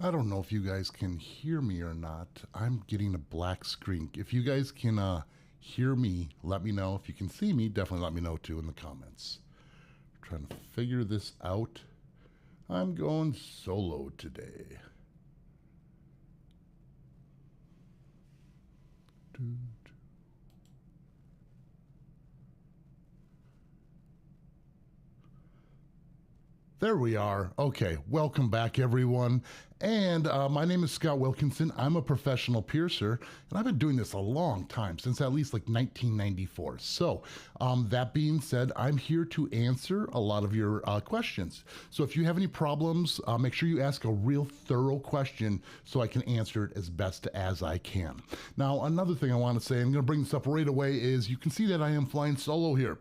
I don't know if you guys can hear me or not. I'm getting a black screen. If you guys can hear me, let me know. If you can see me, definitely let me know too in the comments. I'm trying to figure this out. I'm going solo today. There we are. Okay, welcome back, everyone. And my name is Scott Wilkinson. I'm a professional piercer, and I've been doing this a long time, since at least like 1994. So that being said, I'm here to answer a lot of your questions. So if you have any problems, make sure you ask a real thorough question so I can answer it as best as I can. Now, another thing I want to say, I'm going to bring this up right away, is you can see that I am flying solo here.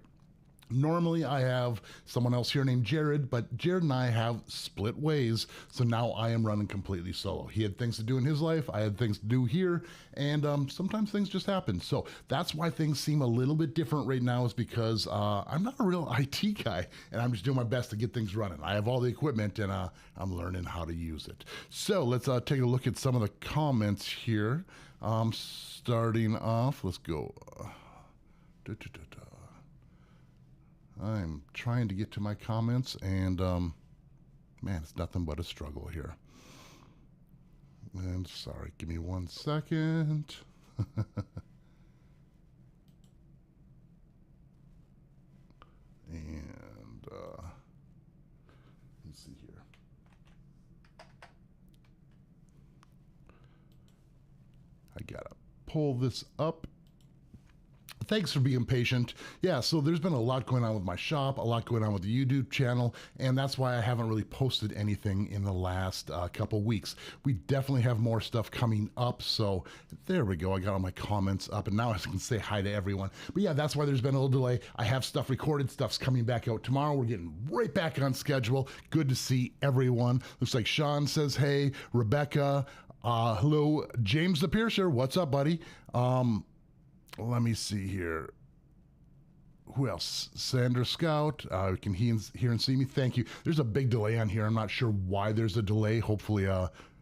Normally I have someone else here named Jared, but Jared and I have split ways, so now I am running completely solo. He had things to do in his life, I had things to do here, and sometimes things just happen. So that's why things seem a little bit different right now, is because I'm not a real IT guy, and I'm just doing my best to get things running. I have all the equipment, and I'm learning how to use it. So let's take a look at some of the comments here. Starting off, let's go. I'm trying to get to my comments, and man, it's nothing but a struggle here. And sorry, give me 1 second. And let's see here. I gotta pull this up. Thanks for being patient. Yeah, so there's been a lot going on with my shop, a lot going on with the YouTube channel, and that's why I haven't really posted anything in the last couple weeks. We definitely have more stuff coming up, so there we go. I got all my comments up, and now I can say hi to everyone. But yeah, that's why there's been a little delay. I have stuff recorded, stuff's coming back out tomorrow. We're getting right back on schedule. Good to see everyone. Looks like Sean says hey, Rebecca, hello, James the Piercer, what's up, buddy? Let me see here. Who else? Sandra Scout. Can hear and see me? Thank you. There's a big delay on here. I'm not sure why there's a delay. Hopefully,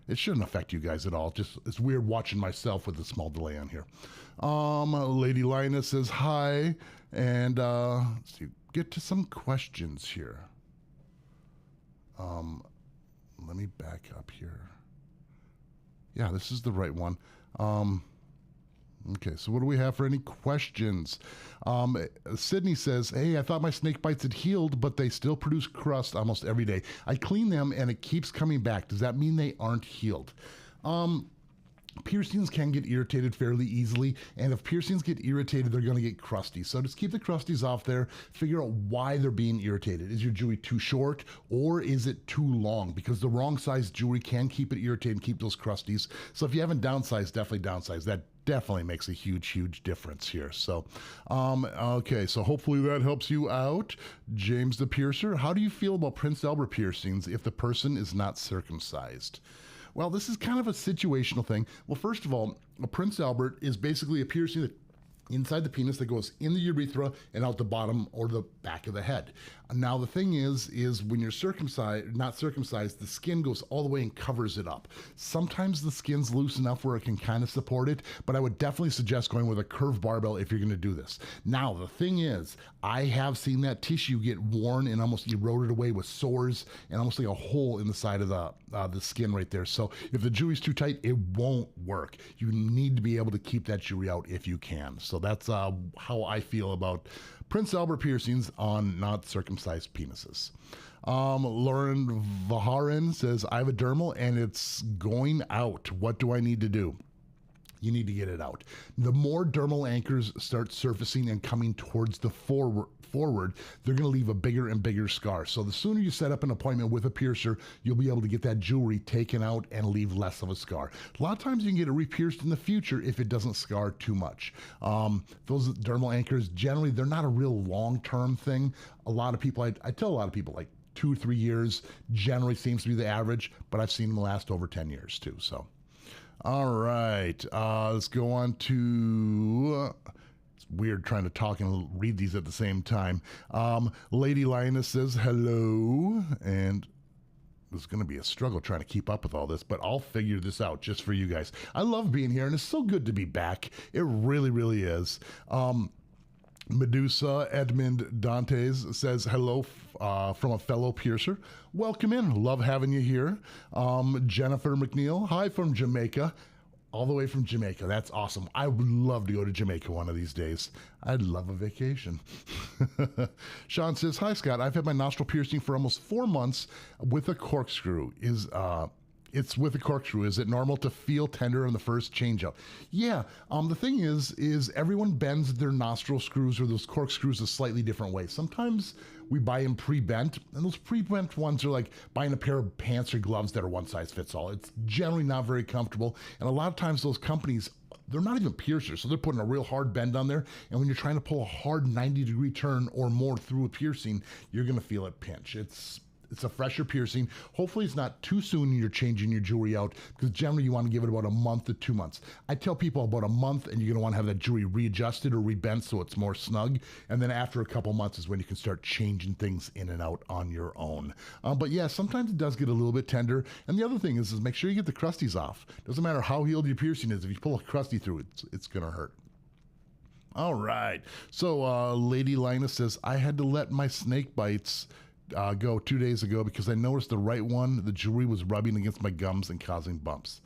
it shouldn't affect you guys at all. Just it's weird watching myself with a small delay on here. Lady Linus says hi, and let's see. Get to some questions here. Let me back up here. Yeah, this is the right one. Okay, so what do we have for any questions? Sydney says, hey, I thought my snake bites had healed, but they still produce crust almost every day. I clean them and it keeps coming back. Does that mean they aren't healed? Piercings can get irritated fairly easily, and if piercings get irritated, they're going to get crusty. So just keep the crusties off there. Figure out why they're being irritated. Is your jewelry too short, or is it too long? Because the wrong size jewelry can keep it irritated and keep those crusties. So if you haven't downsized, definitely downsize. That definitely makes a huge difference here. So okay, so hopefully that helps you out. James the Piercer, how do you feel about Prince Albert piercings if the person is not circumcised? Well, this is kind of a situational thing. Well, first of all, a Prince Albert is basically a piercing that inside the penis that goes in the urethra and out the bottom or the back of the head. Now, the thing is when you're circumcised, not circumcised, the skin goes all the way and covers it up. Sometimes the skin's loose enough where it can kind of support it, but I would definitely suggest going with a curved barbell if you're going to do this. Now, the thing is, I have seen that tissue get worn and almost eroded away with sores and almost like a hole in the side of the skin right there. So if the jewelry's too tight, it won't work. You need to be able to keep that jewelry out if you can. So that's how I feel about Prince Albert piercings on not circumcised penises. Lauren Vaharin says, I have a dermal and it's going out. What do I need to do? You need to get it out. The more dermal anchors start surfacing and coming towards the forward, they're going to leave a bigger and bigger scar. So the sooner you set up an appointment with a piercer, you'll be able to get that jewelry taken out and leave less of a scar. A lot of times you can get it re-pierced in the future if it doesn't scar too much. Those dermal anchors, generally, they're not a real long-term thing. A lot of people, I tell a lot of people, like 2 or 3 years generally seems to be the average, but I've seen them last over 10 years too, so. All right, let's go on to, it's weird trying to talk and read these at the same time. Lady Lioness says hello, and It's going to be a struggle trying to keep up with all this, but I'll figure this out just for you guys. I love being here, and it's so good to be back. It really, really is. Medusa Edmund Dantes says, hello from a fellow piercer. Welcome in. Love having you here. Jennifer McNeil, hi from Jamaica. All the way from Jamaica. That's awesome. I would love to go to Jamaica one of these days. I'd love a vacation. Sean says, hi, Scott. I've had my nostril piercing for almost 4 months with a corkscrew. It's with a corkscrew. Is it normal to feel tender in the first change out? Yeah. The thing is everyone bends their nostril screws or those corkscrews a slightly different way. Sometimes we buy them pre-bent, and those pre-bent ones are like buying a pair of pants or gloves that are one size fits all. It's generally not very comfortable, and a lot of times those companies, they're not even piercers, so they're putting a real hard bend on there, and when you're trying to pull a hard 90-degree turn or more through a piercing, you're going to feel it pinch. It's a fresher piercing. Hopefully it's not too soon you're changing your jewelry out, because generally you want to give it about a month to 2 months. I tell people about a month, and you're going to want to have that jewelry readjusted or rebent so it's more snug. And then after a couple months is when you can start changing things in and out on your own. But yeah, sometimes it does get a little bit tender. And the other thing is make sure you get the crusties off. Doesn't matter how healed your piercing is. If you pull a crusty through it, it's going to hurt. All right. So Lady Linus says, I had to let my snake bites go 2 days ago because I noticed the right one, the jewelry was rubbing against my gums and causing bumps.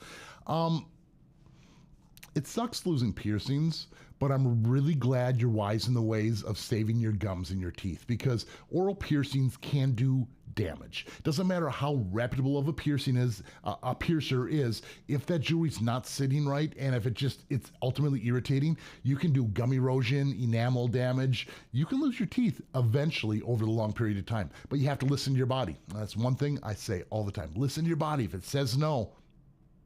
It sucks losing piercings, but I'm really glad you're wise in the ways of saving your gums and your teeth, because oral piercings can do damage. Doesn't matter how reputable of a piercer is, if that jewelry's not sitting right and if it's ultimately irritating, you can do gum erosion, enamel damage. You can lose your teeth eventually over the long period of time, but you have to listen to your body. That's one thing I say all the time. Listen to your body. If it says no,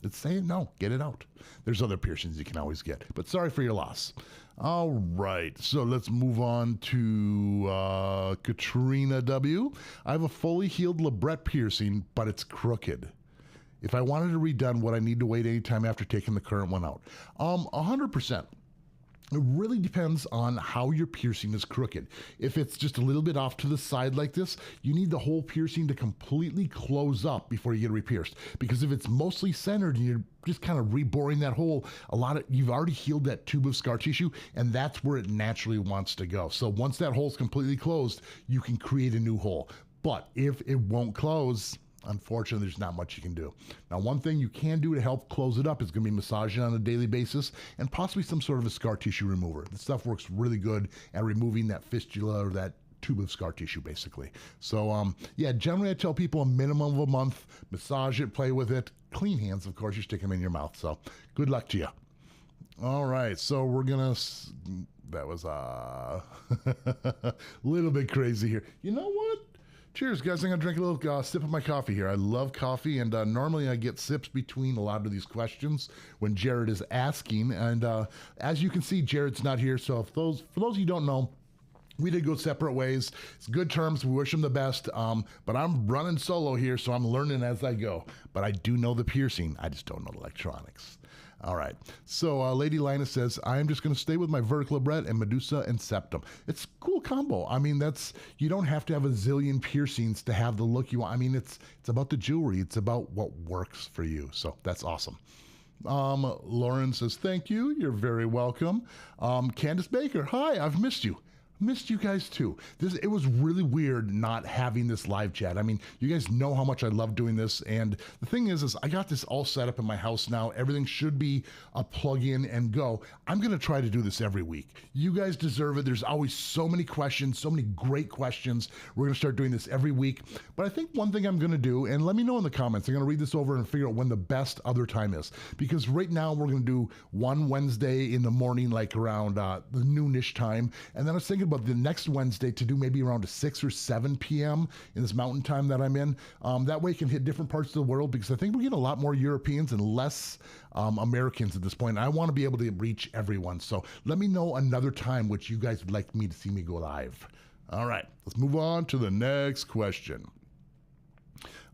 it's saying no. Get it out. There's other piercings you can always get, but sorry for your loss. All right, so let's move on to Katrina W. I have a fully healed labret piercing, but it's crooked. If I wanted to redone, would I need to wait any time after taking the current one out? 100%. It really depends on how your piercing is crooked. If it's just a little bit off to the side like this, you need the whole piercing to completely close up before you get re-pierced. Because if it's mostly centered and you're just kind of reboring that hole, you've already healed that tube of scar tissue, and that's where it naturally wants to go. So once that hole's completely closed, you can create a new hole. But if it won't close, unfortunately, there's not much you can do. Now, one thing you can do to help close it up is going to be massaging on a daily basis and possibly some sort of a scar tissue remover. This stuff works really good at removing that fistula or that tube of scar tissue, basically. So, yeah, generally I tell people a minimum of a month, massage it, play with it. Clean hands, of course, you stick them in your mouth. So, good luck to you. All right, so we're going to... That was a little bit crazy here. You know what? Cheers, guys. I'm going to drink a little sip of my coffee here. I love coffee, and normally I get sips between a lot of these questions when Jared is asking. And as you can see, Jared's not here. So for those of you who don't know, we did go separate ways. It's good terms. We wish him the best. But I'm running solo here, so I'm learning as I go. But I do know the piercing. I just don't know the electronics. All right. So Lady Linus says, I am just going to stay with my vertical labret and Medusa and septum. It's a cool combo. I mean, you don't have to have a zillion piercings to have the look you want. I mean, it's about the jewelry. It's about what works for you. So that's awesome. Lauren says, thank you. You're very welcome. Candace Baker, hi, I've missed you. Missed you guys too. It was really weird not having this live chat. I mean, you guys know how much I love doing this, and the thing is I got this all set up in my house now. Everything should be a plug-in and go. I'm going to try to do this every week. You guys deserve it. There's always so many questions, so many great questions. We're going to start doing this every week. But I think one thing I'm going to do, and let me know in the comments, I'm going to read this over and figure out when the best other time is. Because right now we're going to do one Wednesday in the morning, like around the noonish time, and then I was thinking about the next Wednesday to do maybe around 6 or 7 p.m. in this mountain time that I'm in. That way it can hit different parts of the world, because I think we're getting a lot more Europeans and less Americans at this point. I want to be able to reach everyone. So let me know another time which you guys would like me to see me go live. All right, let's move on to the next question.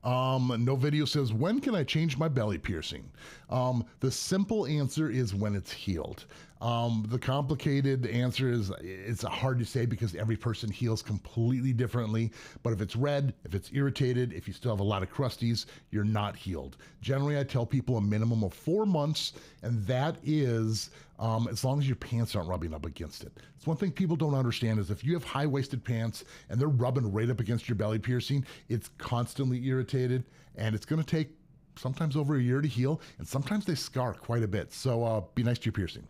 No Video says, when can I change my belly piercing? The simple answer is when it's healed. The complicated answer is it's hard to say because every person heals completely differently. But if it's red, if it's irritated, if you still have a lot of crusties, you're not healed. Generally, I tell people a minimum of 4 months, and that is as long as your pants aren't rubbing up against it. It's one thing people don't understand is if you have high-waisted pants and they're rubbing right up against your belly piercing, it's constantly irritated, and it's going to take sometimes over a year to heal, and sometimes they scar quite a bit. So be nice to your piercing.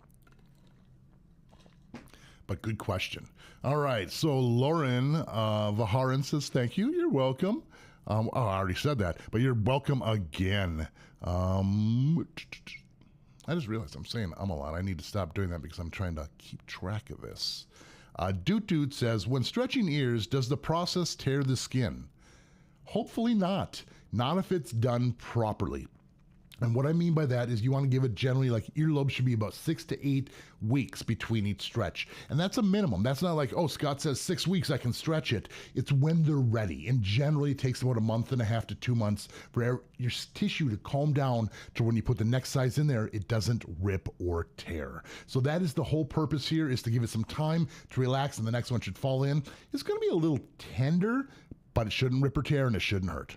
But good question. All right, so Lauren Vaharan says, thank you, you're welcome. I already said that, but you're welcome again. I just realized I'm saying a lot. I need to stop doing that because I'm trying to keep track of this. Doot says, when stretching ears, does the process tear the skin? Hopefully not. Not if it's done properly. And what I mean by that is you want to give it generally, like earlobes should be about 6 to 8 weeks between each stretch. And that's a minimum. That's not like, oh, Scott says 6 weeks, I can stretch it. It's when they're ready. And generally it takes about 1.5 to 2 months for your tissue to calm down to when you put the next size in there, it doesn't rip or tear. So that is the whole purpose here, is to give it some time to relax, and the next one should fall in. It's going to be a little tender, but it shouldn't rip or tear, and it shouldn't hurt.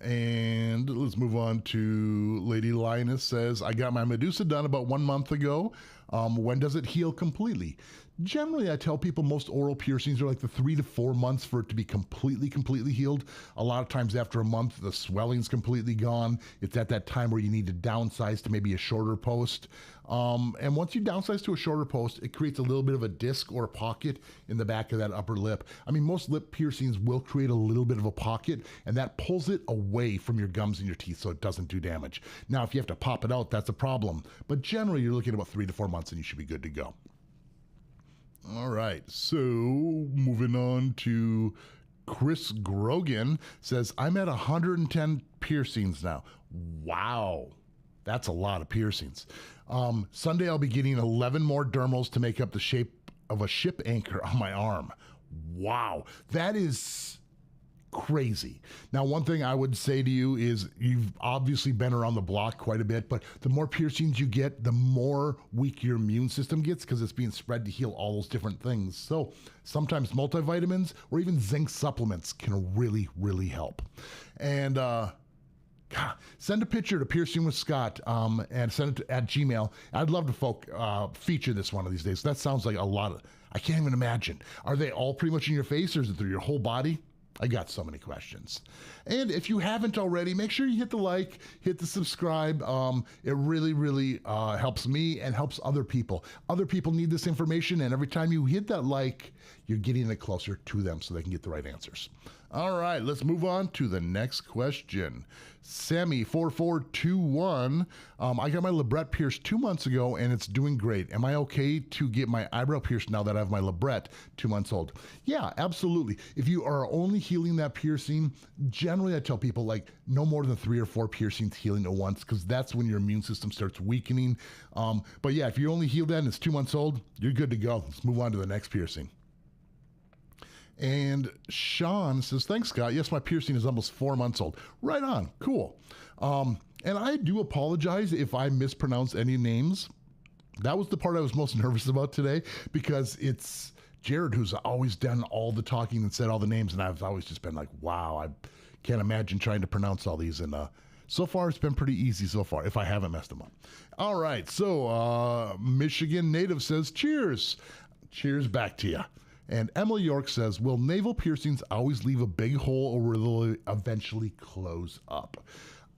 And let's move on to Lady Lioness says, I got my Medusa done about 1 month ago. When does it heal completely? Generally, I tell people most oral piercings are like the 3 to 4 months for it to be completely healed. A lot of times after a month, the swelling's completely gone. It's at that time where you need to downsize to maybe a shorter post. And once you downsize to a shorter post, it creates a little bit of a disc or a pocket in the back of that upper lip. I mean, most lip piercings will create a little bit of a pocket, and that pulls it away from your gums and your teeth so it doesn't do damage. Now, if you have to pop it out, that's a problem. But generally, you're looking at about 3 to 4 months and you should be good to go. All right, so moving on to Chris Grogan says, I'm at 110 piercings now. Wow, that's a lot of piercings. Sunday I'll be getting 11 more dermals to make up the shape of a ship anchor on my arm. Wow, that is crazy. Now, one thing I would say to you is you've obviously been around the block quite a bit, but the more piercings you get, the more weak your immune system gets because it's being spread to heal all those different things. So sometimes multivitamins or even zinc supplements can really, really help. And send a picture to PiercingWithScott and send it at Gmail. I'd love to feature this one of these days. That sounds like a lot of, I can't even imagine. Are they all pretty much in your face, or is it through your whole body? I got so many questions. And if you haven't already, make sure you hit the like, hit the subscribe. It really, really helps me and helps other people. Other people need this information, and every time you hit that like, you're getting it closer to them so they can get the right answers. All right, let's move on to the next question. Sammy4421, I got my labret pierced 2 months ago and it's doing great. Am I okay to get my eyebrow pierced now that I have my labret 2 months old? Yeah, absolutely. If you are only healing that piercing, generally I tell people like no more than 3 or 4 piercings healing at once, because that's when your immune system starts weakening. But yeah, if you only heal that and it's 2 months old, you're good to go. Let's move on to the next piercing. And Sean says, thanks, Scott. Yes, my piercing is almost 4 months old. Right on. Cool. And I do apologize if I mispronounce any names. That was the part I was most nervous about today, because it's Jared who's always done all the talking and said all the names, and I've always just been like, wow, I can't imagine trying to pronounce all these. And so far, it's been pretty easy so far, if I haven't messed them up. All right. So Michigan native says, cheers. Cheers back to you. And Emily York says, will navel piercings always leave a big hole, or will they eventually close up?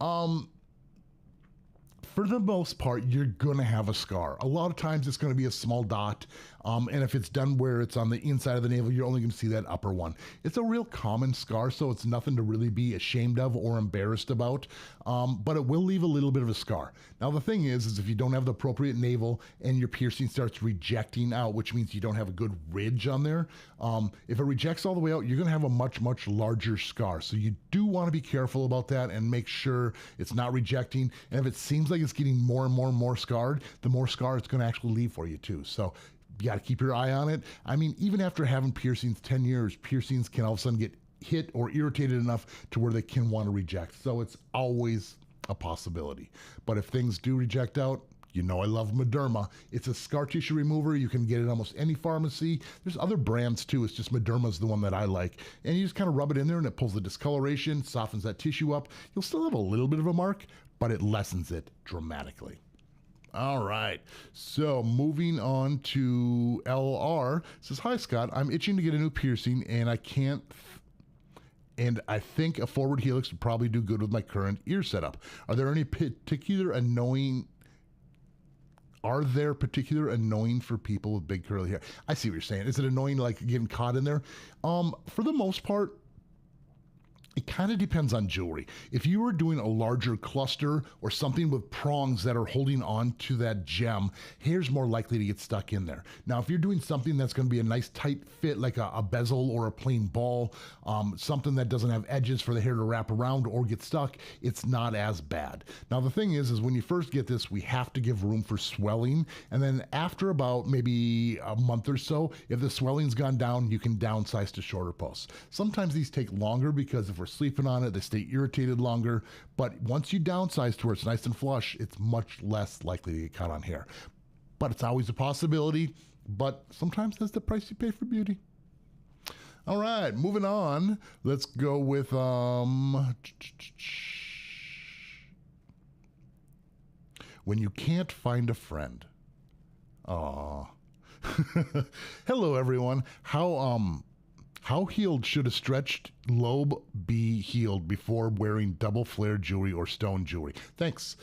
For the most part, you're going to have a scar. A lot of times it's going to be a small dot. And if it's done where it's on the inside of the navel, you're only going to see that upper one. It's a real common scar, so it's nothing to really be ashamed of or embarrassed about. But it will leave a little bit of a scar. Now, the thing is if you don't have the appropriate navel and your piercing starts rejecting out, which means you don't have a good ridge on there, if it rejects all the way out, you're going to have a much, much larger scar. So you do want to be careful about that and make sure it's not rejecting. And if it seems like it's getting more and more and more scarred, the more scar it's going to actually leave for you too. So you got to keep your eye on it. I mean, even after having piercings 10 years, piercings can all of a sudden get hit or irritated enough to where they can want to reject. So it's always a possibility. But if things do reject out, You know I love Mederma. It's a scar tissue remover. You can get it at almost any pharmacy. There's other brands too. It's just Mederma's the one that I like. And you just kind of rub it in there and it pulls the discoloration, softens that tissue up. You'll still have a little bit of a mark, but it lessens it dramatically. All right, so moving on to LR. It says, hi Scott, I'm itching to get a new piercing and I can't and I think a forward helix would probably do good with my current ear setup. Are there particular annoying for people with big curly hair? I see what you're saying. Is it annoying like getting caught in there? For the most part, it kind of depends on jewelry. If you were doing a larger cluster or something with prongs that are holding on to that gem, hair's more likely to get stuck in there. Now, if you're doing something that's going to be a nice tight fit, like a bezel or a plain ball, something that doesn't have edges for the hair to wrap around or get stuck, it's not as bad. Now, the thing is when you first get this, we have to give room for swelling. And then after about maybe a month or so, if the swelling's gone down, you can downsize to shorter posts. Sometimes these take longer because if we're sleeping on it, they stay irritated longer. But once you downsize to where it's nice and flush, it's much less likely to get caught on hair. But it's always a possibility. But sometimes that's the price you pay for beauty. All right, moving on. Let's go with when you can't find a friend. Aw. Hello, everyone. How healed should a stretched lobe be healed before wearing double flare jewelry or stone jewelry? Thanks.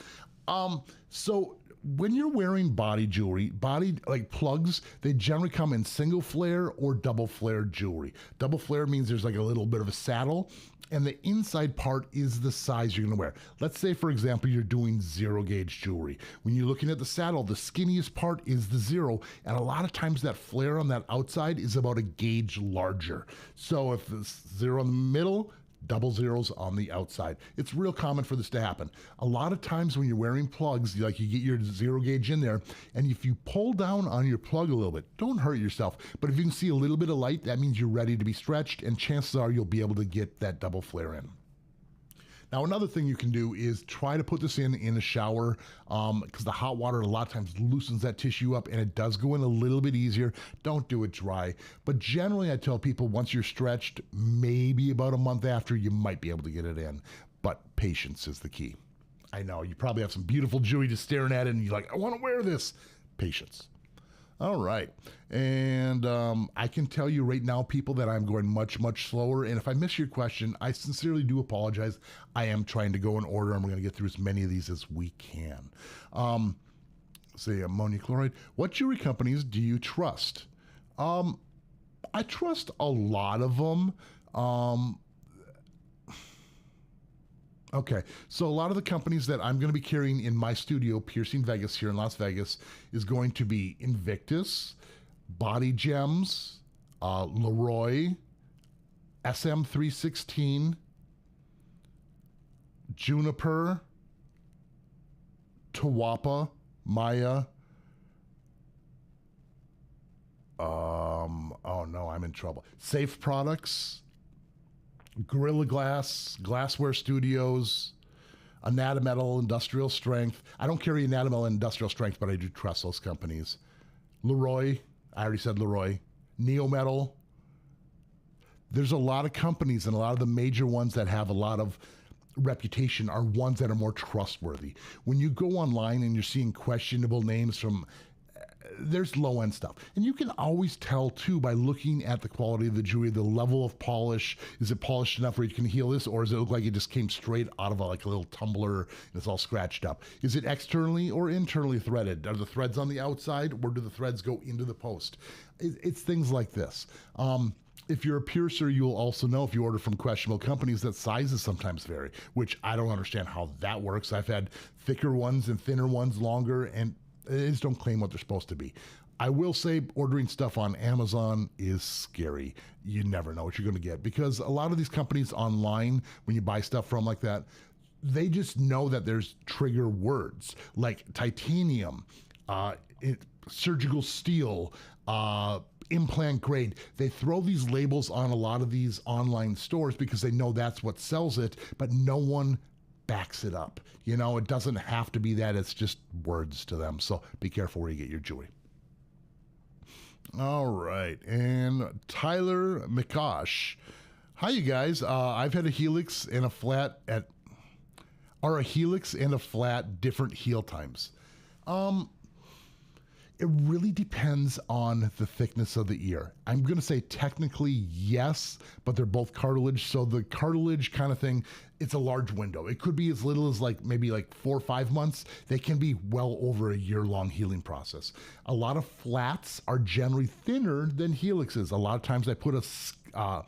So when you're wearing body jewelry, like plugs, they generally come in single flare or double flare jewelry. Double flare means there's like a little bit of a saddle, and the inside part is the size you're going to wear. Let's say, for example, you're doing 0 gauge jewelry. When you're looking at the saddle, the skinniest part is the 0, and a lot of times that flare on that outside is about a gauge larger. So if the 0 in the middle, double zeros on the outside. It's real common for this to happen. A lot of times when you're wearing plugs, like you get your 0 gauge in there, and if you pull down on your plug a little bit, don't hurt yourself. But if you can see a little bit of light, that means you're ready to be stretched, and chances are you'll be able to get that double flare in. Now, another thing you can do is try to put this in a shower because the hot water a lot of times loosens that tissue up and it does go in a little bit easier. Don't do it dry. But generally, I tell people once you're stretched, maybe about a month after, you might be able to get it in. But patience is the key. I know, you probably have some beautiful jewelry just staring at it and you're like, I want to wear this. Patience. All right. And I can tell you right now, people, that I'm going much, much slower. And if I miss your question, I sincerely do apologize. I am trying to go in order, and we're going to get through as many of these as we can. Say ammonium chloride. What jewelry companies do you trust? I trust a lot of them. Okay, so a lot of the companies that I'm going to be carrying in my studio, Piercing Vegas here in Las Vegas, is going to be Invictus, Body Gems, Leroy, SM316, Juniper, Tawapa, Maya. Oh no, I'm in trouble. Safe Products, Gorilla Glass, Glassware Studios, Anatometal, Industrial Strength. I don't carry Anatometal Industrial Strength, but I do trust those companies. Leroy, I already said Leroy. Neometal. There's a lot of companies, and a lot of the major ones that have a lot of reputation are ones that are more trustworthy. When you go online and you're seeing questionable names from there's low-end stuff. And you can always tell, too, by looking at the quality of the jewelry, the level of polish. Is it polished enough where you can heal this, or does it look like it just came straight out of a little tumbler and it's all scratched up? Is it externally or internally threaded? Are the threads on the outside, or do the threads go into the post? It's things like this. If you're a piercer, you'll also know, if you order from questionable companies, that sizes sometimes vary, which I don't understand how that works. I've had thicker ones and thinner ones longer, and they just don't claim what they're supposed to be. I will say ordering stuff on Amazon is scary. You never know what you're going to get, because a lot of these companies online, when you buy stuff from like that, they just know that there's trigger words like titanium, surgical steel, implant grade. They throw these labels on a lot of these online stores because they know that's what sells it, but no one backs it up. You know, it doesn't have to be that. It's just words to them. So be careful where you get your jewelry. All right. And Tyler McCosh. Hi, you guys. I've had a helix and a flat different heel times. It really depends on the thickness of the ear. I'm going to say technically yes, but they're both cartilage. So the cartilage kind of thing, it's a large window. It could be as little as maybe 4 or 5 months. They can be well over a year-long healing process. A lot of flats are generally thinner than helixes. A lot of times I put a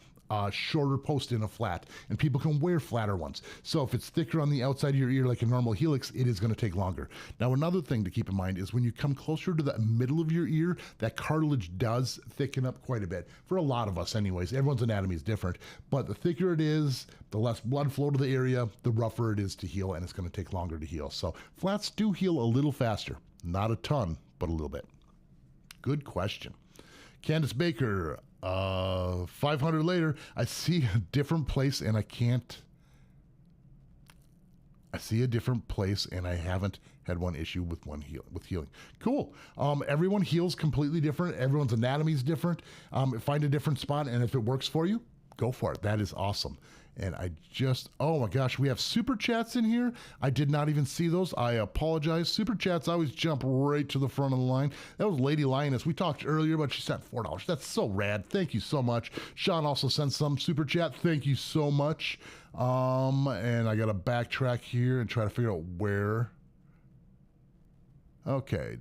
shorter post in a flat, and people can wear flatter ones. So if it's thicker on the outside of your ear like a normal helix, it is going to take longer. Now, another thing to keep in mind is when you come closer to the middle of your ear, that cartilage does thicken up quite a bit. For a lot of us anyways, everyone's anatomy is different, but the thicker it is, the less blood flow to the area, the rougher it is to heal, and it's going to take longer to heal. So flats do heal a little faster. Not a ton, but a little bit. Good question. Candace Baker, 500 later, I see a different place and I haven't had one issue with healing. Cool. Everyone heals completely different. Everyone's anatomy is different. Find a different spot, and if it works for you, go for it. That is awesome. And oh my gosh, we have super chats in here. I did not even see those. I apologize. Super chats always jump right to the front of the line. That was Lady Lioness. We talked earlier, but she sent $4. That's so rad. Thank you so much. Sean also sent some super chat. Thank you so much. And I got to backtrack here and try to figure out where. Okay.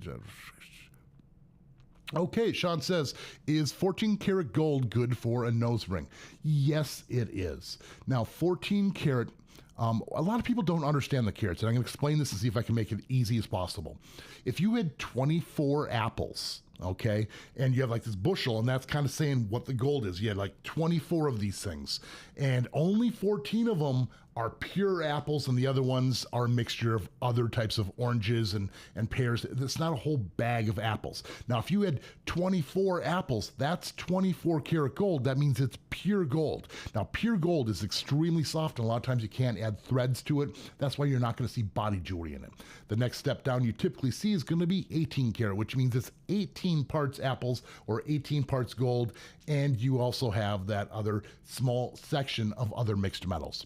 Okay, Sean says, is 14 karat gold good for a nose ring? Yes, it is. Now, 14 karat, a lot of people don't understand the carats, and I'm going to explain this and see if I can make it easy as possible. If you had 24 apples, okay, and you have this bushel, and that's kind of saying what the gold is. You had 24 of these things, and only 14 of them are pure apples, and the other ones are a mixture of other types of oranges and pears. It's not a whole bag of apples. Now, if you had 24 apples, that's 24 karat gold. That means it's pure gold. Now, pure gold is extremely soft, and a lot of times you can't add threads to it. That's why you're not going to see body jewelry in it. The next step down you typically see is going to be 18 karat, which means it's 18 parts apples or 18 parts gold, and you also have that other small section of other mixed metals.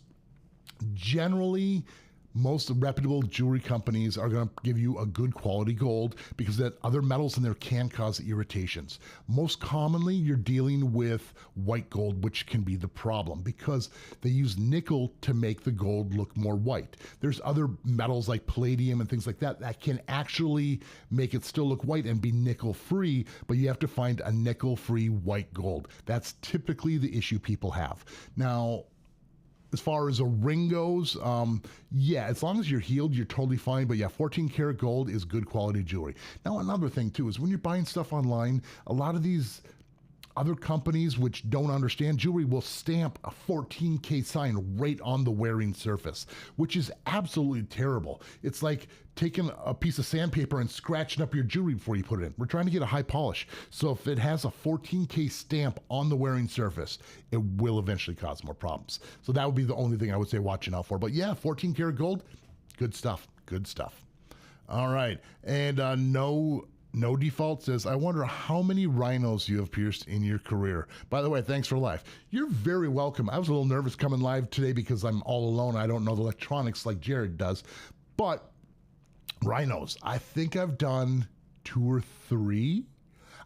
Generally, most reputable jewelry companies are going to give you a good quality gold because that other metals in there can cause irritations. Most commonly, you're dealing with white gold, which can be the problem because they use nickel to make the gold look more white. There's other metals like palladium and things like that that can actually make it still look white and be nickel-free, but you have to find a nickel-free white gold. That's typically the issue people have. Now, as far as a ring goes, yeah, as long as you're healed, you're totally fine. But yeah, 14 karat gold is good quality jewelry. Now, another thing too is when you're buying stuff online, a lot of these other companies which don't understand jewelry will stamp a 14K sign right on the wearing surface, which is absolutely terrible. It's like taking a piece of sandpaper and scratching up your jewelry before you put it in. We're trying to get a high polish. So if it has a 14K stamp on the wearing surface, it will eventually cause more problems. So that would be the only thing I would say watching out for. But yeah, 14 karat gold, good stuff, good stuff. All right, and No Default says, I wonder how many rhinos you have pierced in your career. By the way, thanks for live. You're very welcome. I was a little nervous coming live today because I'm all alone. I don't know the electronics like Jared does. But rhinos, I think I've done 2 or 3.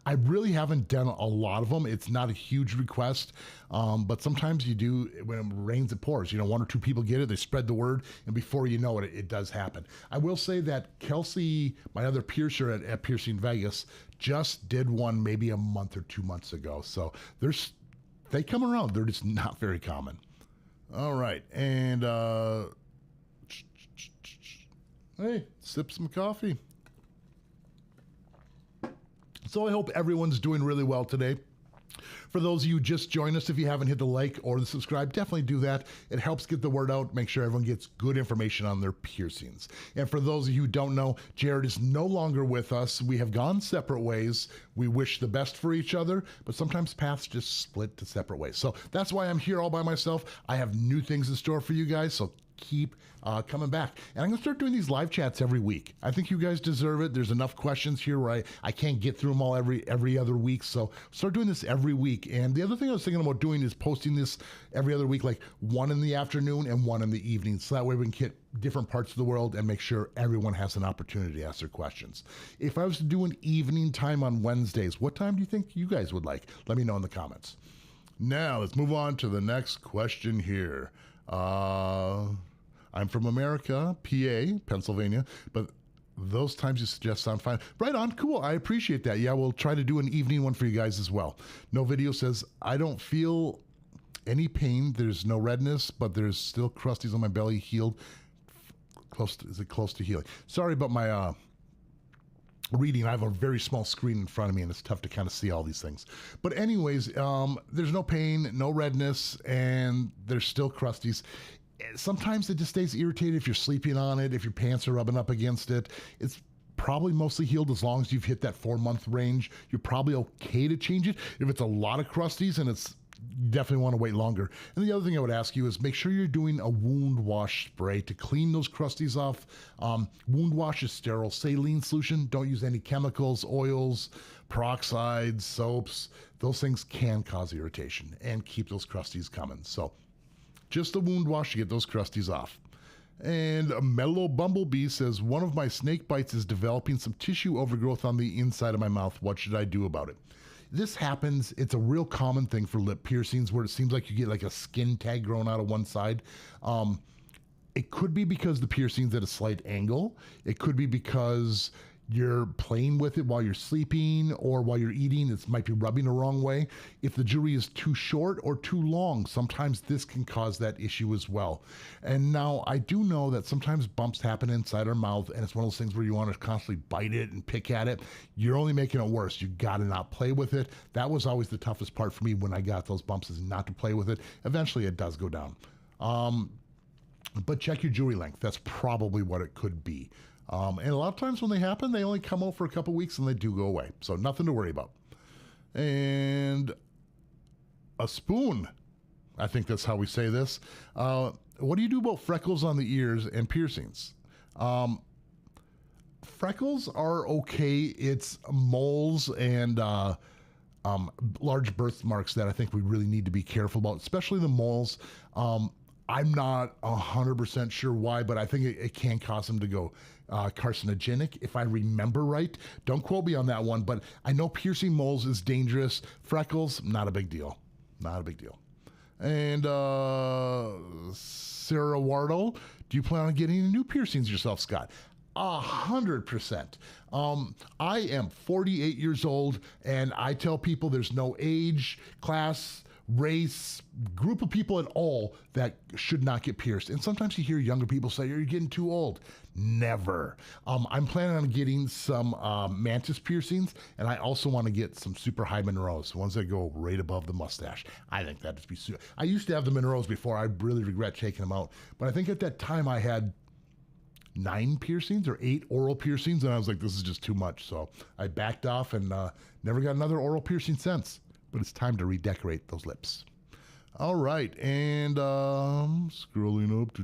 I really haven't done a lot of them. It's not a huge request, but sometimes you do. When it rains, it pours. 1 or 2 people get it, they spread the word, and before you know it, it does happen. I will say that Kelsey, my other piercer at Piercing Vegas, just did one maybe a month or 2 months ago. So they come around. They're just not very common. All right, and hey, sip some coffee. So I hope everyone's doing really well today. For those of you who just joined us, if you haven't hit the like or the subscribe, definitely do that. It helps get the word out, make sure everyone gets good information on their piercings. And for those of you who don't know, Jared is no longer with us. We have gone separate ways. We wish the best for each other, but sometimes paths just split to separate ways. So that's why I'm here all by myself. I have new things in store for you guys, so keep coming back. And I'm going to start doing these live chats every week. I think you guys deserve it. There's enough questions here where I can't get through them all every other week. So start doing this every week. And the other thing I was thinking about doing is posting this every other week, like one in the afternoon and one in the evening. So that way we can hit different parts of the world and make sure everyone has an opportunity to ask their questions. If I was to do an evening time on Wednesdays, what time do you think you guys would like? Let me know in the comments. Now let's move on to the next question here. I'm from America, PA, Pennsylvania, but those times you suggest sound fine. Right on, cool, I appreciate that. Yeah, we'll try to do an evening one for you guys as well. No Video says, I don't feel any pain. There's no redness, but there's still crusties on my belly, healed. Is it close to healing? Sorry about my reading. I have a very small screen in front of me and it's tough to kind of see all these things. But anyways, there's no pain, no redness, and there's still crusties. Sometimes it just stays irritated if you're sleeping on it, if your pants are rubbing up against it. It's probably mostly healed as long as you've hit that 4-month range. You're probably okay to change it. If it's a lot of crusties and you definitely want to wait longer. And the other thing I would ask you is make sure you're doing a wound wash spray to clean those crusties off. Wound wash is sterile saline solution. Don't use any chemicals, oils, peroxides, soaps. Those things can cause irritation and keep those crusties coming. So just a wound wash to get those crusties off. And Mellow Bumblebee says, one of my snake bites is developing some tissue overgrowth on the inside of my mouth. What should I do about it? This happens. It's a real common thing for lip piercings where it seems like you get like a skin tag growing out of one side. It could be because the piercing's at a slight angle. It could be because you're playing with it while you're sleeping or while you're eating. It might be rubbing the wrong way. If the jewelry is too short or too long, sometimes this can cause that issue as well. And now I do know that sometimes bumps happen inside our mouth, and it's one of those things where you want to constantly bite it and pick at it. You're only making it worse. You got to not play with it. That was always the toughest part for me when I got those bumps, is not to play with it. Eventually it does go down. But check your jewelry length. That's probably what it could be. And a lot of times when they happen, they only come out for a couple weeks and they do go away. So nothing to worry about. And a spoon. I think that's how we say this. What do you do about freckles on the ears and piercings? Freckles are okay. It's moles and large birthmarks that I think we really need to be careful about, especially the moles. I'm not 100% sure why, but I think it can cause them to go carcinogenic, if I remember right. Don't quote me on that one, but I know piercing moles is dangerous. Freckles, not a big deal. Not a big deal. And Sarah Wardle, do you plan on getting any new piercings yourself, Scott? 100%. I am 48 years old, and I tell people there's no age, class, race, group of people at all that should not get pierced. And sometimes you hear younger people say, you're getting too old. Never. I'm planning on getting some mantis piercings, and I also want to get some super high Monroes, ones that go right above the mustache. I think that'd be super. I used to have the Monroes before. I really regret taking them out. But I think at that time I had 9 piercings or 8 oral piercings, and I was like, this is just too much. So I backed off and never got another oral piercing since. But it's time to redecorate those lips. All right, and scrolling up.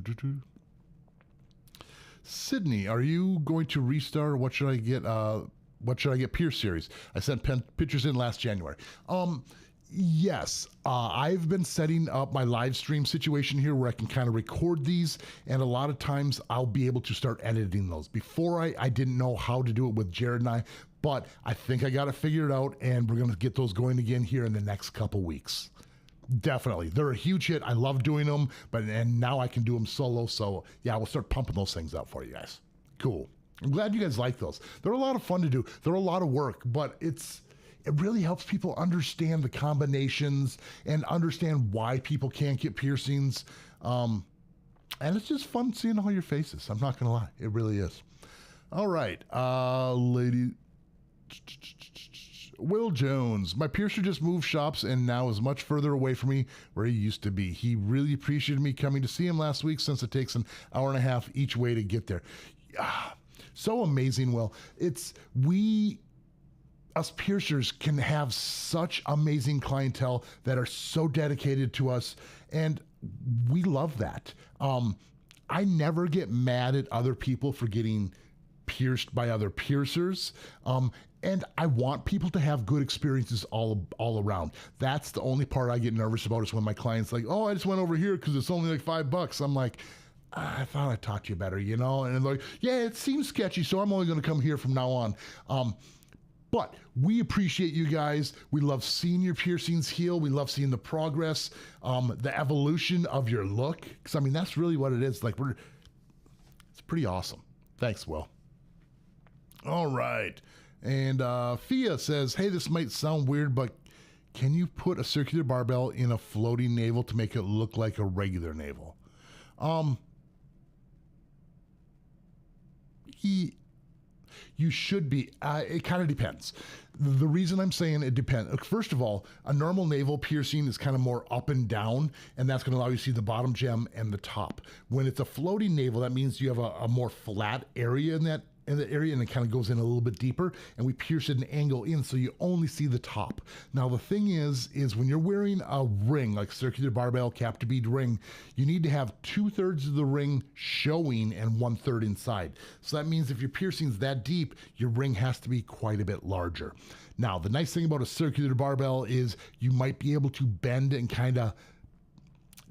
Sydney, are you going to restart? What should I get? What should I get? Pierce series. I sent pictures in last January. Yes, I've been setting up my live stream situation here where I can kind of record these, and a lot of times I'll be able to start editing those. Before I didn't know how to do it with Jared and I, but I think I got it figured out, and we're going to get those going again here in the next couple weeks. Definitely. They're a huge hit. I love doing them, and now I can do them solo, so yeah, we'll start pumping those things out for you guys. Cool. I'm glad you guys like those. They're a lot of fun to do. They're a lot of work, but it really helps people understand the combinations and understand why people can't get piercings. And it's just fun seeing all your faces. I'm not going to lie. It really is. All right. Lady Will Jones. My piercer just moved shops and now is much further away from me where he used to be. He really appreciated me coming to see him last week since it takes an hour and a half each way to get there. So amazing, Will. Us piercers can have such amazing clientele that are so dedicated to us, and we love that. I never get mad at other people for getting pierced by other piercers. And I want people to have good experiences all around. That's the only part I get nervous about is when my client's like, oh, I just went over here because it's only like $5. I'm like, I thought I taught you better, you know? And they're like, yeah, it seems sketchy, so I'm only going to come here from now on. But we appreciate you guys. We love seeing your piercings heal. We love seeing the progress, the evolution of your look. Because, I mean, that's really what it is. Like, it's pretty awesome. Thanks, Will. All right. And Fia says, hey, this might sound weird, but can you put a circular barbell in a floating navel to make it look like a regular navel? You should be. It kind of depends. The reason I'm saying it depends, first of all, a normal navel piercing is kind of more up and down, and that's going to allow you to see the bottom gem and the top. When it's a floating navel, that means you have a more flat area in the area, and it kind of goes in a little bit deeper, and we pierce at an angle in, so you only see the top. Now, the thing is when you're wearing a ring, like circular barbell, cap to bead ring, you need to have 2/3 of the ring showing and 1/3 inside. So that means if your piercing's that deep, your ring has to be quite a bit larger. Now, the nice thing about a circular barbell is you might be able to bend and kind of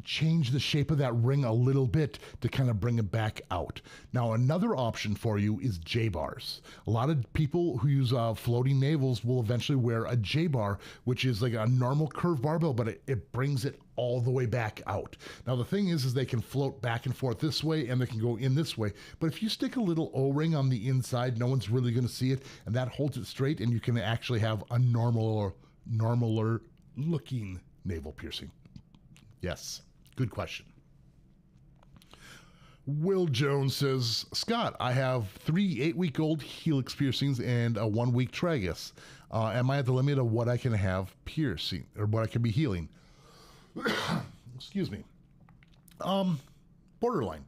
change the shape of that ring a little bit to kind of bring it back out. Now, another option for you is J-bars. A lot of people who use floating navels will eventually wear a J-bar, which is like a normal curved barbell, but it brings it all the way back out. Now, the thing is they can float back and forth this way, and they can go in this way. But if you stick a little O-ring on the inside, no one's really going to see it, and that holds it straight, and you can actually have a normaler looking navel piercing. Yes. Good question. Will Jones says, Scott, I have 3 8-week-old helix piercings and a 1-week tragus. Am I at the limit of what I can have piercing or what I can be healing? Excuse me. Borderline.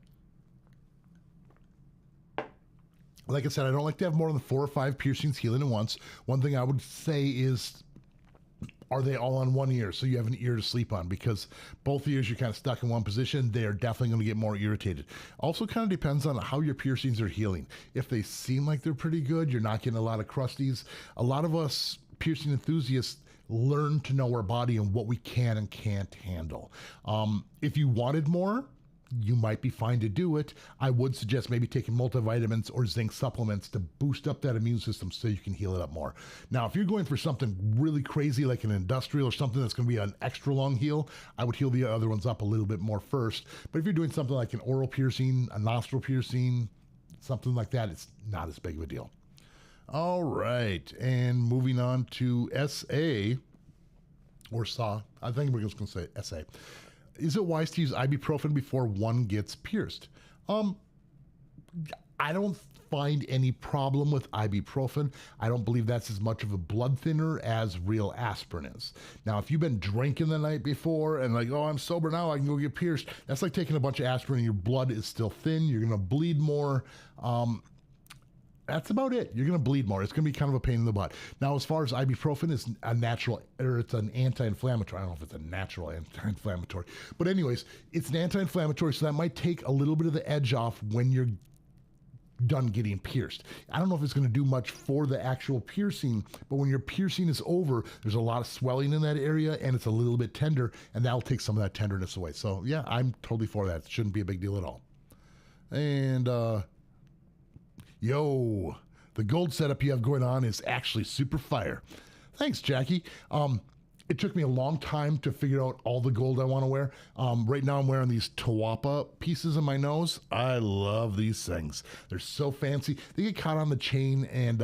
Like I said, I don't like to have more than 4 or 5 piercings healing at once. One thing I would say is, are they all on one ear so you have an ear to sleep on? Because both ears you're kind of stuck in one position, they are definitely going to get more irritated. Also kind of depends on how your piercings are healing. If they seem like they're pretty good, you're not getting a lot of crusties. A lot of us piercing enthusiasts learn to know our body and what we can and can't handle. If you wanted more, you might be fine to do it. I would suggest maybe taking multivitamins or zinc supplements to boost up that immune system so you can heal it up more. Now, if you're going for something really crazy like an industrial or something that's going to be an extra long heal, I would heal the other ones up a little bit more first. But if you're doing something like an oral piercing, a nostril piercing, something like that, it's not as big of a deal. All right, and moving on to SA, or SAW. I think we're just going to say SA. Is it wise to use ibuprofen before one gets pierced? I don't find any problem with ibuprofen. I don't believe that's as much of a blood thinner as real aspirin is. Now, if you've been drinking the night before and like, oh, I'm sober now, I can go get pierced, that's like taking a bunch of aspirin and your blood is still thin. You're going to bleed more. That's about it. You're going to bleed more. It's going to be kind of a pain in the butt. Now, as far as ibuprofen, it's a natural, or it's an anti-inflammatory. I don't know if it's a natural anti-inflammatory. But anyways, it's an anti-inflammatory, so that might take a little bit of the edge off when you're done getting pierced. I don't know if it's going to do much for the actual piercing, but when your piercing is over, there's a lot of swelling in that area, and it's a little bit tender, and that'll take some of that tenderness away. So, yeah, I'm totally for that. It shouldn't be a big deal at all. And, yo, the gold setup you have going on is actually super fire. Thanks, Jackie. It took me a long time to figure out all the gold I want to wear. Right now I'm wearing these Tawapa pieces on my nose. I love these things. They're so fancy. They get caught on the chain, and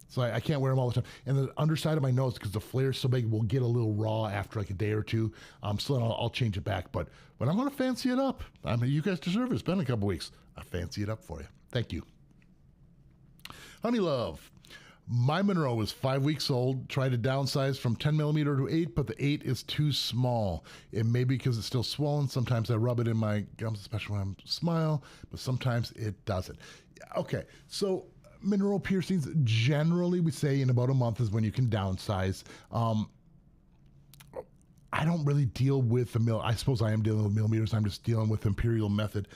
so I can't wear them all the time. And the underside of my nose, because the flare is so big, will get a little raw after like a day or two. So then I'll change it back. But when I'm going to fancy it up, I mean, you guys deserve it. It's been a couple weeks. I fancy it up for you. Thank you. Honey Love, my Monroe is 5 weeks old. Tried to downsize from 10 millimeter to 8, but the 8 is too small. It may be because it's still swollen. Sometimes I rub it in my gums, especially when I smile, but sometimes it doesn't. Okay, so Monroe piercings, generally we say in about a month is when you can downsize. I don't really deal with the I suppose I am dealing with millimeters. I'm just dealing with imperial method.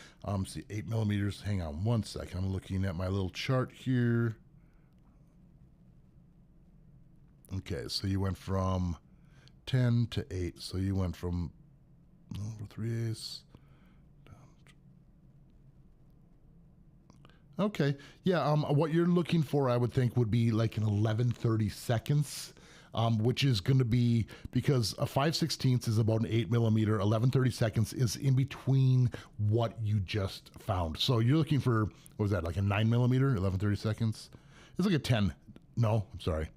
See, 8 millimeters. Hang on one second. I'm looking at my little chart here. Okay, so you went from 10 to 8. So you went from over 3/8. Okay, yeah. What you're looking for, I would think, would be like an 11/30 seconds. Which is going to be, because a 5/16 is about an 8 millimeter, 11/30 seconds is in between what you just found. So you're looking for, what was that, like a 9 millimeter, 11/30 seconds? It's like a 10. No, I'm sorry,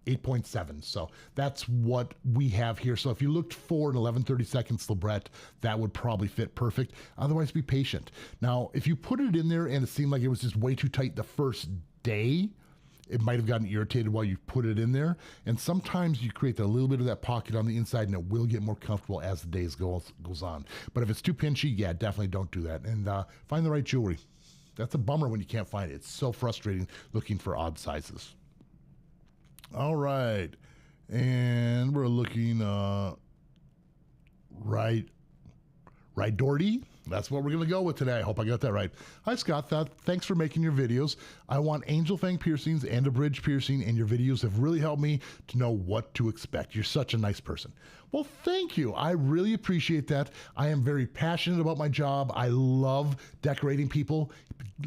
8.7. So that's what we have here. So if you looked for an 11/30 seconds libret, that would probably fit perfect. Otherwise, be patient. Now, if you put it in there and it seemed like it was just way too tight the first day, it might have gotten irritated while you put it in there. And sometimes you create a little bit of that pocket on the inside, and it will get more comfortable as the days goes on. But if it's too pinchy, yeah, definitely don't do that. And find the right jewelry. That's a bummer when you can't find it. It's so frustrating looking for odd sizes. All right. And we're looking right Doherty. That's what we're going to go with today. I hope I got that right. Hi, Scott. Thanks for making your videos. I want angel fang piercings and a bridge piercing, and your videos have really helped me to know what to expect. You're such a nice person. Well, thank you. I really appreciate that. I am very passionate about my job. I love decorating people,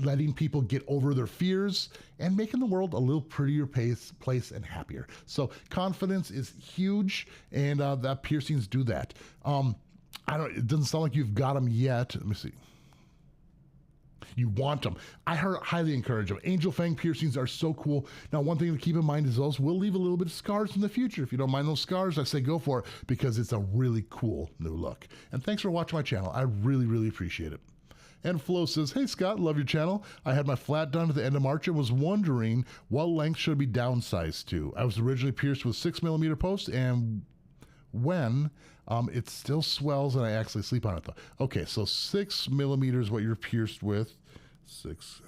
letting people get over their fears, and making the world a little prettier place and happier. So confidence is huge, and that piercings do that. It doesn't sound like you've got them yet. Let me see. You want them. I highly encourage them. Angel fang piercings are so cool. Now, one thing to keep in mind is those will leave a little bit of scars in the future. If you don't mind those scars, I say go for it, because it's a really cool new look. And thanks for watching my channel. I really, really appreciate it. And Flo says, hey, Scott, love your channel. I had my flat done at the end of March and was wondering what length should be downsized to. I was originally pierced with 6 millimeter posts, and when it still swells and I actually sleep on it though. Okay, so 6 millimeters what you're pierced with. 6.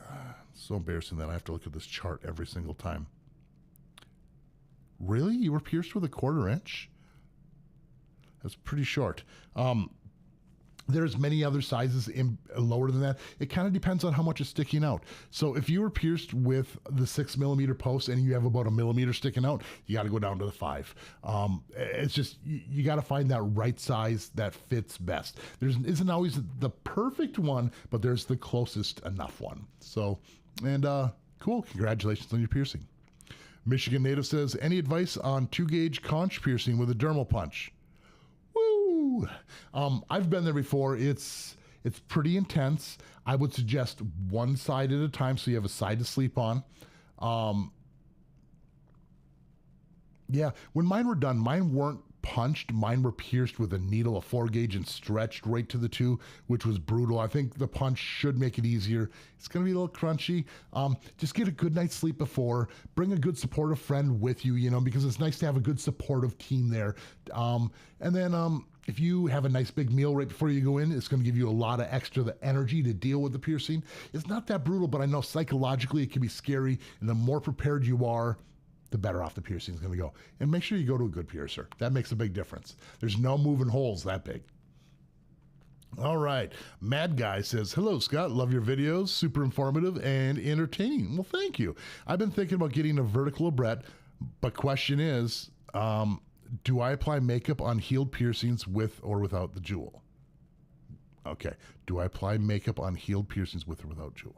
So embarrassing that I have to look at this chart every single time. Really? You were pierced with a 1/4 inch? That's pretty short. There's many other sizes lower than that. It kind of depends on how much is sticking out. So if you were pierced with the 6 millimeter post and you have about 1 millimeter sticking out, you got to go down to the 5. It's just, you got to find that right size that fits best. There isn't always the perfect one, but there's the closest enough one. So, and cool. Congratulations on your piercing. Michigan native says, any advice on 2-gauge conch piercing with a dermal punch? Woo! I've been there before. It's pretty intense. I would suggest one side at a time so you have a side to sleep on. Yeah, when mine were done, mine weren't punched. Mine were pierced with a needle, a 4-gauge, and stretched right to the 2, which was brutal. I think the punch should make it easier. It's going to be a little crunchy. Just get a good night's sleep before. Bring a good supportive friend with you, because it's nice to have a good supportive team there. And then if you have a nice big meal right before you go in, it's going to give you a lot of extra energy to deal with the piercing. It's not that brutal, but I know psychologically it can be scary, and the more prepared you are, the better off the piercing is going to go. And make sure you go to a good piercer. That makes a big difference. There's no moving holes that big. All right. Mad Guy says, hello, Scott. Love your videos. Super informative and entertaining. Well, thank you. I've been thinking about getting a vertical libret, but question is, do I apply makeup on healed piercings with or without the jewel? Okay. Do I apply makeup on healed piercings with or without jewel?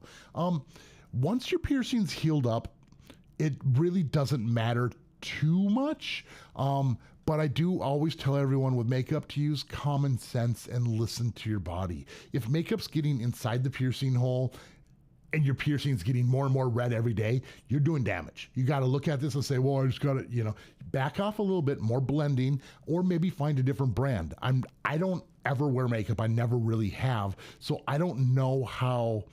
Once your piercing's healed up, it really doesn't matter too much. But I do always tell everyone with makeup to use common sense and listen to your body. If makeup's getting inside the piercing hole and your piercing's getting more and more red every day, you're doing damage. You got to look at this and say, well, I just got to, back off a little bit, more blending, or maybe find a different brand. I don't ever wear makeup. I never really have. So I don't know how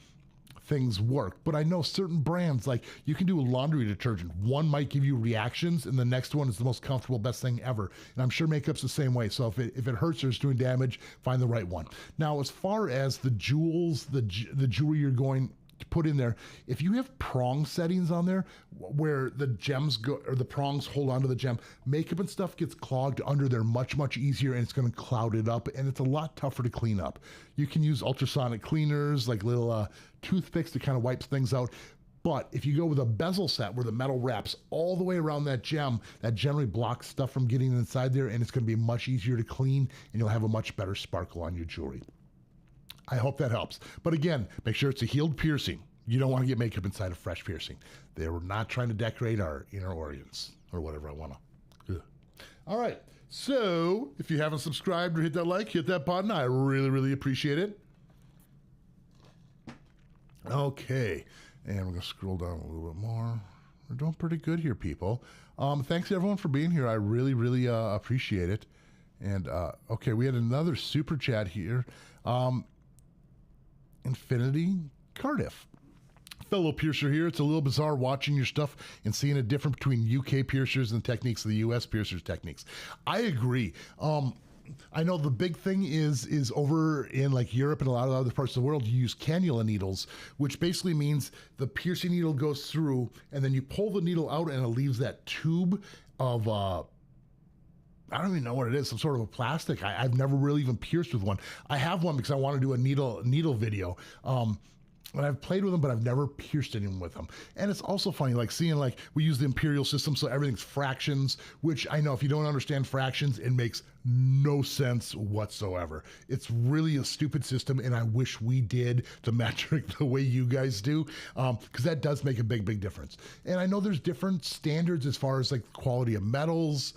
things work, but I know certain brands, like you can do a laundry detergent. One might give you reactions and the next one is the most comfortable, best thing ever. And I'm sure makeup's the same way. So if it hurts or it's doing damage, find the right one. Now, as far as the jewels, the jewelry you're going put in there. If you have prong settings on there where the gems go, or the prongs hold onto the gem, makeup and stuff gets clogged under there much easier, and it's going to cloud it up, and it's a lot tougher to clean up. You can use ultrasonic cleaners, like little toothpicks to kind of wipe things out. But if you go with a bezel set where the metal wraps all the way around that gem, that generally blocks stuff from getting inside there, and it's going to be much easier to clean, and you'll have a much better sparkle on your jewelry. I hope that helps. But again, make sure it's a healed piercing. You don't want to get makeup inside a fresh piercing. They were not trying to decorate our inner organs or whatever I want to. All right. So if you haven't subscribed or hit that like, hit that button. I really appreciate it. Okay. And we're going to scroll down a little bit more. We're doing pretty good here, people. Thanks everyone for being here. I really appreciate it. And okay, we had another super chat here. Infinity Cardiff. Fellow piercer here. It's a little bizarre watching your stuff and seeing a difference between UK piercers and techniques of the US piercers techniques. I agree. I know the big thing is over in like Europe and a lot of other parts of the world, you use cannula needles, which basically means the piercing needle goes through and then you pull the needle out and it leaves that tube of, I don't even know what it is, some sort of a plastic. I've never really even pierced with one. I have one because I want to do a needle video. And I've played with them, but I've never pierced anyone with them. And it's also funny, like seeing, like, we use the imperial system, so everything's fractions, which I know if you don't understand fractions, it makes no sense whatsoever. It's really a stupid system, and I wish we did the metric the way you guys do, because that does make a big difference. And I know there's different standards as far as like quality of metals,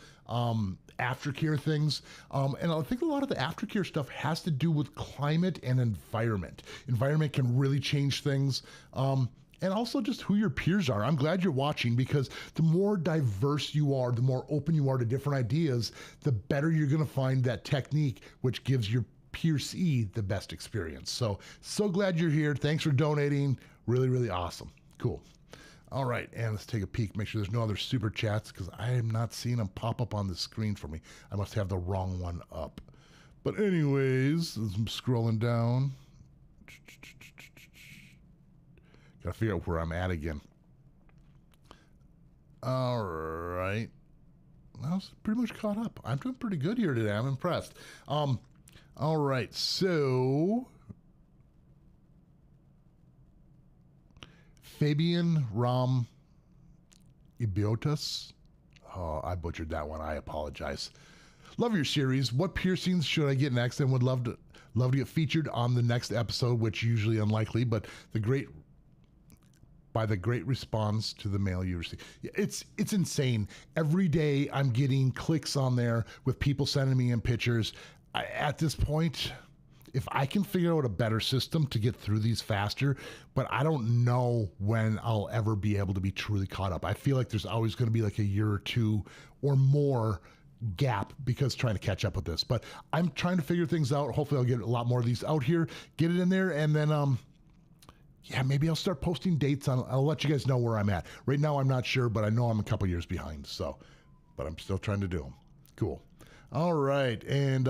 aftercare things. And I think a lot of the aftercare stuff has to do with climate and environment. Environment can really change things. And also just who your peers are. I'm glad you're watching, because the more diverse you are, the more open you are to different ideas, the better you're going to find that technique, which gives your piercee the best experience. So glad you're here. Thanks for donating. Really awesome. Cool. All right, and let's take a peek, make sure there's no other super chats, because I am not seeing them pop up on the screen for me. I must have the wrong one up. But anyways, I'm scrolling down. Gotta figure out where I'm at again. All right. I was pretty much caught up. I'm doing pretty good here today. I'm impressed. All right, so Fabian Ram Ibiotas. Oh, I butchered that one. I apologize. Love your series. What piercings should I get next? And would love to get featured on the next episode, which usually unlikely, but the great response to the mail you receive. It's insane. Every day I'm getting clicks on there with people sending me in pictures. At this point, if I can figure out a better system to get through these faster, but I don't know when I'll ever be able to be truly caught up. I feel like there's always going to be like a year or two or more gap because trying to catch up with this. But I'm trying to figure things out. Hopefully I'll get a lot more of these out here, get it in there, and then yeah, maybe I'll start posting dates on. I'll let you guys know where I'm at. Right now I'm not sure, but I know I'm a couple years behind. So, but I'm still trying to do them. Cool. All right, and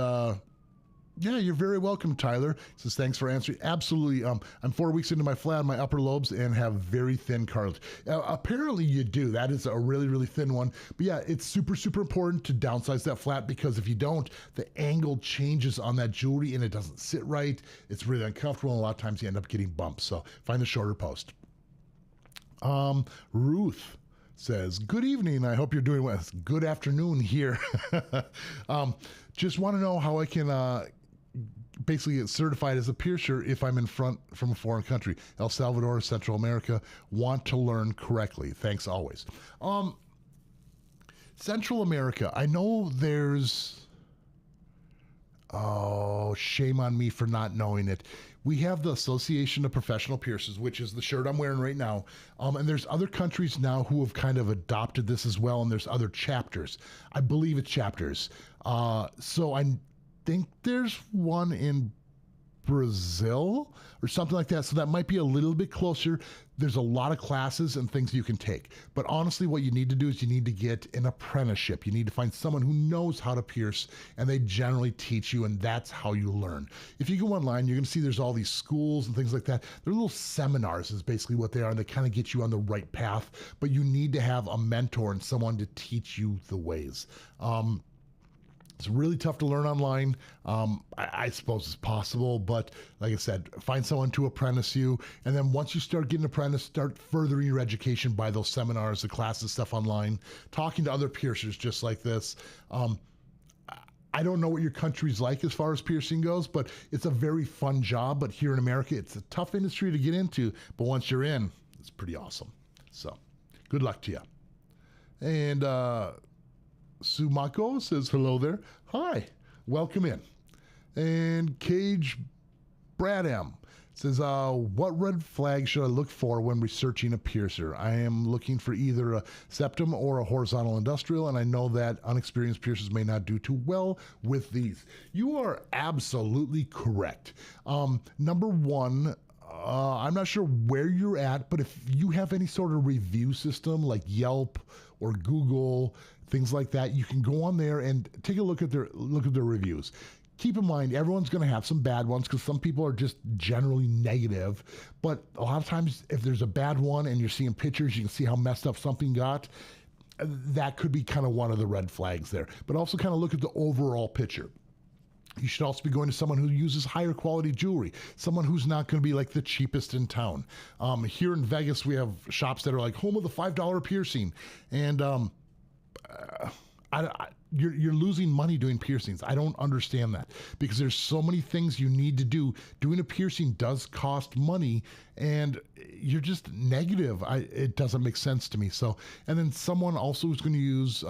yeah, you're very welcome, Tyler. Says, thanks for answering. Absolutely. I'm 4 weeks into my flat on my upper lobes and have very thin cartilage. Apparently you do. That is a really thin one. But yeah, it's super important to downsize that flat, because if you don't, the angle changes on that jewelry and it doesn't sit right. It's really uncomfortable, and a lot of times you end up getting bumps. So find the shorter post. Ruth says, good evening. I hope you're doing well. It's good afternoon here. Just want to know how I can basically get certified as a piercer if I'm from a foreign country, El Salvador, Central America. Want to learn correctly. Thanks always. Central America, I know there's, oh, shame on me for not knowing it. We have the Association of Professional Piercers, which is the shirt I'm wearing right now. And there's other countries now who have kind of adopted this as well, and there's other chapters. I believe it's chapters. So I think there's one in Brazil or something like that. So that might be a little bit closer. there's a lot of classes and things you can take. But honestly, what you need to do is you need to get an apprenticeship. You need to find someone who knows how to pierce, and they generally teach you, and that's how you learn. If you go online, you're going to see there's all these schools and things like that. They're little seminars is basically what they are, and they kind of get you on the right path. But you need to have a mentor and someone to teach you the ways. It's really tough to learn online. I suppose it's possible, but like I said, find someone to apprentice you. And then once you start getting apprenticed, start furthering your education by those seminars, the classes, stuff online, talking to other piercers just like this. I don't know what your country's like as far as piercing goes, but it's a very fun job. But here in America, it's a tough industry to get into. But once you're in, it's pretty awesome. So good luck to you. And Sumako says hello there. Hi, welcome in. And Cage Bradham says, what red flag should I look for when researching a piercer? I am looking for either a septum or a horizontal industrial, and I know that unexperienced piercers may not do too well with these. You are absolutely correct. Number one, I'm not sure where you're at, but if you have any sort of review system like Yelp or Google, things like that, you can go on there and take a look at their reviews. Keep in mind, everyone's going to have some bad ones because some people are just generally negative. But a lot of times, if there's a bad one and you're seeing pictures, you can see how messed up something got. That could be kind of one of the red flags there. But also kind of look at the overall picture. You should also be going to someone who uses higher quality jewelry, someone who's not going to be like the cheapest in town. Here in Vegas, we have shops that are like home of the $5 piercing. And you're losing money doing piercings. I don't understand that because there's so many things you need to do. Doing a piercing does cost money, and you're just negative. It doesn't make sense to me. So, and then someone also who's going to use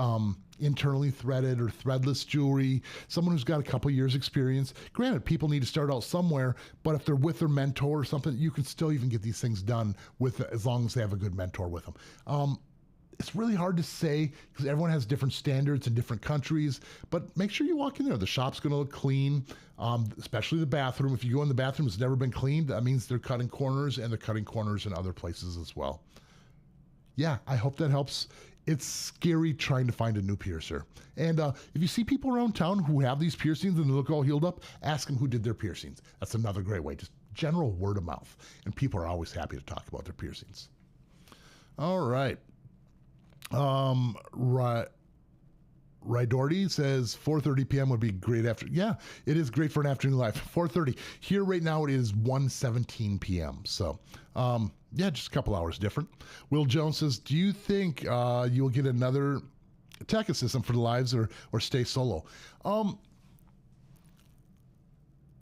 internally threaded or threadless jewelry, someone who's got a couple years experience. Granted, people need to start out somewhere, but if they're with their mentor or something, you can still even get these things done with, as long as they have a good mentor with them. It's really hard to say because everyone has different standards in different countries, but make sure you walk in there. The shop's going to look clean, especially the bathroom. If you go in the bathroom, it's never been cleaned. That means they're cutting corners, and they're cutting corners in other places as well. Yeah, I hope that helps. It's scary trying to find a new piercer. And if you see people around town who have these piercings and they look all healed up, ask them who did their piercings. That's another great way. Just general word of mouth. And people are always happy to talk about their piercings. All right. Right, Doherty says 4:30 p.m. would be great after. Yeah, it is great for an afternoon live. 4:30 here right now. It is 1:17 p.m. So, yeah, just a couple hours different. Will Jones says, do you think you'll get another tech assistant for the lives or stay solo?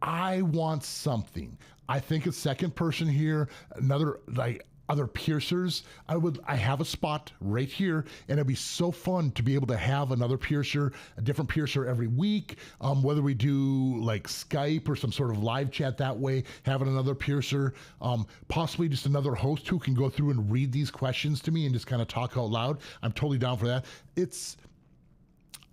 I want something. I think a second person here, another like other piercers. I have a spot right here, and it'd be so fun to be able to have another piercer, a different piercer every week, whether we do like Skype or some sort of live chat that way, having another piercer, possibly just another host who can go through and read these questions to me and just kind of talk out loud. I'm totally down for that.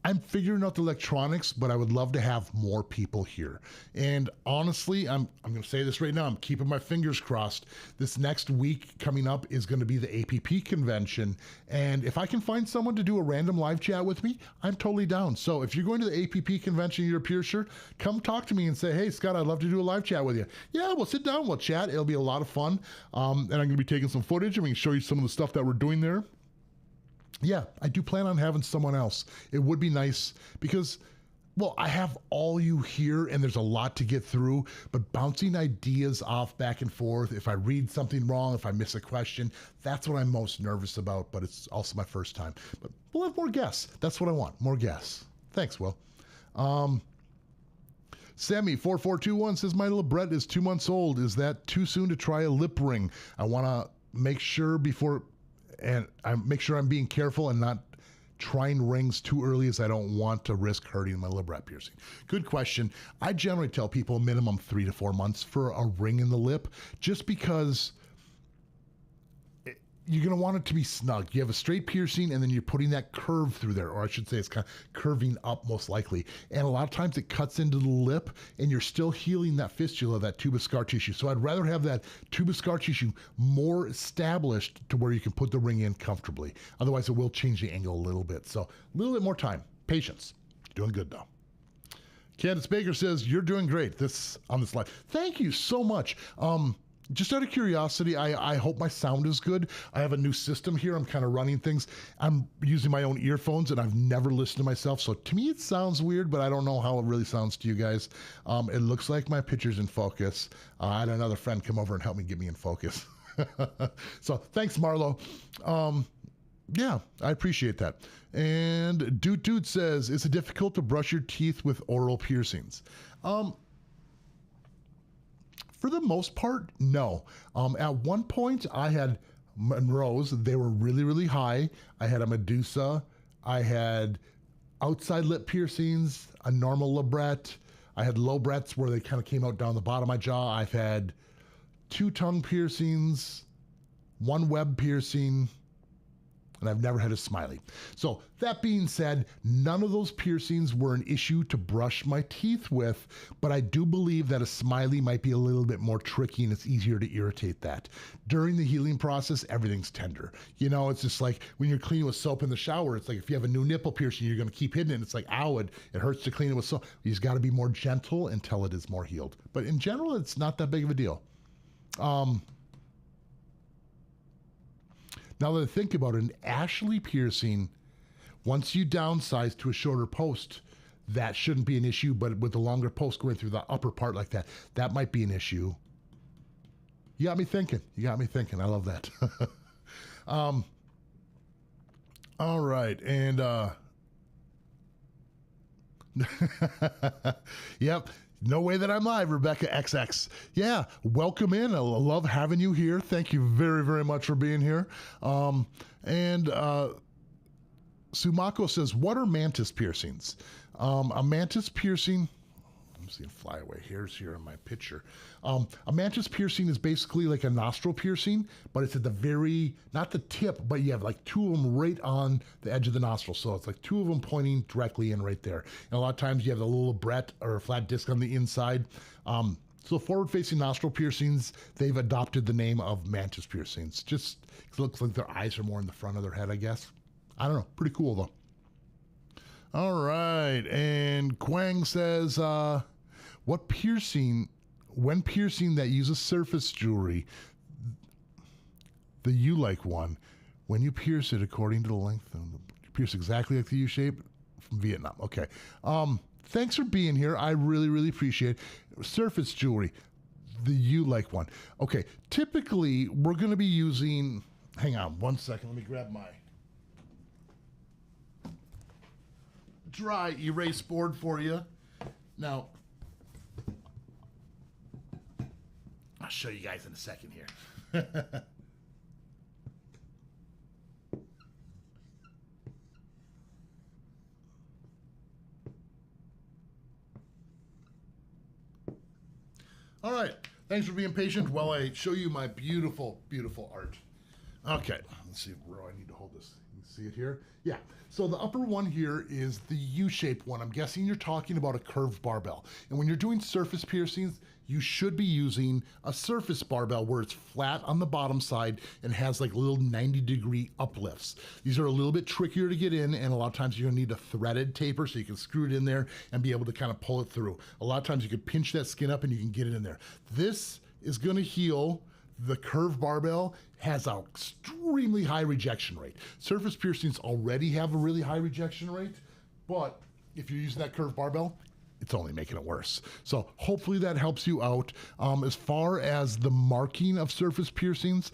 I'm figuring out the electronics, but I would love to have more people here. And honestly, I'm going to say this right now. I'm keeping my fingers crossed. This next week coming up is going to be the APP convention. And if I can find someone to do a random live chat with me, I'm totally down. So if you're going to the APP convention, you're a piercer, come talk to me and say, hey, Scott, I'd love to do a live chat with you. Yeah, we'll sit down, we'll chat. It'll be a lot of fun. And I'm going to be taking some footage and we can show you some of the stuff that we're doing there. Yeah, I do plan on having someone else. It would be nice because, well, I have all you here and there's a lot to get through, but bouncing ideas off back and forth, if I read something wrong, if I miss a question, that's what I'm most nervous about, but it's also my first time. But we'll have more guests. That's what I want, more guests. Thanks, Will. Sammy4421 says, my little Brett is 2 months old. Is that too soon to try a lip ring? I want to make sure I'm being careful and not trying rings too early as I don't want to risk hurting my lip rat piercing. Good question. I generally tell people minimum 3 to 4 months for a ring in the lip, just because you're going to want it to be snug. You have a straight piercing and then you're putting that curve through there, or I should say it's kind of curving up most likely. And a lot of times it cuts into the lip and you're still healing that fistula, that tube of scar tissue. So I'd rather have that tube of scar tissue more established to where you can put the ring in comfortably. Otherwise it will change the angle a little bit. So a little bit more time, patience. Doing good though. Candace Baker says, you're doing great on this live. Thank you so much. Just out of curiosity, I hope my sound is good. I have a new system here. I'm kind of running things. I'm using my own earphones and I've never listened to myself. So to me, it sounds weird, but I don't know how it really sounds to you guys. It looks like my picture's in focus. I had another friend come over and help me get me in focus. So thanks, Marlo. Yeah, I appreciate that. And Dude says, is it difficult to brush your teeth with oral piercings? For the most part, no. At one point, I had Monroe's. They were really, really high. I had a Medusa. I had outside lip piercings, a normal labret. I had low brettes where they kind of came out down the bottom of my jaw. I've had 2 tongue piercings, 1 web piercing, and I've never had a smiley. So that being said, none of those piercings were an issue to brush my teeth with, but I do believe that a smiley might be a little bit more tricky and it's easier to irritate that. During the healing process, everything's tender. You know, it's just like when you're cleaning with soap in the shower, it's like if you have a new nipple piercing, you're gonna keep hitting it. It's like, ow, it hurts to clean it with soap. You just gotta be more gentle until it is more healed. But in general, it's not that big of a deal. Now that I think about it, an Ashley piercing, once you downsize to a shorter post, that shouldn't be an issue, but with the longer post going through the upper part like that, that might be an issue. You got me thinking. I love that. All right. And, yep. No way that I'm live, Rebecca XX. Yeah, welcome in. I love having you here. Thank you very, very much for being here. Sumako says, what are mantis piercings? A mantis piercing, I'm seeing flyaway hairs here in my picture. A mantis piercing is basically like a nostril piercing, but it's at the very, not the tip, but you have like 2 of them right on the edge of the nostril. So it's like 2 of them pointing directly in right there. And a lot of times you have a little barrette or a flat disc on the inside. So forward-facing nostril piercings, they've adopted the name of mantis piercings. Just it looks like their eyes are more in the front of their head, I guess. I don't know. Pretty cool though. All right. And Quang says, when piercing that uses surface jewelry, the U-like one, when you pierce it according to the length, you pierce exactly like the U shape from Vietnam. Okay. Thanks for being here. I really, really appreciate it. Surface jewelry, the U-like one. Okay. Typically, we're going to be using, hang on one second. Let me grab my dry erase board for you. Now, I'll show you guys in a second here. All right, thanks for being patient while I show you my beautiful, beautiful art. Okay, let's see where I need to hold this. You see it here? Yeah, so the upper one here is the U-shaped one. I'm guessing you're talking about a curved barbell. And when you're doing surface piercings, you should be using a surface barbell where it's flat on the bottom side and has like little 90-degree uplifts. These are a little bit trickier to get in, and a lot of times you're gonna need a threaded taper so you can screw it in there and be able to kind of pull it through. A lot of times you could pinch that skin up and you can get it in there. This is gonna heal. The curved barbell has an extremely high rejection rate. Surface piercings already have a really high rejection rate, but if you're using that curved barbell, it's only making it worse. So hopefully that helps you out. As far as the marking of surface piercings,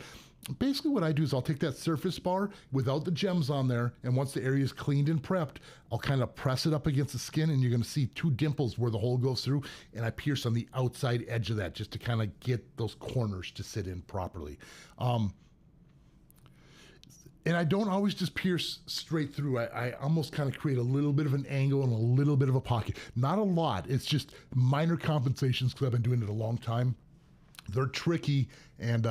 basically what I do is I'll take that surface bar without the gems on there, and once the area is cleaned and prepped, I'll kind of press it up against the skin, and you're gonna see 2 dimples where the hole goes through, and I pierce on the outside edge of that just to kind of get those corners to sit in properly. And I don't always just pierce straight through. I almost kind of create a little bit of an angle and a little bit of a pocket. Not a lot, it's just minor compensations because I've been doing it a long time. They're tricky, and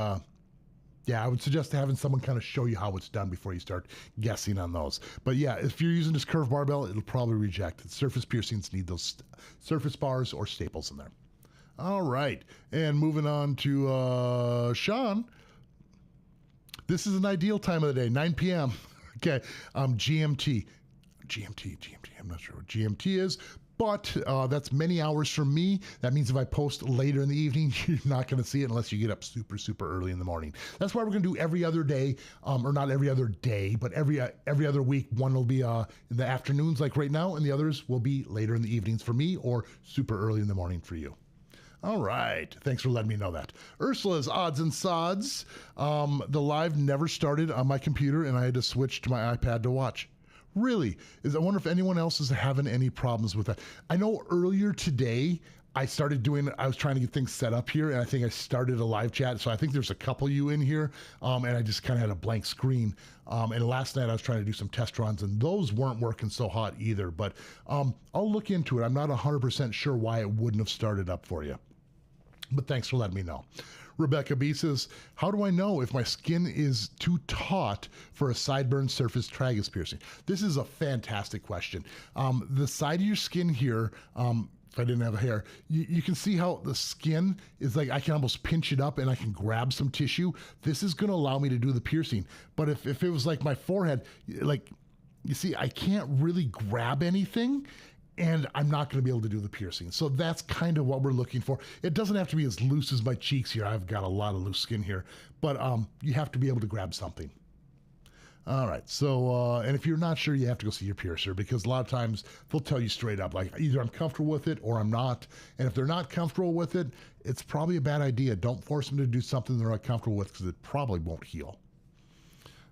Yeah, I would suggest having someone kind of show you how it's done before you start guessing on those. But yeah, if you're using this curved barbell, it'll probably reject it. Surface piercings need those surface bars or staples in there. All right, and moving on to Sean. This is an ideal time of the day, 9 p.m. Okay, GMT. I'm not sure what GMT is, but that's many hours from me. That means if I post later in the evening, you're not going to see it unless you get up super, super early in the morning. That's why we're going to do every other day, or not every other day, but every other week. One will be in the afternoons like right now, and the others will be later in the evenings for me or super early in the morning for you. All right. Thanks for letting me know that. Ursula's Odds and Sods. The live never started on my computer, and I had to switch to my iPad to watch. Really? I wonder if anyone else is having any problems with that. I know earlier today, I was trying to get things set up here, and I think I started a live chat, so I think there's a couple of you in here, and I just kind of had a blank screen. And last night I was trying to do some test runs, and those weren't working so hot either, but I'll look into it. I'm not 100% sure why it wouldn't have started up for you. But thanks for letting me know. Rebecca B says, how do I know if my skin is too taut for a sideburn surface tragus piercing? This is a fantastic question. The side of your skin here, if I didn't have hair, you can see how the skin is like, I can almost pinch it up and I can grab some tissue. This is going to allow me to do the piercing. But if it was like my forehead, like, you see, I can't really grab anything, and I'm not going to be able to do the piercing. So that's kind of what we're looking for. It doesn't have to be as loose as my cheeks here. I've got a lot of loose skin here, but you have to be able to grab something. All right. So, and if you're not sure, you have to go see your piercer, because a lot of times they'll tell you straight up, like, either I'm comfortable with it or I'm not. And if they're not comfortable with it, it's probably a bad idea. Don't force them to do something they're not comfortable with, because it probably won't heal.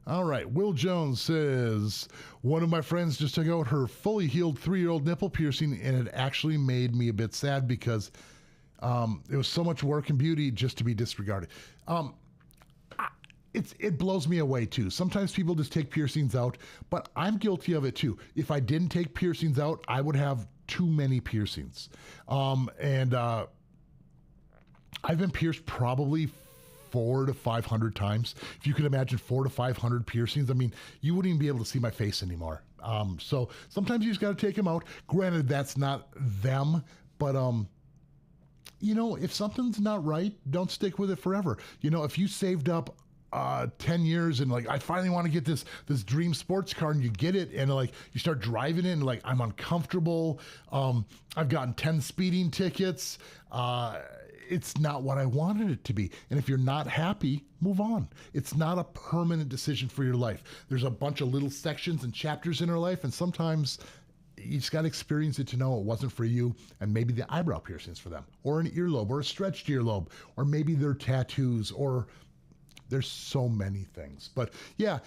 All right, Will Jones says, one of my friends just took out her fully healed 3-year-old nipple piercing, and it actually made me a bit sad because it was so much work and beauty just to be disregarded. It blows me away too. Sometimes people just take piercings out, but I'm guilty of it too. If I didn't take piercings out, I would have too many piercings. I've been pierced probably 400 to 500 times. If you can imagine 400 to 500 piercings, I mean, you wouldn't even be able to see my face anymore. So sometimes you just got to take them out. Granted, that's not them, but you know, if something's not right, don't stick with it forever. You know, if you saved up 10 years and like, I finally want to get this dream sports car, and you get it, and like you start driving it and like, I'm uncomfortable. I've gotten 10 speeding tickets. It's not what I wanted it to be. And if you're not happy, move on. It's not a permanent decision for your life. There's a bunch of little sections and chapters in our life, and sometimes you just got to experience it to know it wasn't for you. And maybe the eyebrow piercings for them, or an earlobe, or a stretched earlobe, or maybe their tattoos, or there's so many things. But yeah,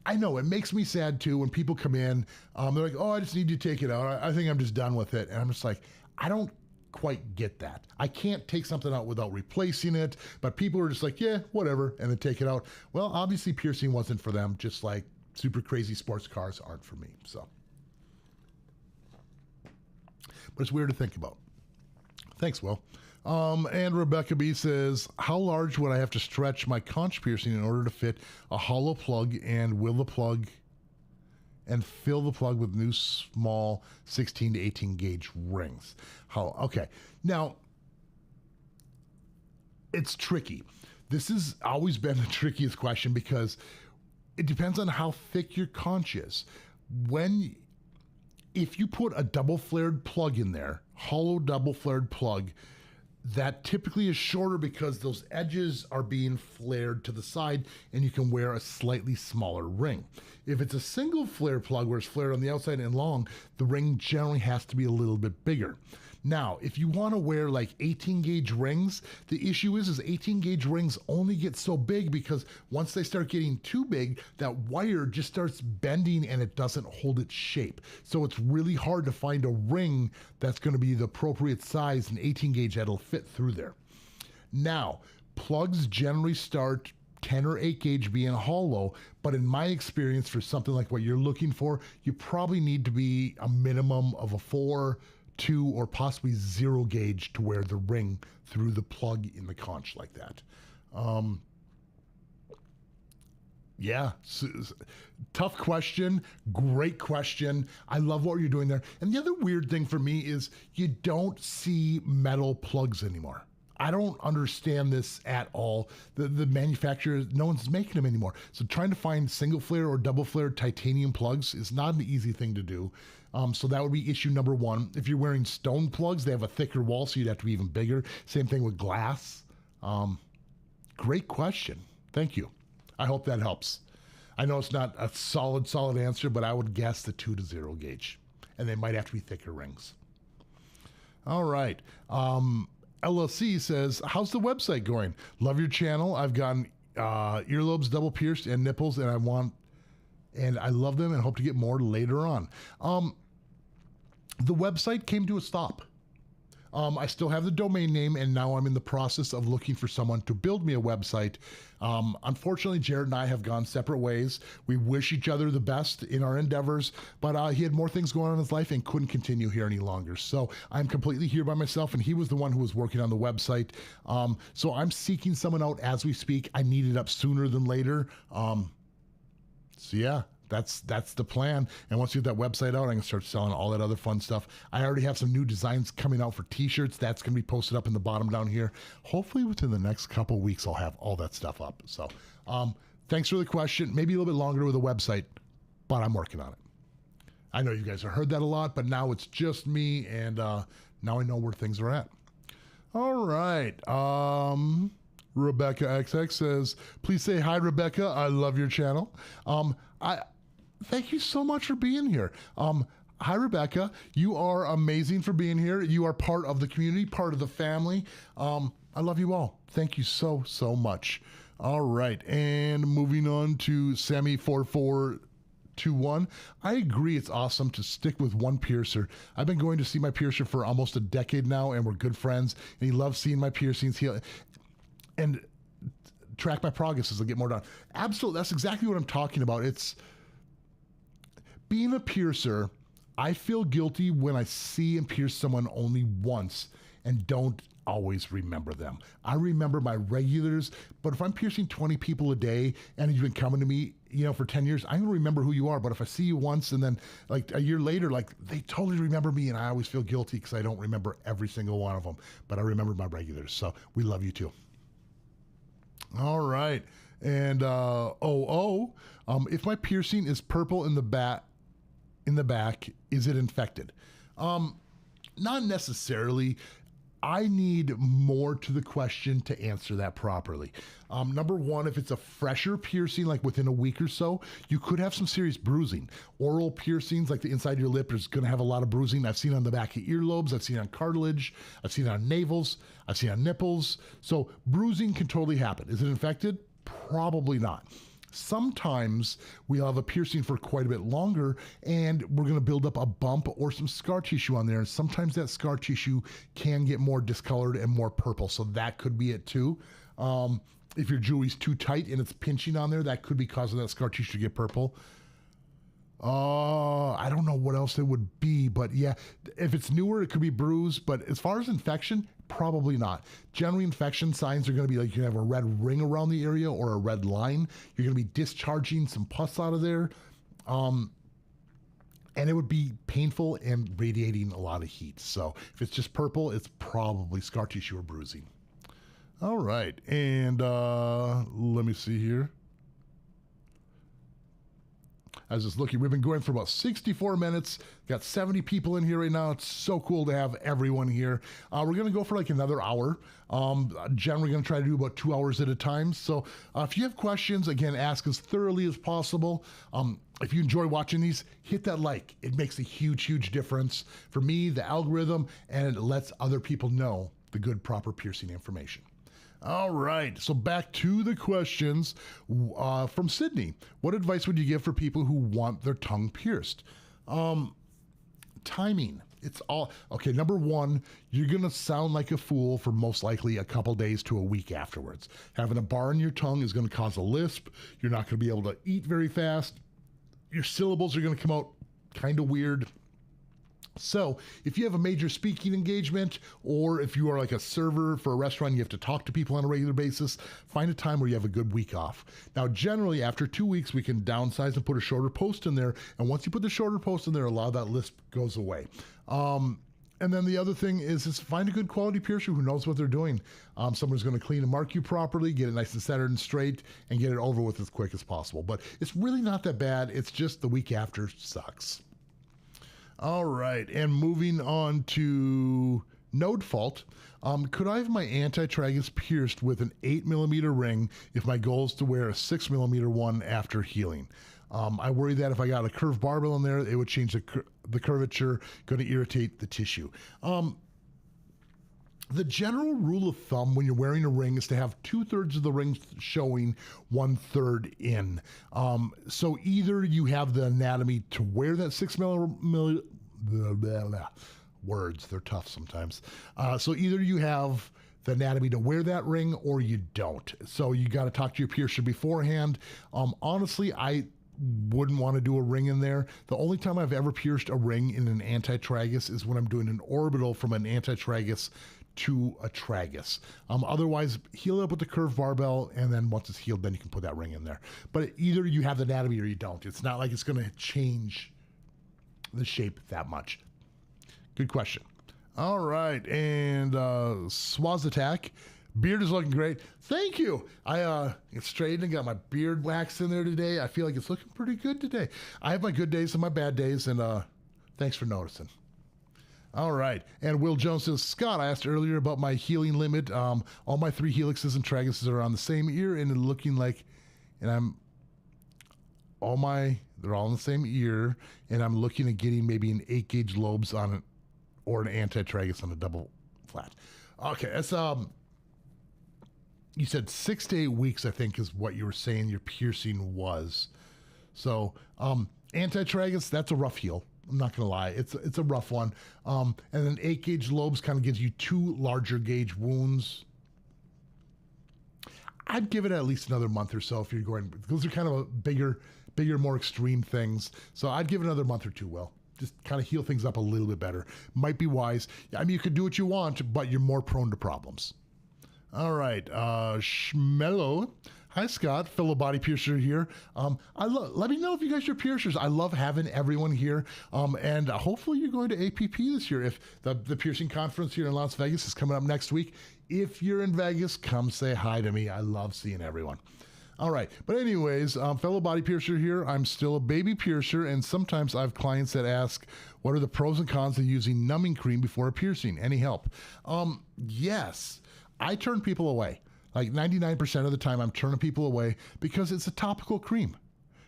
I know it makes me sad too when people come in. They're like, oh, I just need you to take it out. I think I'm just done with it. And I'm just like, I don't quite get that. I can't take something out without replacing it, but people are just like, yeah, whatever, and then take it out. Well, obviously piercing wasn't for them, just like super crazy sports cars aren't for me. So, but it's weird to think about. Thanks, Will. And Rebecca B says, how large would I have to stretch my conch piercing in order to fit a hollow plug, and fill the plug with new small 16 to 18 gauge rings? Okay. Now, it's tricky. This has always been the trickiest question, because it depends on how thick your conch is. If you put a double flared plug in there, hollow double flared plug, that typically is shorter because those edges are being flared to the side, and you can wear a slightly smaller ring. If it's a single flare plug where it's flared on the outside and long, the ring generally has to be a little bit bigger. Now, if you want to wear like 18 gauge rings, the issue is 18 gauge rings only get so big because once they start getting too big, that wire just starts bending and it doesn't hold its shape. So it's really hard to find a ring that's going to be the appropriate size and 18 gauge that'll fit through there. Now, plugs generally start 10 or 8 gauge being hollow, but in my experience, for something like what you're looking for, you probably need to be a minimum of a 4, 2, or possibly 0 gauge to wear the ring through the plug in the conch like that. Yeah, tough question. Great question. I love what you're doing there. And the other weird thing for me is you don't see metal plugs anymore. I don't understand this at all. The manufacturers, no one's making them anymore. So trying to find single flare or double flare titanium plugs is not an easy thing to do. So that would be issue number one. If you're wearing stone plugs, they have a thicker wall, so you'd have to be even bigger. Same thing with glass. Great question. Thank you. I hope that helps. I know it's not a solid answer, but I would guess the 2 to 0 gauge. And they might have to be thicker rings. All right. LLC says, how's the website going? Love your channel. I've gotten earlobes double pierced and nipples, and I love them and hope to get more later on. The website came to a stop. I still have the domain name, and now I'm in the process of looking for someone to build me a website. Unfortunately, Jared and I have gone separate ways. We wish each other the best in our endeavors, but he had more things going on in his life and couldn't continue here any longer. So I'm completely here by myself, and he was the one who was working on the website. So I'm seeking someone out as we speak. I need it up sooner than later. So yeah. That's the plan. And once you get that website out, I can start selling all that other fun stuff. I already have some new designs coming out for t-shirts. That's going to be posted up in the bottom down here. Hopefully within the next couple of weeks, I'll have all that stuff up. So thanks for the question. Maybe a little bit longer with the website, but I'm working on it. I know you guys have heard that a lot, but now it's just me, and now I know where things are at. All right. Rebecca XX says, please say hi, Rebecca. I love your channel. Thank you so much for being here. Hi, Rebecca. You are amazing for being here. You are part of the community, part of the family. I love you all. Thank you so much. All right. And moving on to Sammy4421. I agree. It's awesome to stick with one piercer. I've been going to see my piercer for almost a decade now, and we're good friends. And he loves seeing my piercings. And track my progress as I get more done. Absolutely. That's exactly what I'm talking about. It's being a piercer. I feel guilty when I see and pierce someone only once and don't always remember them. I remember my regulars, but if I'm piercing 20 people a day and you've been coming to me, for 10 years, I'm gonna remember who you are. But if I see you once and then like a year later, like they totally remember me, and I always feel guilty because I don't remember every single one of them, but I remember my regulars. So we love you too. All right. And if my piercing is purple in the back, is it infected? Not necessarily. I need more to the question to answer that properly. Number one, if it's a fresher piercing, like within a week or so, you could have some serious bruising. Oral piercings, like the inside of your lip, is going to have a lot of bruising. I've seen on the back of earlobes. I've seen on cartilage. I've seen on navels. I've seen on nipples. So bruising can totally happen. Is it infected? Probably not. Sometimes we'll have a piercing for quite a bit longer, and we're going to build up a bump or some scar tissue on there. And sometimes that scar tissue can get more discolored and more purple. So that could be it too. If your jewelry's too tight and it's pinching on there, that could be causing that scar tissue to get purple. I don't know what else it would be, but yeah, if it's newer, it could be bruised. But as far as infection, probably not. Generally, infection signs are going to be like you have a red ring around the area or a red line. You're going to be discharging some pus out of there. And it would be painful and radiating a lot of heat. So if it's just purple, it's probably scar tissue or bruising. All right. And let me see here. I was just looking. We've been going for about 64 minutes. Got 70 people in here right now. It's so cool to have everyone here. We're going to go for like another hour. Generally going to try to do about 2 hours at a time. So if you have questions, again, ask as thoroughly as possible. If you enjoy watching these, hit that like. It makes a huge difference for me, the algorithm, and it lets other people know the good, proper piercing information. All right, so back to the questions from Sydney. What advice would you give for people who want their tongue pierced? Timing. It's all, okay, number one, you're gonna sound like a fool for most likely a couple days to a week afterwards. Having a bar in your tongue is gonna cause a lisp. You're not gonna be able to eat very fast. Your syllables are gonna come out kind of weird. So if you have a major speaking engagement, or if you are like a server for a restaurant, you have to talk to people on a regular basis, find a time where you have a good week off. Now, generally after 2 weeks, we can downsize and put a shorter post in there. And once you put the shorter post in there, a lot of that lisp goes away. And then the other thing is find a good quality piercer who knows what they're doing. Someone's going to clean and mark you properly, get it nice and centered and straight, and get it over with as quick as possible. But it's really not that bad. It's just the week after sucks. All right, and moving on to Node Fault. Could I have my anti-tragus pierced with an 8mm ring if my goal is to wear a 6mm one after healing? I worry that if I got a curved barbell in there, it would change the curvature, going to irritate the tissue. The general rule of thumb when you're wearing a ring is to have 2/3 of the ring showing, 1/3 in. So either you have the anatomy to wear that 6mm, words, they're tough sometimes. So either you have the anatomy to wear that ring or you don't. So you got to talk to your piercer beforehand. Honestly, I wouldn't want to do a ring in there. The only time I've ever pierced a ring in an anti-tragus is when I'm doing an orbital from an anti-tragus to a tragus. Otherwise, heal it up with the curved barbell, and then once it's healed, then you can put that ring in there. But either you have the anatomy or you don't. It's not like it's going to change the shape that much. Good question. All right, and Swaz Attack. Beard is looking great. Thank you. I straightened and got my beard waxed in there today. I feel like it's looking pretty good today. I have my good days and my bad days, and thanks for noticing. All right. And Will Jones says, Scott, I asked earlier about my healing limit. All my 3 helixes and traguses are on the same ear and looking like, and they're all in the same ear, and I'm looking at getting maybe an 8-gauge lobes on it or an anti-tragus on a double flat. Okay. That's, you said 6 to 8 weeks, I think, is what you were saying your piercing was. So, anti-tragus, that's a rough heal. I'm not going to lie. It's a rough one. And then 8-gauge lobes kind of gives you 2 larger gauge wounds. I'd give it at least another month or so if you're going, those are kind of a bigger, more extreme things. So I'd give it another month or 2, Will. Just kind of heal things up a little bit better. Might be wise. I mean, you could do what you want, but you're more prone to problems. All right, Schmello. Hi, Scott, fellow body piercer here. Let me know if you guys are piercers. I love having everyone here. And hopefully you're going to APP this year. If the piercing conference here in Las Vegas is coming up next week. If you're in Vegas, come say hi to me. I love seeing everyone. All right, but anyways, fellow body piercer here. I'm still a baby piercer, and sometimes I have clients that ask, what are the pros and cons of using numbing cream before a piercing? Any help? Yes. I turn people away. Like 99% of the time, I'm turning people away because it's a topical cream.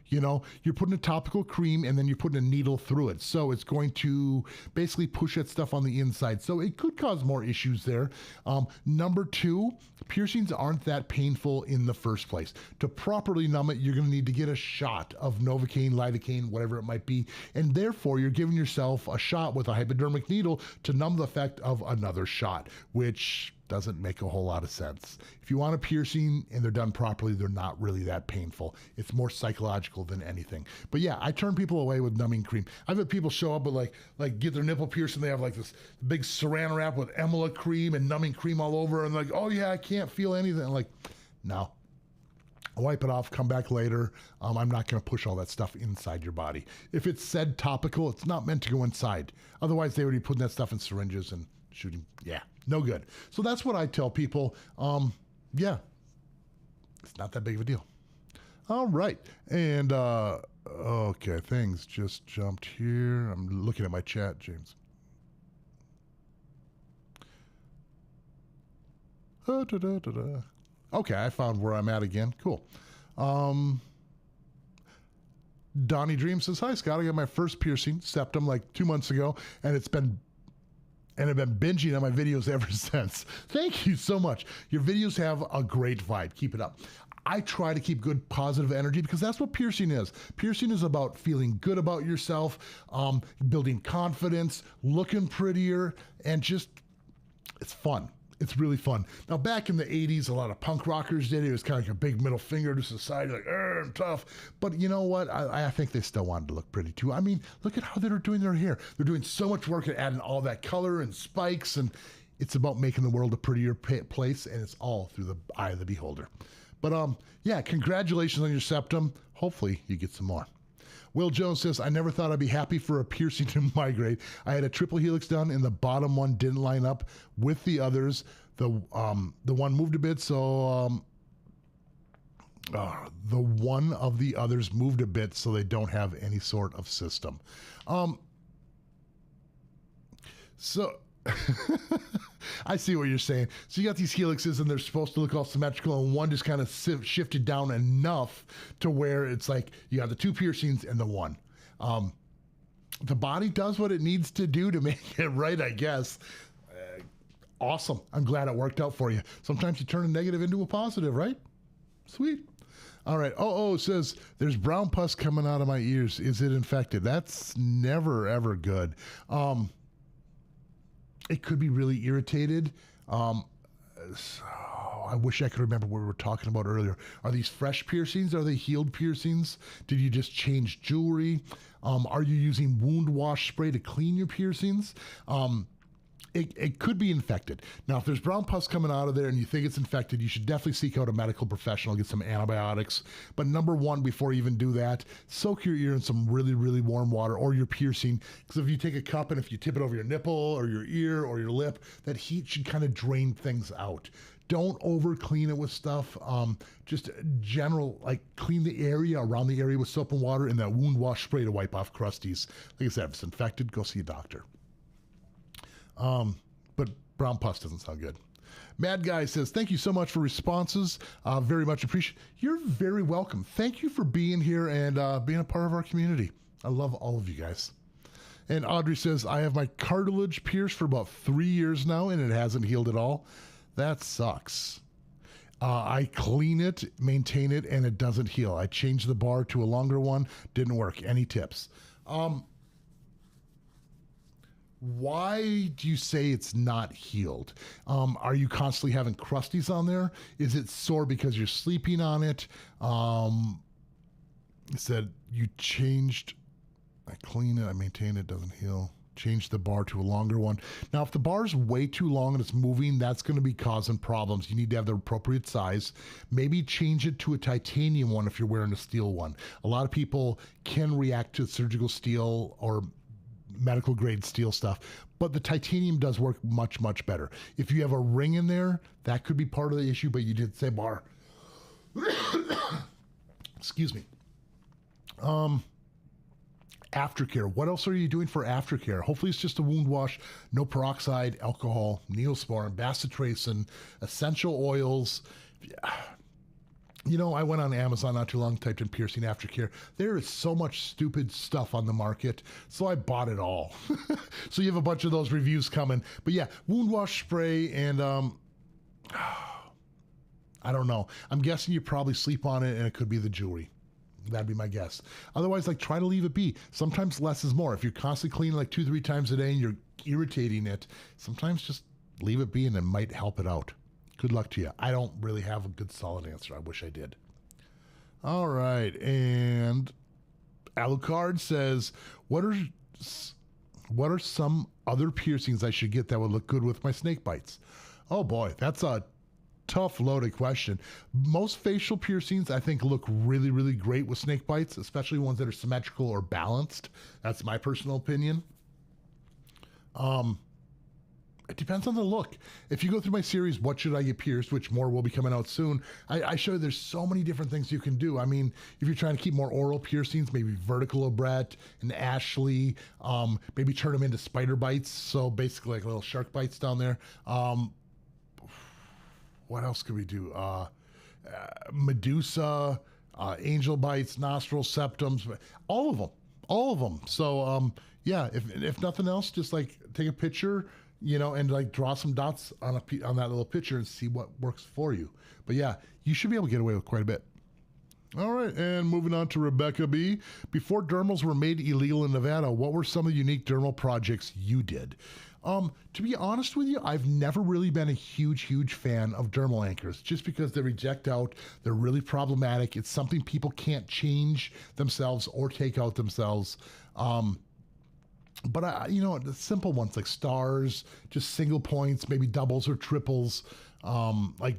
You know, you're putting a topical cream and then you're putting a needle through it. So it's going to basically push that stuff on the inside. So it could cause more issues there. Number 2, piercings aren't that painful in the first place. To properly numb it, you're going to need to get a shot of Novocaine, lidocaine, whatever it might be. And therefore, you're giving yourself a shot with a hypodermic needle to numb the effect of another shot, which doesn't make a whole lot of sense. If you want a piercing and they're done properly, they're not really that painful. It's more psychological than anything. But yeah, I turn people away with numbing cream. I've had people show up with like get their nipple pierced and they have like this big saran wrap with Emila cream and numbing cream all over and like, oh yeah, I can't feel anything. I'm like, no. I'll wipe it off, come back later. I'm not going to push all that stuff inside your body. If it's said topical, it's not meant to go inside. Otherwise, they would be putting that stuff in syringes and shooting. Yeah, no good. So that's what I tell people. Yeah, it's not that big of a deal. All right. And, okay, things just jumped here. I'm looking at my chat, James. Okay, I found where I'm at again. Cool. Donnie Dream says, hi, Scott. I got my first piercing, septum, like 2 months ago, and I've been binging on my videos ever since. Thank you so much. Your videos have a great vibe. Keep it up. I try to keep good positive energy because that's what piercing is. Piercing is about feeling good about yourself, building confidence, looking prettier, and just, it's fun. It's really fun. Now, back in the 80s, a lot of punk rockers did it. It was kind of like a big middle finger to society, like, I'm tough. But you know what? I think they still wanted to look pretty too. I mean, look at how they're doing their hair. They're doing so much work at adding all that color and spikes, and it's about making the world a prettier place, and it's all through the eye of the beholder. But yeah, congratulations on your septum. Hopefully you get some more. Will Jones says, I never thought I'd be happy for a piercing to migrate. I had a triple helix done and the bottom one didn't line up with the others. The one moved a bit, so the one of the others moved a bit, so they don't have any sort of system. So I see what you're saying. So you got these helixes and they're supposed to look all symmetrical, and one just kind of shifted down enough to where it's like you got the two piercings and the one. The body does what it needs to do to make it right, I guess. Awesome. I'm glad it worked out for you. Sometimes you turn a negative into a positive, right? Sweet. All right. Oh, it says there's brown pus coming out of my ears. Is it infected? That's never, ever good. It could be really irritated. So I wish I could remember what we were talking about earlier. Are these fresh piercings? Are they healed piercings? Did you just change jewelry? Are you using wound wash spray to clean your piercings? It could be infected. Now, if there's brown pus coming out of there and you think it's infected, you should definitely seek out a medical professional, get some antibiotics. But number one, before you even do that, soak your ear in some really, really warm water, or your piercing. Because if you take a cup and if you tip it over your nipple or your ear or your lip, that heat should kind of drain things out. Don't over clean it with stuff. Just general, like clean the area around the area with soap and water and that wound wash spray to wipe off crusties. Like I said, if it's infected, go see a doctor. But brown pus doesn't sound good. Mad Guy says, thank you so much for responses. Very much appreciate. You're very welcome. Thank you for being here and being a part of our community. I love all of you guys. And Audrey says, I have my cartilage pierced for about 3 years now and it hasn't healed at all. That sucks. I clean it, maintain it, and it doesn't heal. I changed the bar to a longer one. Didn't work. Any tips? Why do you say it's not healed? Are you constantly having crusties on there? Is it sore because you're sleeping on it? It said you changed, I clean it, I maintain it, doesn't heal. Change the bar to a longer one. Now, if the bar is way too long and it's moving, that's going to be causing problems. You need to have the appropriate size. Maybe change it to a titanium one if you're wearing a steel one. A lot of people can react to surgical steel or medical grade steel stuff, but the titanium does work much, much better. If you have a ring in there, that could be part of the issue, but you did say bar. Excuse me. Aftercare. What else are you doing for aftercare? Hopefully it's just a wound wash, no peroxide, alcohol, Neosporin, bacitracin, essential oils. You know, I went on Amazon not too long, typed in piercing aftercare. There is so much stupid stuff on the market, so I bought it all. So you have a bunch of those reviews coming. But yeah, wound wash spray and I don't know. I'm guessing you probably sleep on it and it could be the jewelry. That'd be my guess. Otherwise, like, try to leave it be. Sometimes less is more. If you're constantly cleaning like 2-3 times a day and you're irritating it, sometimes just leave it be and it might help it out. Good luck to you. I don't really have a good solid answer. I wish I did. All right. And Alucard says, what are some other piercings I should get that would look good with my snake bites? Oh boy, that's a tough loaded question. Most facial piercings I think look really, really great with snake bites, especially ones that are symmetrical or balanced. That's my personal opinion. It depends on the look. If you go through my series, What Should I Get Pierced, which more will be coming out soon, I show you there's so many different things you can do. I mean, if you're trying to keep more oral piercings, maybe vertical Brett and Ashley, maybe turn them into spider bites. So basically like little shark bites down there. What else could we do? Medusa, angel bites, nostrils, septums, all of them. So yeah, if nothing else, just like take a picture, you know, and like draw some dots on that little picture and see what works for you. But yeah, you should be able to get away with quite a bit. All right, and moving on to Rebecca B. Before dermals were made illegal in Nevada, what were some of the unique dermal projects you did? To be honest with you, I've never really been a huge fan of dermal anchors just because they reject out. They're really problematic. It's something people can't change themselves or take out themselves. But the simple ones like stars, just single points, maybe doubles or triples, like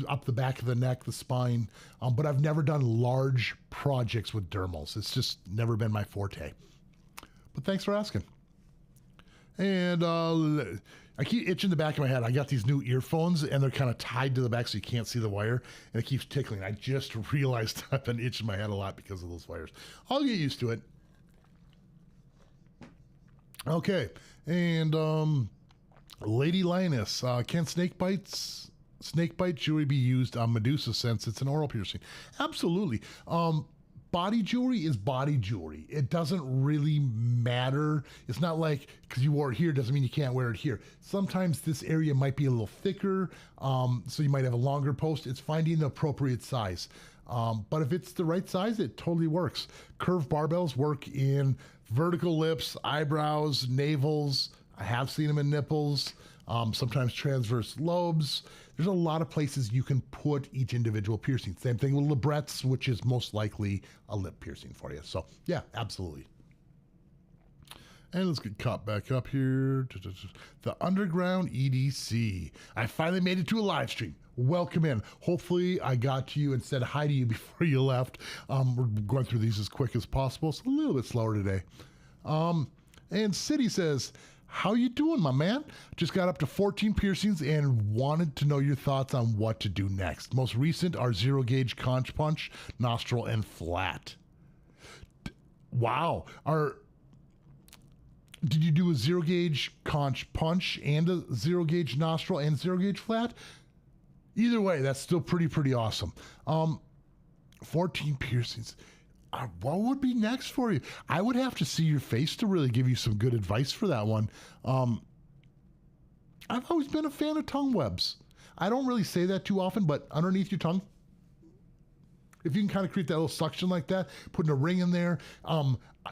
up the back of the neck, the spine. But I've never done large projects with dermals. It's just never been my forte. But thanks for asking. And I keep itching the back of my head. I got these new earphones, and they're kind of tied to the back so you can't see the wire, and it keeps tickling. I just realized I've been itching my head a lot because of those wires. I'll get used to it. Okay, and Lady Lioness, can snake bite jewelry be used on Medusa since it's an oral piercing? Absolutely. Body jewelry is body jewelry. It doesn't really matter. It's not like because you wore it here doesn't mean you can't wear it here. Sometimes this area might be a little thicker, so you might have a longer post. It's finding the appropriate size. But if it's the right size, it totally works. Curved barbells work in vertical lips, eyebrows, navels. I have seen them in nipples, sometimes transverse lobes. There's a lot of places you can put each individual piercing. Same thing with librettes, which is most likely a lip piercing for you. So yeah, absolutely. And let's get caught back up here. The Underground EDC. I finally made it to a live stream. Welcome in. Hopefully I got to you and said hi to you before you left. We're going through these as quick as possible. It's a little bit slower today. And City says, how you doing, my man? Just got up to 14 piercings and wanted to know your thoughts on what to do next. Most recent are zero gauge conch punch, nostril, and flat. Wow. Did you do a zero gauge conch punch and a zero gauge nostril and zero gauge flat? Either way, that's still pretty awesome. 14 piercings. What would be next for you? I would have to see your face to really give you some good advice for that one. I've always been a fan of tongue webs. I don't really say that too often, but underneath your tongue, if you can kind of create that little suction like that, putting a ring in there,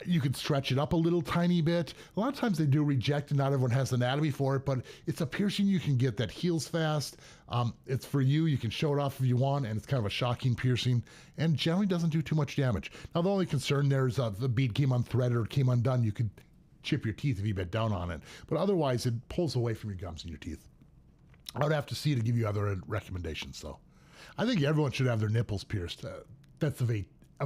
you could stretch it up a little tiny bit. A lot of times they do reject and not everyone has anatomy for it, but it's a piercing you can get that heals fast. It's for you. You can show it off if you want, and it's kind of a shocking piercing and generally doesn't do too much damage. Now, the only concern there is if the bead came unthreaded or came undone, you could chip your teeth if you bit down on it. But otherwise, it pulls away from your gums and your teeth. I would have to see to give you other recommendations, though. I think everyone should have their nipples pierced. That's of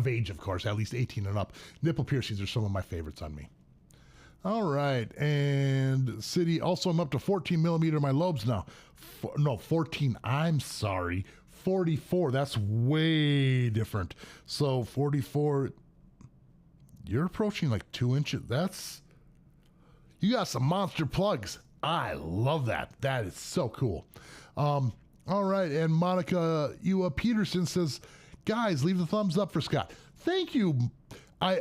age, of course, at least 18 and up. Nipple piercings are some of my favorites on me. All right, and City, also I'm up to 14 millimeter my lobes now. 14, I'm sorry, 44, that's way different. So 44, you're approaching like 2 inches. You got some monster plugs. I love that. That is so cool. All right, and Monica Ewa Peterson says, guys, leave the thumbs up for Scott. Thank you. I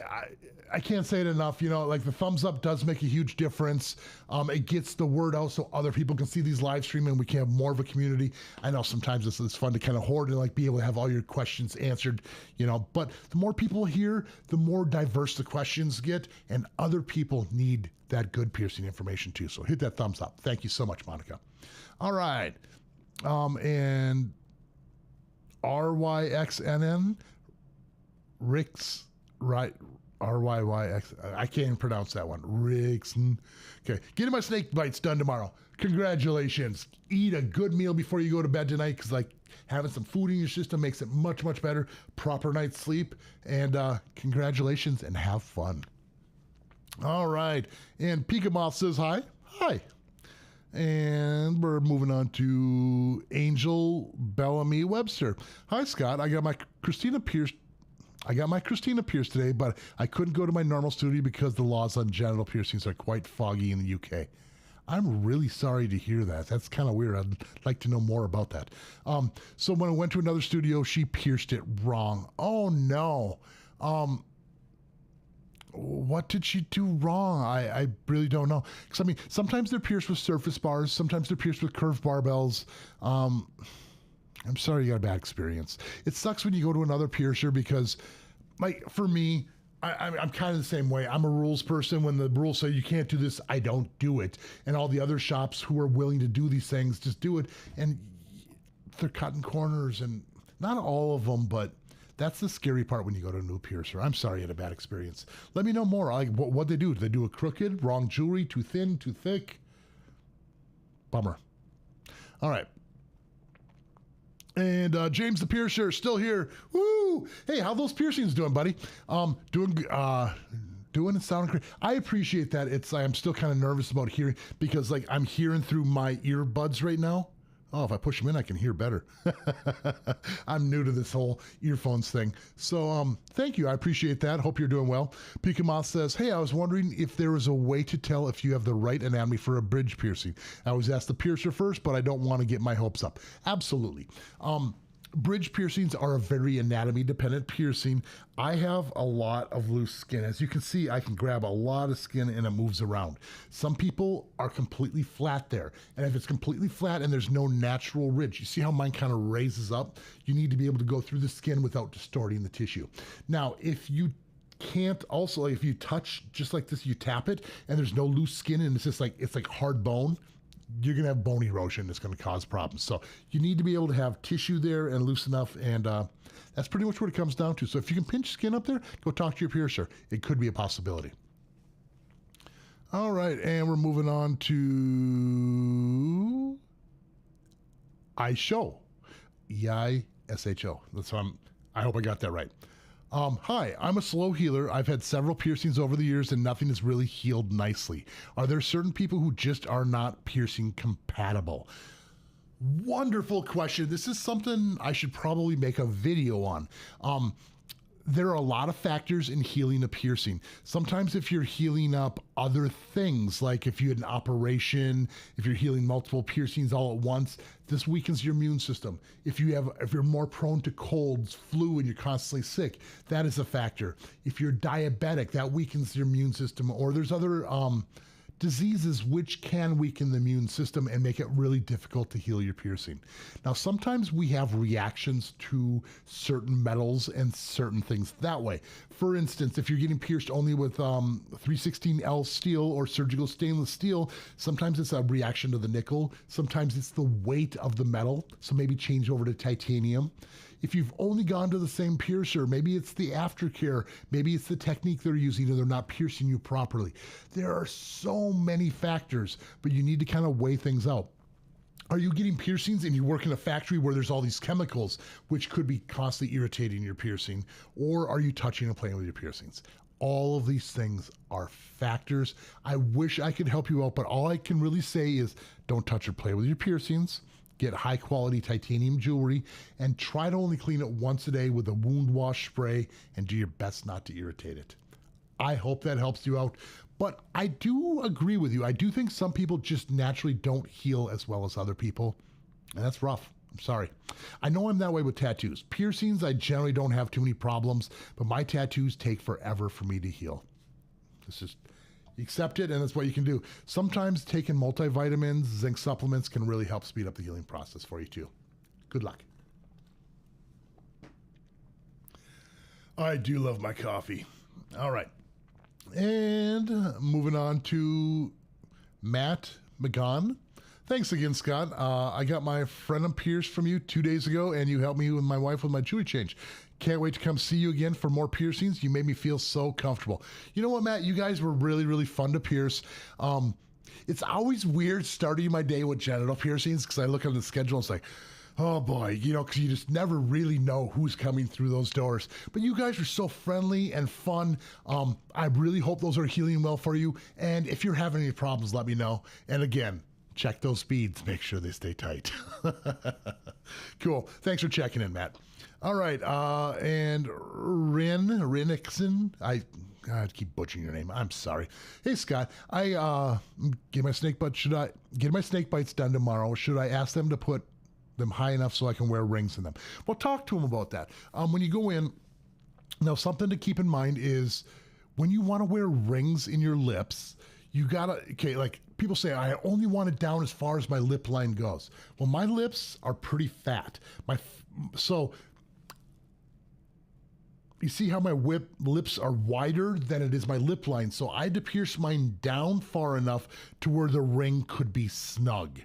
can't say it enough. Like the thumbs up does make a huge difference. It gets the word out so other people can see these live streaming and we can have more of a community. I know sometimes it's fun to kind of hoard and like be able to have all your questions answered, but the more people here, the more diverse the questions get, and other people need that good piercing information too. So hit that thumbs up. Thank you so much, Monica. All right. And RYXNN, Rix, right? RYYX, I can't even pronounce that one. Rixn. Okay, getting my snake bites done tomorrow. Congratulations. Eat a good meal before you go to bed tonight, because like having some food in your system makes it much better. Proper night's sleep, and congratulations and have fun. All right, and Pikamoth says hi. Hi. And we're moving on to Angel Bellamy Webster. Hi, Scott. I got my Christina Pierce today, but I couldn't go to my normal studio because the laws on genital piercings are quite foggy in the UK. I'm really sorry to hear that. That's kind of weird. I'd like to know more about that. So when I went to another studio, she pierced it wrong. Oh, no. What did she do wrong? I really don't know. Because, I mean, sometimes they're pierced with surface bars. Sometimes they're pierced with curved barbells. I'm sorry you got a bad experience. It sucks when you go to another piercer because, like, for me, I'm kind of the same way. I'm a rules person. When the rules say you can't do this, I don't do it. And all the other shops who are willing to do these things just do it. And they're cutting corners, and not all of them, but that's the scary part when you go to a new piercer. I'm sorry you had a bad experience. Let me know more. Like, what they do? Do they do a crooked, wrong jewelry, too thin, too thick? Bummer. All right. And James the Piercer still here. Woo! Hey, how those piercings doing, buddy? Doing and sounding great. I appreciate that. I'm still kind of nervous about hearing because like I'm hearing through my earbuds right now. Oh, if I push them in, I can hear better. I'm new to this whole earphones thing. So thank you. I appreciate that. Hope you're doing well. Pikamoth says, hey, I was wondering if there was a way to tell if you have the right anatomy for a bridge piercing. I always ask the piercer first, but I don't want to get my hopes up. Absolutely. Bridge piercings are a very anatomy dependent piercing. I have a lot of loose skin. As you can see, I can grab a lot of skin and it moves around. Some people are completely flat there. And if it's completely flat and there's no natural ridge, you see how mine kind of raises up? You need to be able to go through the skin without distorting the tissue. Now, if you can't also, like if you touch just like this, you tap it and there's no loose skin and it's just like, it's like hard bone, you're going to have bone erosion. It's going to cause problems. So you need to be able to have tissue there and loose enough. And that's pretty much what it comes down to. So if you can pinch skin up there, go talk to your piercer. It could be a possibility. All right. And we're moving on to ISHO. E-I-S-H-O. That's what I hope I got that right. Hi, I'm a slow healer. I've had several piercings over the years and nothing has really healed nicely. Are there certain people who just are not piercing compatible? Wonderful question. This is something I should probably make a video on. There are a lot of factors in healing a piercing. Sometimes if you're healing up other things, like if you had an operation, if you're healing multiple piercings all at once, this weakens your immune system. If you're more prone to colds, flu, and you're constantly sick, that is a factor. If you're diabetic, that weakens your immune system. Or there's other diseases which can weaken the immune system and make it really difficult to heal your piercing. Now, sometimes we have reactions to certain metals and certain things that way. For instance, if you're getting pierced only with 316L steel or surgical stainless steel, sometimes it's a reaction to the nickel. Sometimes it's the weight of the metal. So maybe change over to titanium. If you've only gone to the same piercer, maybe it's the aftercare, maybe it's the technique they're using and they're not piercing you properly. There are so many factors, but you need to kind of weigh things out. Are you getting piercings and you work in a factory where there's all these chemicals, which could be constantly irritating your piercing? Or are you touching and playing with your piercings? All of these things are factors. I wish I could help you out, but all I can really say is don't touch or play with your piercings. Get high quality titanium jewelry and try to only clean it once a day with a wound wash spray and do your best not to irritate it. I hope that helps you out, but I do agree with you. I do think some people just naturally don't heal as well as other people, and that's rough. I'm sorry. I know I'm that way with tattoos. Piercings, I generally don't have too many problems, but my tattoos take forever for me to heal. It's just accept it, and that's what you can do. Sometimes taking multivitamins, zinc supplements can really help speed up the healing process for you too. Good luck. I do love my coffee. All right. And moving on to Matt McGon. Thanks again, Scott. I got my frenum pierced from you 2 days ago, and you helped me with my wife with my jewelry change. Can't wait to come see you again for more piercings. You made me feel so comfortable. You know what, Matt? You guys were really, really fun to pierce. It's always weird starting my day with genital piercings because I look at the schedule and it's like, oh boy, you know, because you just never really know who's coming through those doors. But you guys are so friendly and fun. I really hope those are healing well for you. And if you're having any problems, let me know. And again, check those beads. Make sure they stay tight. Cool. Thanks for checking in, Matt. All right. And Rinixon, I keep butchering your name. I'm sorry. Hey, Scott, I get my snake bites. Should I get my snake bites done tomorrow? Should I ask them to put them high enough so I can wear rings in them? Well, talk to them about that. When you go in, now something to keep in mind is when you want to wear rings in your lips, you gotta, okay, like people say, I only want it down as far as my lip line goes. Well, my lips are pretty fat. So you see how my lips are wider than it is my lip line. So I had to pierce mine down far enough to where the ring could be snug.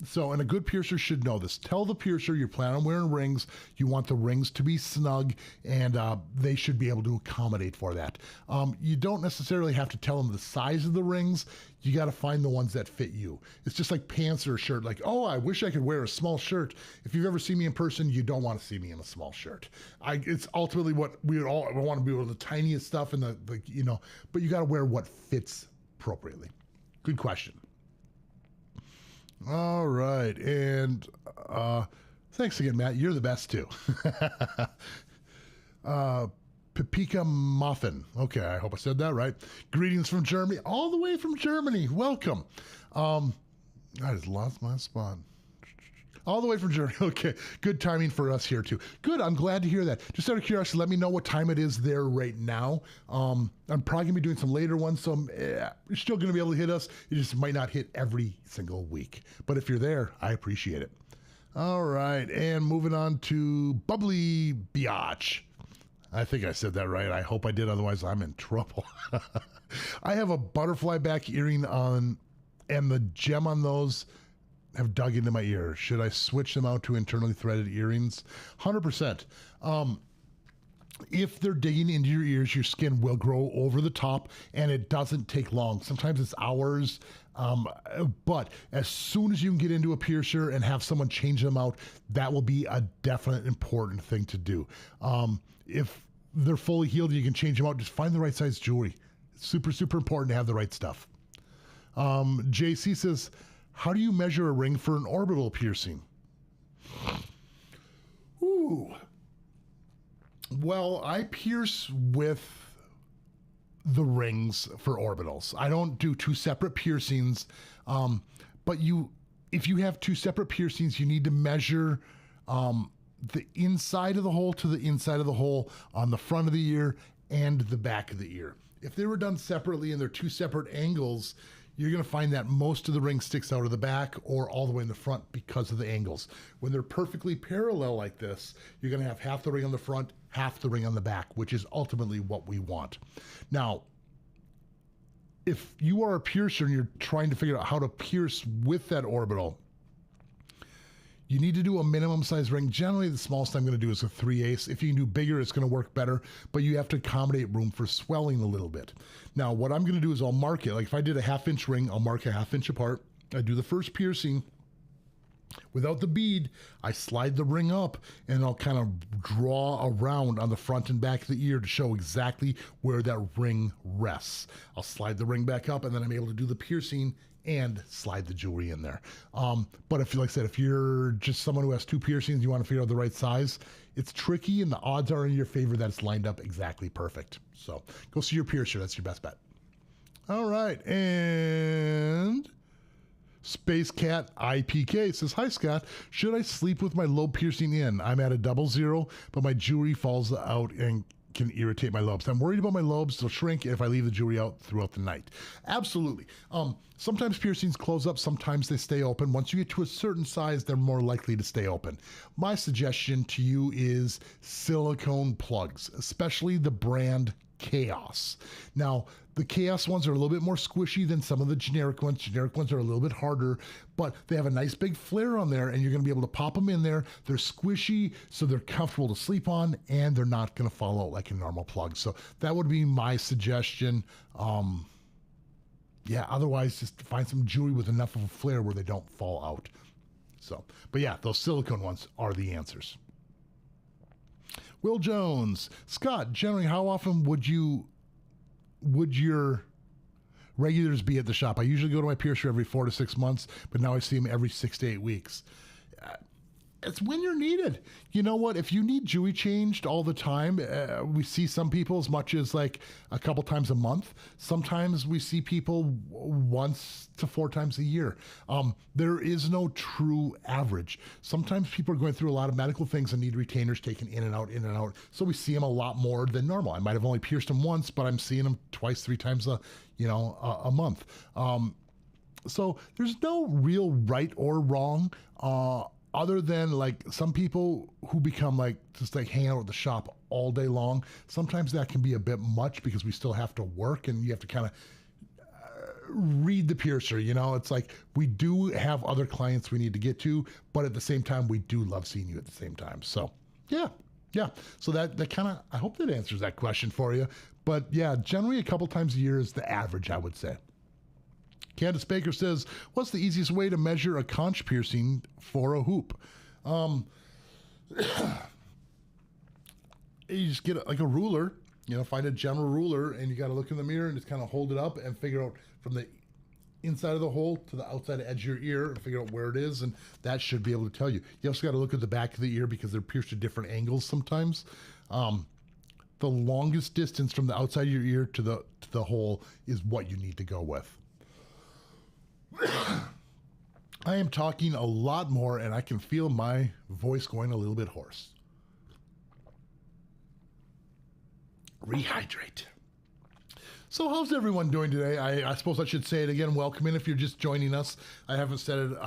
So, and a good piercer should know this. Tell the piercer you plan on wearing rings. You want the rings to be snug, and they should be able to accommodate for that. You don't necessarily have to tell them the size of the rings. You got to find the ones that fit you. It's just like pants or a shirt. Like, oh, I wish I could wear a small shirt. If you've ever seen me in person, you don't want to see me in a small shirt. It's ultimately what we would all want to be with the tiniest stuff and the but you got to wear what fits appropriately. Good question. All right, and thanks again, Matt. You're the best too. Pepika Muffin. Okay, I hope I said that right. Greetings from Germany, all the way from Germany. Welcome. I just lost my spot. All the way from Germany. Okay, good timing for us here too. Good, I'm glad to hear that. Just out of curiosity, let me know what time it is there right now. I'm probably gonna be doing some later ones, so you're still gonna be able to hit us. You just might not hit every single week. But if you're there, I appreciate it. All right, and moving on to Bubbly Biatch. I think I said that right. I hope I did, otherwise I'm in trouble. I have a butterfly back earring on, and the gem on those have dug into my ear. Should I switch them out to internally threaded earrings? 100%. If they're digging into your ears, your skin will grow over the top, and it doesn't take long. Sometimes it's hours, but as soon as you can get into a piercer and have someone change them out, that will be a definite important thing to do. If they're fully healed, you can change them out. Just find the right size jewelry. It's super, super important to have the right stuff. JC says, how do you measure a ring for an orbital piercing? Ooh. Well, I pierce with the rings for orbitals. I don't do two separate piercings, but if you have two separate piercings, you need to measure the inside of the hole to the inside of the hole on the front of the ear and the back of the ear. If they were done separately and they're two separate angles, you're going to find that most of the ring sticks out of the back or all the way in the front because of the angles. When they're perfectly parallel like this, you're going to have half the ring on the front, half the ring on the back, which is ultimately what we want. Now, if you are a piercer and you're trying to figure out how to pierce with that orbital, you need to do a minimum size ring. Generally, the smallest I'm going to do is a 3/8. If you can do bigger, it's going to work better, but you have to accommodate room for swelling a little bit. Now, what I'm going to do is I'll mark it. Like if I did a 1/2 inch ring, I'll mark a 1/2 inch apart. I do the first piercing. Without the bead, I slide the ring up and I'll kind of draw around on the front and back of the ear to show exactly where that ring rests. I'll slide the ring back up and then I'm able to do the piercing and slide the jewelry in there. But if, like I said, if you're just someone who has two piercings, you want to figure out the right size, it's tricky and the odds are in your favor that it's lined up exactly perfect. So go see your piercer. That's your best bet. All right. And Space Cat IPK says, hi, Scott. Should I sleep with my lobe piercing in? I'm at a 00, but my jewelry falls out and can irritate my lobes. I'm worried about my lobes. They'll shrink if I leave the jewelry out throughout the night. Absolutely. Sometimes piercings close up. Sometimes they stay open. Once you get to a certain size, they're more likely to stay open. My suggestion to you is silicone plugs, especially the brand Chaos. Now, the Chaos ones are a little bit more squishy than some of the generic ones. Generic ones are a little bit harder, but they have a nice big flare on there and you're going to be able to pop them in there. They're squishy, so they're comfortable to sleep on and they're not going to fall out like a normal plug. So that would be my suggestion. Yeah, otherwise just find some jewelry with enough of a flare where they don't fall out. So, but yeah, those silicone ones are the answers. Will Jones, Scott, generally, how often would your regulars be at the shop? I usually go to my piercer every 4 to 6 months, but now I see him every 6 to 8 weeks. It's when you're needed. You know what? If you need jewelry changed all the time, we see some people as much as like a couple times a month. Sometimes we see people 1 to 4 times a year. There is no true average. Sometimes people are going through a lot of medical things and need retainers taken in and out, in and out. So we see them a lot more than normal. I might have only pierced them once, but I'm seeing them 2, 3 times a month. So there's no real right or wrong, other than like some people who become like just like hang out at the shop all day long. Sometimes that can be a bit much because we still have to work and you have to kind of read the piercer. You know, it's like we do have other clients we need to get to, but at the same time, we do love seeing you at the same time. So yeah. Yeah, so that kind of, I hope that answers that question for you. But yeah, generally a couple times a year is the average, I would say. Candace Baker says, what's the easiest way to measure a conch piercing for a hoop? You just get like a ruler, you know, find a general ruler, and you got to look in the mirror and just kind of hold it up and figure out from the inside of the hole to the outside edge of your ear and figure out where it is, and that should be able to tell you. You also got to look at the back of the ear because they're pierced at different angles sometimes. The longest distance from the outside of your ear to the hole is what you need to go with. I am talking a lot more and I can feel my voice going a little bit hoarse. Rehydrate. So how's everyone doing today? I suppose I should say it again. Welcome in if you're just joining us. I haven't said it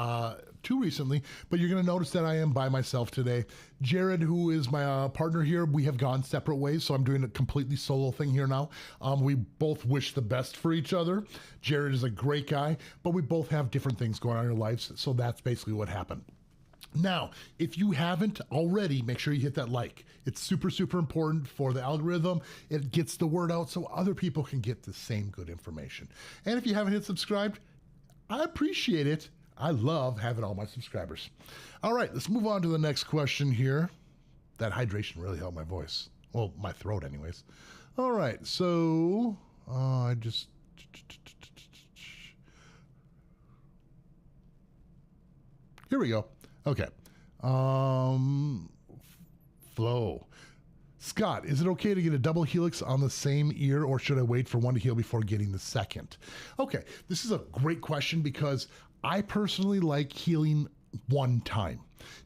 too recently, but you're going to notice that I am by myself today. Jared, who is my partner here, we have gone separate ways, so I'm doing a completely solo thing here now. We both wish the best for each other. Jared is a great guy, but we both have different things going on in our lives, so that's basically what happened. Now, if you haven't already, make sure you hit that like. It's super, super important for the algorithm. It gets the word out so other people can get the same good information. And if you haven't hit subscribed, I appreciate it. I love having all my subscribers. All right, let's move on to the next question here. That hydration really helped my voice. Well, my throat anyways. All right, so here we go. Okay. Flow. Scott, is it okay to get a double helix on the same ear, or should I wait for one to heal before getting the second? Okay, this is a great question because I personally like healing one time.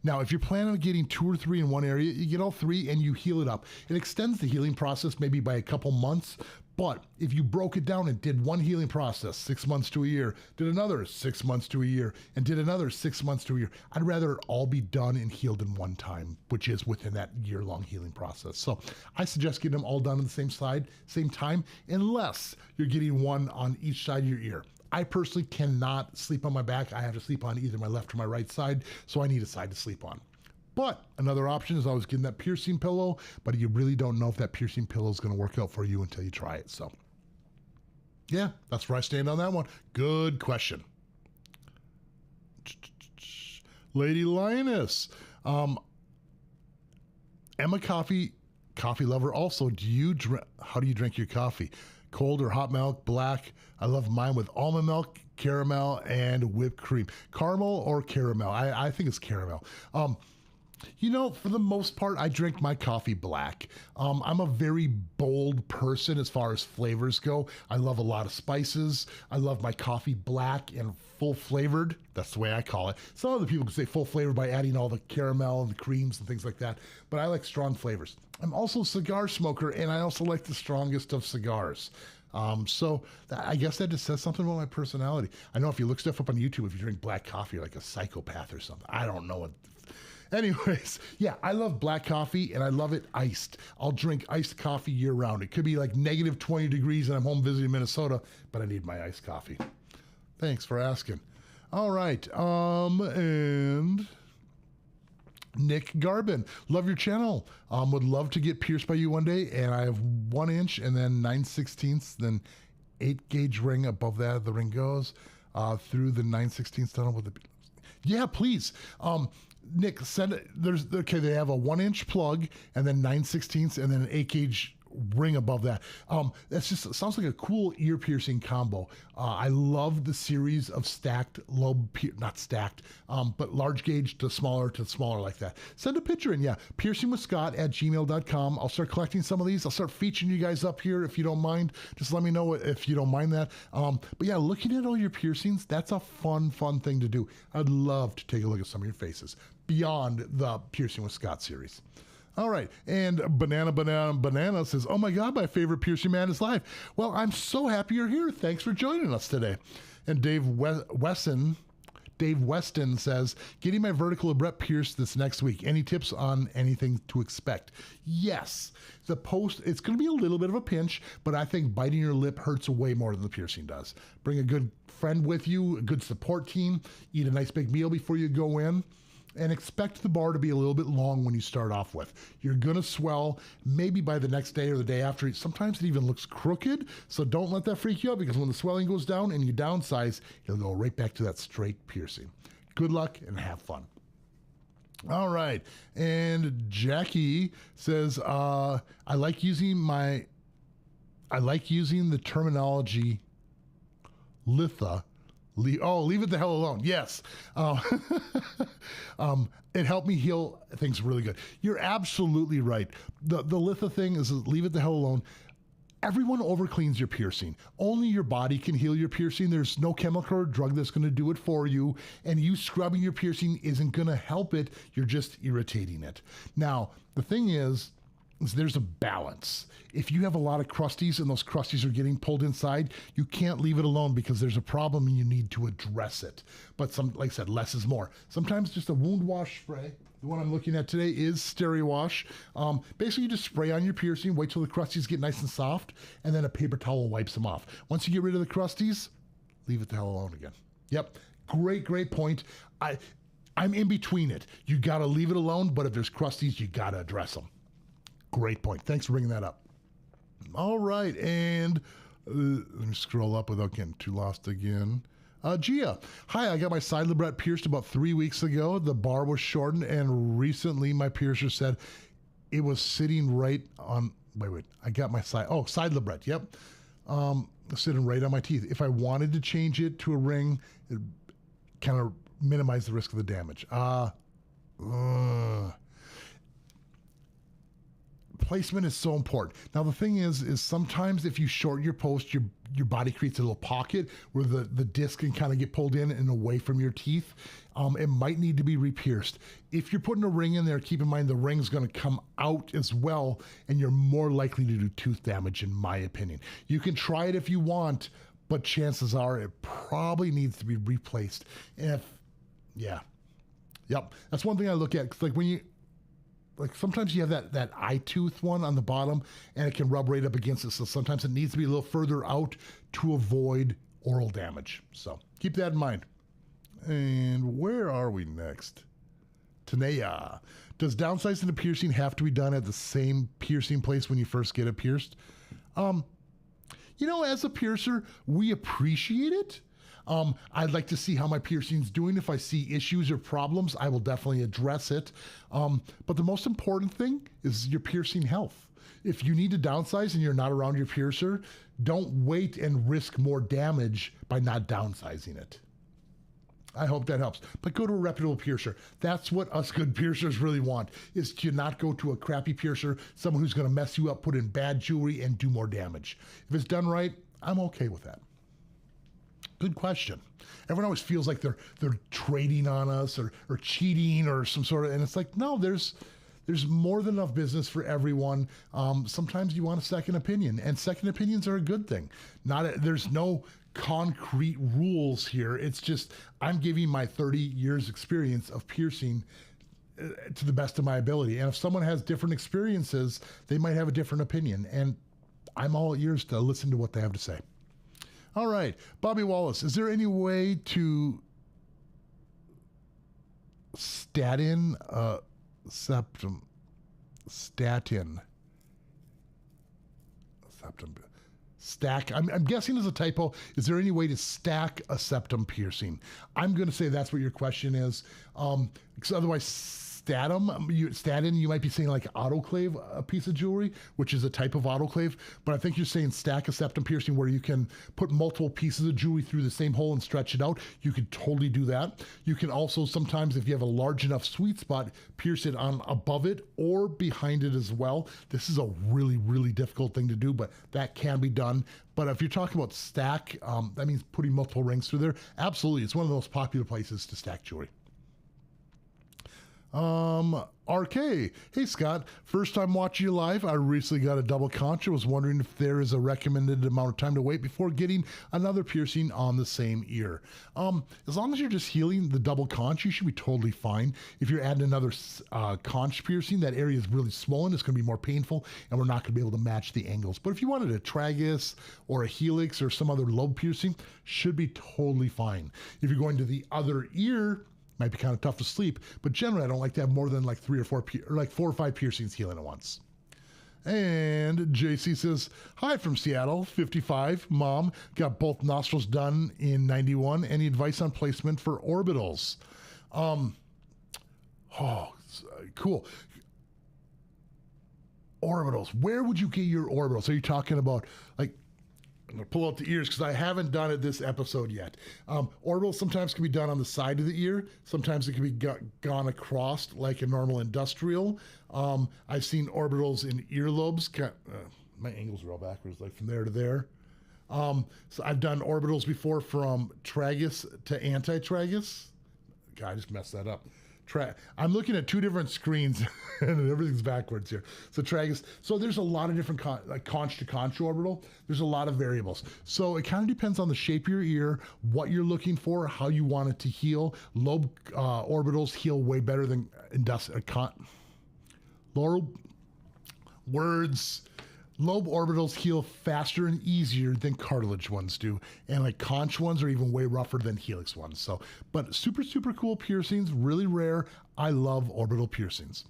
Now, if you're planning on getting 2 or 3 in one area, you get all 3 and you heal it up. It extends the healing process maybe by a couple months, but if you broke it down and did one healing process, 6 months to a year, did another 6 months to a year, and did another 6 months to a year, I'd rather it all be done and healed in one time, which is within that year-long healing process. So I suggest getting them all done on the same time, unless you're getting one on each side of your ear. I personally cannot sleep on my back. I have to sleep on either my left or my right side, so I need a side to sleep on. But another option is always getting that piercing pillow, but you really don't know if that piercing pillow is going to work out for you until you try it. So yeah, that's where I stand on that one. Good question. Lady Lioness. Emma coffee lover also. How do you drink your coffee? Cold or hot milk, black? I love mine with almond milk, caramel, and whipped cream. Caramel or caramel? I think it's caramel. You know, for the most part, I drink my coffee black. I'm a very bold person as far as flavors go. I love a lot of spices. I love my coffee black and full flavored. That's the way I call it. Some other people can say full flavored by adding all the caramel and the creams and things like that, but I like strong flavors. I'm also a cigar smoker, and I also like the strongest of cigars. So I guess that just says something about my personality. I know if you look stuff up on YouTube, if you drink black coffee, you're like a psychopath or something. I don't know what. Anyways, yeah, I love black coffee and I love it iced. I'll drink iced coffee year round. It could be like negative 20 degrees and I'm home visiting Minnesota, but I need my iced coffee. Thanks for asking. All right. And Nick Garbin, love your channel. Would love to get pierced by you one day. And I have 1 inch and then 9/16, then 8 gauge ring above that. The ring goes through the 9/16 tunnel with the. Yeah, please. Nick, send it. They have a 1 inch plug and then 9/16 and then an 8 gauge ring above that. That's just sounds like a cool ear piercing combo. I love the series of stacked not stacked, but large gauge to smaller like that. Send a picture in, yeah. PiercingWithScott@gmail.com. I'll start collecting some of these. I'll start featuring you guys up here if you don't mind. Just let me know if you don't mind that. But yeah, looking at all your piercings, that's a fun thing to do. I'd love to take a look at some of your faces beyond the Piercing with Scott series. All right, and Banana says, oh my God, my favorite piercing man is live. Well, I'm so happy you're here. Thanks for joining us today. And Dave Weston says, getting my vertical abret pierced this next week. Any tips on anything to expect? Yes. The post, it's going to be a little bit of a pinch, but I think biting your lip hurts way more than the piercing does. Bring a good friend with you, a good support team, eat a nice big meal before you go in, and expect the bar to be a little bit long when you start off with. You're going to swell maybe by the next day or the day after. Sometimes it even looks crooked, so don't let that freak you out, because when the swelling goes down and you downsize, it'll go right back to that straight piercing. Good luck and have fun. All right. And Jackie says, I like using the terminology litha. Leave it the hell alone. Yes. It helped me heal things really good. You're absolutely right. The litha thing is leave it the hell alone. Everyone overcleans your piercing. Only your body can heal your piercing. There's no chemical or drug that's going to do it for you. And you scrubbing your piercing isn't going to help it. You're just irritating it. Now, the thing is there's a balance. If you have a lot of crusties and those crusties are getting pulled inside, you can't leave it alone because there's a problem and you need to address it. But like I said, less is more. Sometimes just a wound wash spray. The one I'm looking at today is Steri-Wash. Basically, you just spray on your piercing, wait till the crusties get nice and soft, and then a paper towel wipes them off. Once you get rid of the crusties, leave it the hell alone again. Yep, great point. I'm in between it. You got to leave it alone, but if there's crusties, you got to address them. Great point. Thanks for bringing that up. All right, and let me scroll up without getting too lost again. Gia, hi, I got my side labret pierced about 3 weeks ago. The bar was shortened, and recently my piercer said it was sitting right on, I got my side labret, yep. Sitting right on my teeth. If I wanted to change it to a ring, it kind of minimize the risk of the damage. Placement is so important. Now the thing is sometimes if you shorten your post, your body creates a little pocket where the disc can kind of get pulled in and away from your teeth. It might need to be re-pierced. If you're putting a ring in there, keep in mind the ring's going to come out as well, and you're more likely to do tooth damage, in my opinion. You can try it if you want, but chances are it probably needs to be replaced. Yep. That's one thing I look at. 'Cause sometimes you have that eye tooth one on the bottom and it can rub right up against it. So sometimes it needs to be a little further out to avoid oral damage. So keep that in mind. And where are we next? Tanea. Does downsizing the piercing have to be done at the same piercing place when you first get it pierced? As a piercer, we appreciate it. I'd like to see how my piercing's doing. If I see issues or problems, I will definitely address it. But the most important thing is your piercing health. If you need to downsize and you're not around your piercer, don't wait and risk more damage by not downsizing it. I hope that helps. But go to a reputable piercer. That's what us good piercers really want, is to not go to a crappy piercer, someone who's going to mess you up, put in bad jewelry, and do more damage. If it's done right, I'm okay with that. Good question. Everyone always feels like they're trading on us or cheating or some sort of, and it's like, no, there's more than enough business for everyone. Sometimes you want a second opinion, and second opinions are a good thing. There's no concrete rules here. It's just, I'm giving my 30 years experience of piercing to the best of my ability. And if someone has different experiences, they might have a different opinion. And I'm all ears to listen to what they have to say. All right, Bobby Wallace, is there any way to statin septum? Stack, I'm guessing is a typo. Is there any way to stack a septum piercing? I'm going to say that's what your question is. Because otherwise, statin, you might be saying like autoclave a piece of jewelry, which is a type of autoclave. But I think you're saying stack a septum piercing where you can put multiple pieces of jewelry through the same hole and stretch it out. You could totally do that. You can also sometimes, if you have a large enough sweet spot, pierce it on above it or behind it as well. This is a really, really difficult thing to do, but that can be done. But if you're talking about stack, that means putting multiple rings through there. Absolutely. It's one of the most popular places to stack jewelry. RK. Hey, Scott. First time watching you live. I recently got a double conch. I was wondering if there is a recommended amount of time to wait before getting another piercing on the same ear. As long as you're just healing the double conch, you should be totally fine. If you're adding another conch piercing, that area is really swollen. It's going to be more painful, and we're not going to be able to match the angles. But if you wanted a tragus or a helix or some other lobe piercing, should be totally fine. If you're going to the other ear, might be kind of tough to sleep, but generally I don't like to have more than like 4 or 5 piercings healing at once. And JC says, hi from Seattle, 55, mom, got both nostrils done in 91. Any advice on placement for orbitals? Cool. Orbitals. Where would you get your orbitals? Are you talking about like, I'm going to pull out the ears because I haven't done it this episode yet. Orbitals sometimes can be done on the side of the ear. Sometimes it can be gone across like a normal industrial. I've seen orbitals in earlobes. My angle's real backwards, like from there to there. So I've done orbitals before from tragus to anti-tragus. God, I just messed that up. I'm looking at 2 different screens and everything's backwards here. So tragus. So there's a lot of different like conch to conch orbital. There's a lot of variables. So it kind of depends on the shape of your ear, what you're looking for, how you want it to heal. Lobe orbitals heal way better than Lobe orbitals heal faster and easier than cartilage ones do. And like conch ones are even way rougher than helix ones. So, but super, super cool piercings, really rare. I love orbital piercings.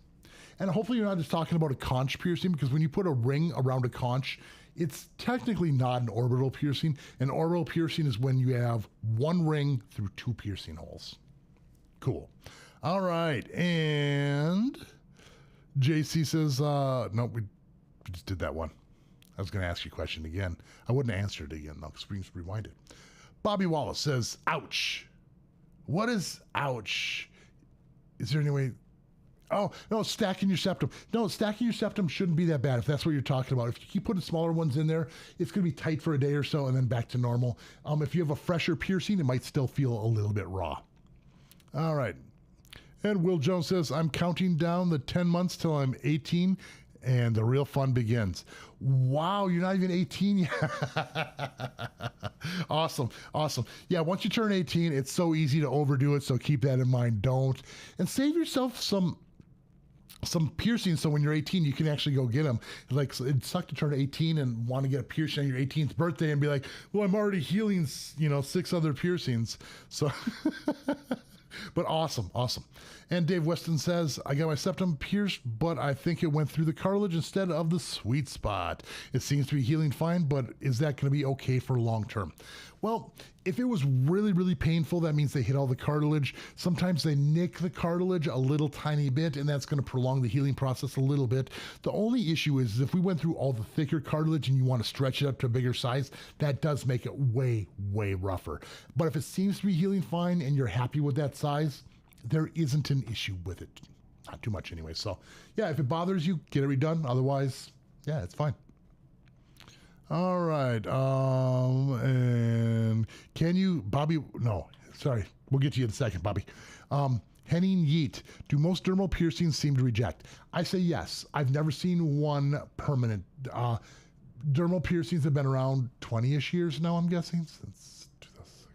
And hopefully you're not just talking about a conch piercing, because when you put a ring around a conch, it's technically not an orbital piercing. An orbital piercing is when you have 1 ring through 2 piercing holes. Cool. All right. And JC says, no, we just did that one. I was going to ask you a question again. I wouldn't answer it again, though, because we can rewind it. Bobby Wallace says, ouch. What is ouch? Is there any way? Oh, no, stacking your septum. No, stacking your septum shouldn't be that bad if that's what you're talking about. If you keep putting smaller ones in there, it's going to be tight for a day or so and then back to normal. If you have a fresher piercing, it might still feel a little bit raw. All right. And Will Jones says, I'm counting down the 10 months till I'm 18 and the real fun begins. Wow, you're not even 18 yet. Awesome, awesome. Yeah, once you turn 18, it's so easy to overdo it, so keep that in mind. Don't. And save yourself some piercings so when you're 18, you can actually go get them. Like, it'd suck to turn 18 and want to get a piercing on your 18th birthday and be like, well, I'm already healing, 6 other piercings. So... But awesome, awesome. And Dave Weston says, I got my septum pierced, but I think it went through the cartilage instead of the sweet spot. It seems to be healing fine, but is that going to be okay for long term? Well, if it was really, really painful, that means they hit all the cartilage. Sometimes they nick the cartilage a little tiny bit, and that's going to prolong the healing process a little bit. The only issue is if we went through all the thicker cartilage and you want to stretch it up to a bigger size, that does make it way, way rougher. But if it seems to be healing fine and you're happy with that size, there isn't an issue with it. Not too much anyway. So yeah, if it bothers you, get it redone. Otherwise, yeah, it's fine. All right. And can you, Bobby, no, sorry. We'll get to you in a second, Bobby. Henning Yeet, do most dermal piercings seem to reject? I say yes. I've never seen one permanent. Dermal piercings have been around 20-ish years now, I'm guessing, since 2006.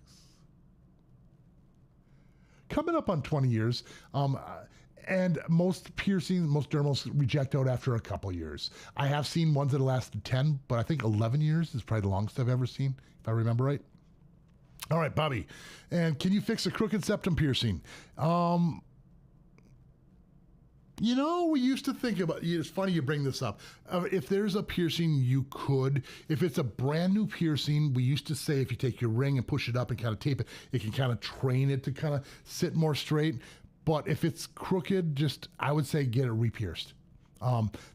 Coming up on 20 years. And most piercings, most dermals reject out after a couple years. I have seen ones that have lasted 10, but I think 11 years is probably the longest I've ever seen, if I remember right. All right, Bobby. And can you fix a crooked septum piercing? We used to think about, it's funny you bring this up. If there's a piercing, you could. If it's a brand new piercing, we used to say if you take your ring and push it up and kind of tape it, it can kind of train it to kind of sit more straight. But if it's crooked, I would say get it re-pierced.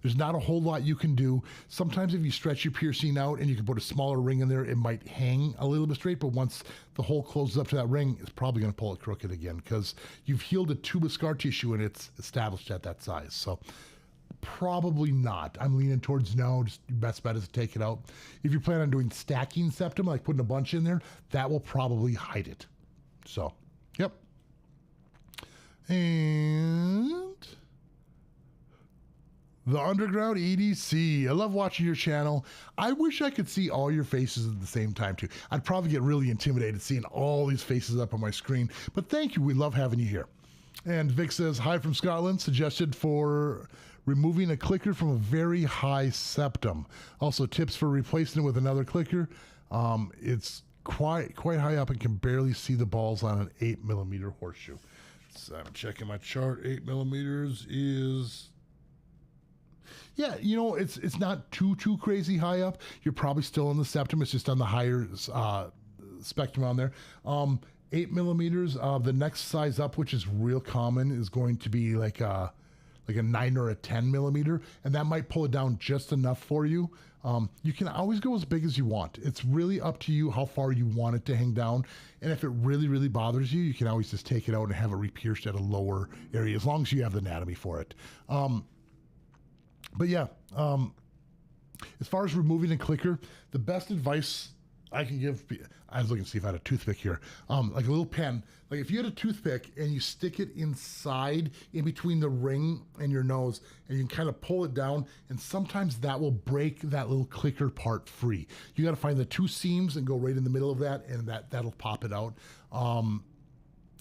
There's not a whole lot you can do. Sometimes if you stretch your piercing out and you can put a smaller ring in there, it might hang a little bit straight, but once the hole closes up to that ring, it's probably going to pull it crooked again because you've healed a tube of scar tissue and it's established at that size. So probably not. I'm leaning towards no. Just your best bet is to take it out. If you plan on doing stacking septum, like putting a bunch in there, that will probably hide it. So, yep. And the Underground EDC. I love watching your channel. I wish I could see all your faces at the same time too. I'd probably get really intimidated seeing all these faces up on my screen. But thank you. We love having you here. And Vic says, hi from Scotland, suggested for removing a clicker from a very high septum. Also tips for replacing it with another clicker. It's quite high up and can barely see the balls on an 8mm horseshoe. So I'm checking my chart. 8mm is, yeah, you know, it's not too crazy high up. You're probably still in the septum. It's just on the higher spectrum on there. 8mm. The next size up, which is real common, is going to be like a 9 or a 10mm, and that might pull it down just enough for you. You can always go as big as you want. It's really up to you how far you want it to hang down. And if it really bothers you, you can always just take it out and have it re-pierced at a lower area, as long as you have the anatomy for it. But yeah, as far as removing a clicker, the best advice I can give, I was looking to see if I had a toothpick here, like a little pen. Like if you had a toothpick and you stick it inside in between the ring and your nose, and you can kind of pull it down, and sometimes that will break that little clicker part free. You got to find the two seams and go right in the middle of that, and that'll pop it out.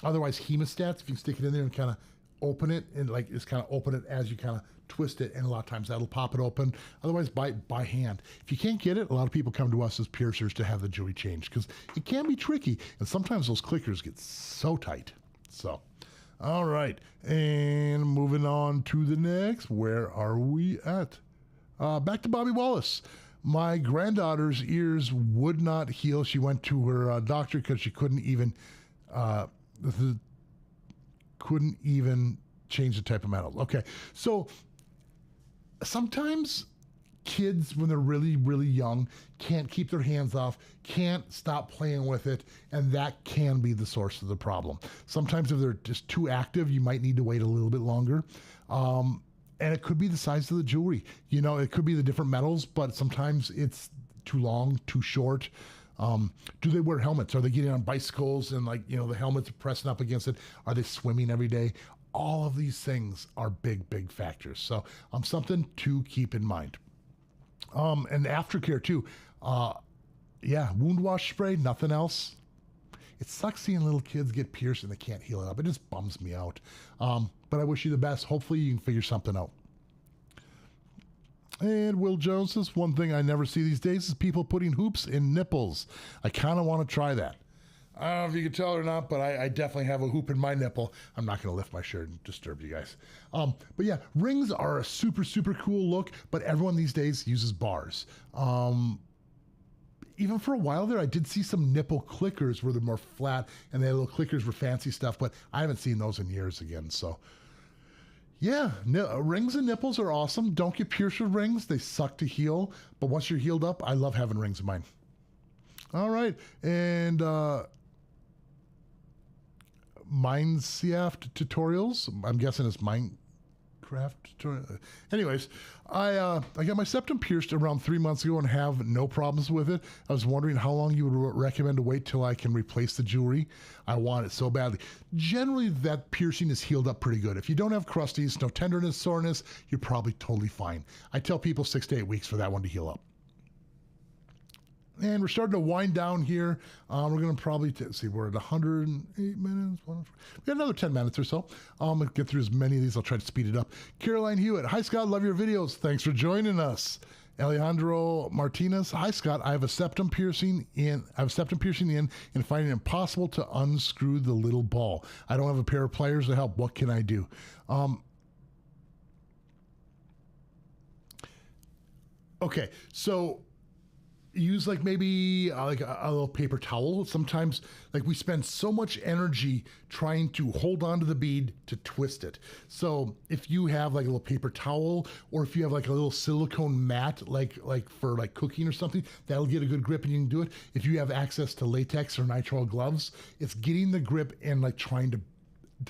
Otherwise, hemostats, if you can stick it in there and kind of open it, and like just kind of open it as you kind of twist it, and a lot of times that'll pop it open. Otherwise, by hand. If you can't get it, a lot of people come to us as piercers to have the jewelry changed, because it can be tricky, and sometimes those clickers get so tight. So, all right, and moving on to the next. Where are we at? Back to Bobby Wallace. My granddaughter's ears would not heal. She went to her doctor because she couldn't even change the type of metals. Okay, so sometimes kids, when they're really young, can't keep their hands off, can't stop playing with it, and that can be the source of the problem. Sometimes if they're just too active, you might need to wait a little bit longer. And it could be the size of the jewelry. You know, it could be the different metals, but sometimes it's too long, too short. Do they wear helmets? Are they getting on bicycles and, like, you know, the helmet's pressing up against it? Are they swimming every day? All of these things are big factors. So something to keep in mind. And aftercare too. Yeah, wound wash spray, nothing else. It sucks seeing little kids get pierced and they can't heal it up. It just bums me out. But I wish you the best. Hopefully you can figure something out. And Will Jones says, one thing I never see these days is people putting hoops in nipples. I kind of want to try that. I don't know if you can tell or not, but I definitely have a hoop in my nipple. I'm not going to lift my shirt and disturb you guys. But yeah, rings are a super cool look, but everyone these days uses bars. Even for a while there, I did see some nipple clickers where they're more flat, and they had little clickers for fancy stuff, but I haven't seen those in years again. So yeah, rings and nipples are awesome. Don't get pierced with rings. They suck to heal, but once you're healed up, I love having rings in mine. All right, and Minecraft tutorials. I'm guessing it's Minecraft tutorial. Anyways, I got my septum pierced around 3 months ago and have no problems with it. I was wondering how long you would recommend to wait till I can replace the jewelry. I want it so badly. Generally, that piercing is healed up pretty good. If you don't have crusties, no tenderness, soreness, you're probably totally fine. I tell people 6 to 8 weeks for that one to heal up. And we're starting to wind down here. We're going to probably, see, we're at 108 minutes. We got another 10 minutes or so. I'm going to get through as many of these. I'll try to speed it up. Caroline Hewitt. Hi, Scott. Love your videos. Thanks for joining us. Alejandro Martinez. Hi, Scott. I have a septum piercing in and find it impossible to unscrew the little ball. I don't have a pair of pliers to help. What can I do? Okay, so use like maybe like a little paper towel. Sometimes like we spend so much energy trying to hold on to the bead to twist it. So if you have like a little paper towel, or if you have like a little silicone mat, like for like cooking or something, that'll get a good grip and you can do it. If you have access to latex or nitrile gloves, it's getting the grip and like trying to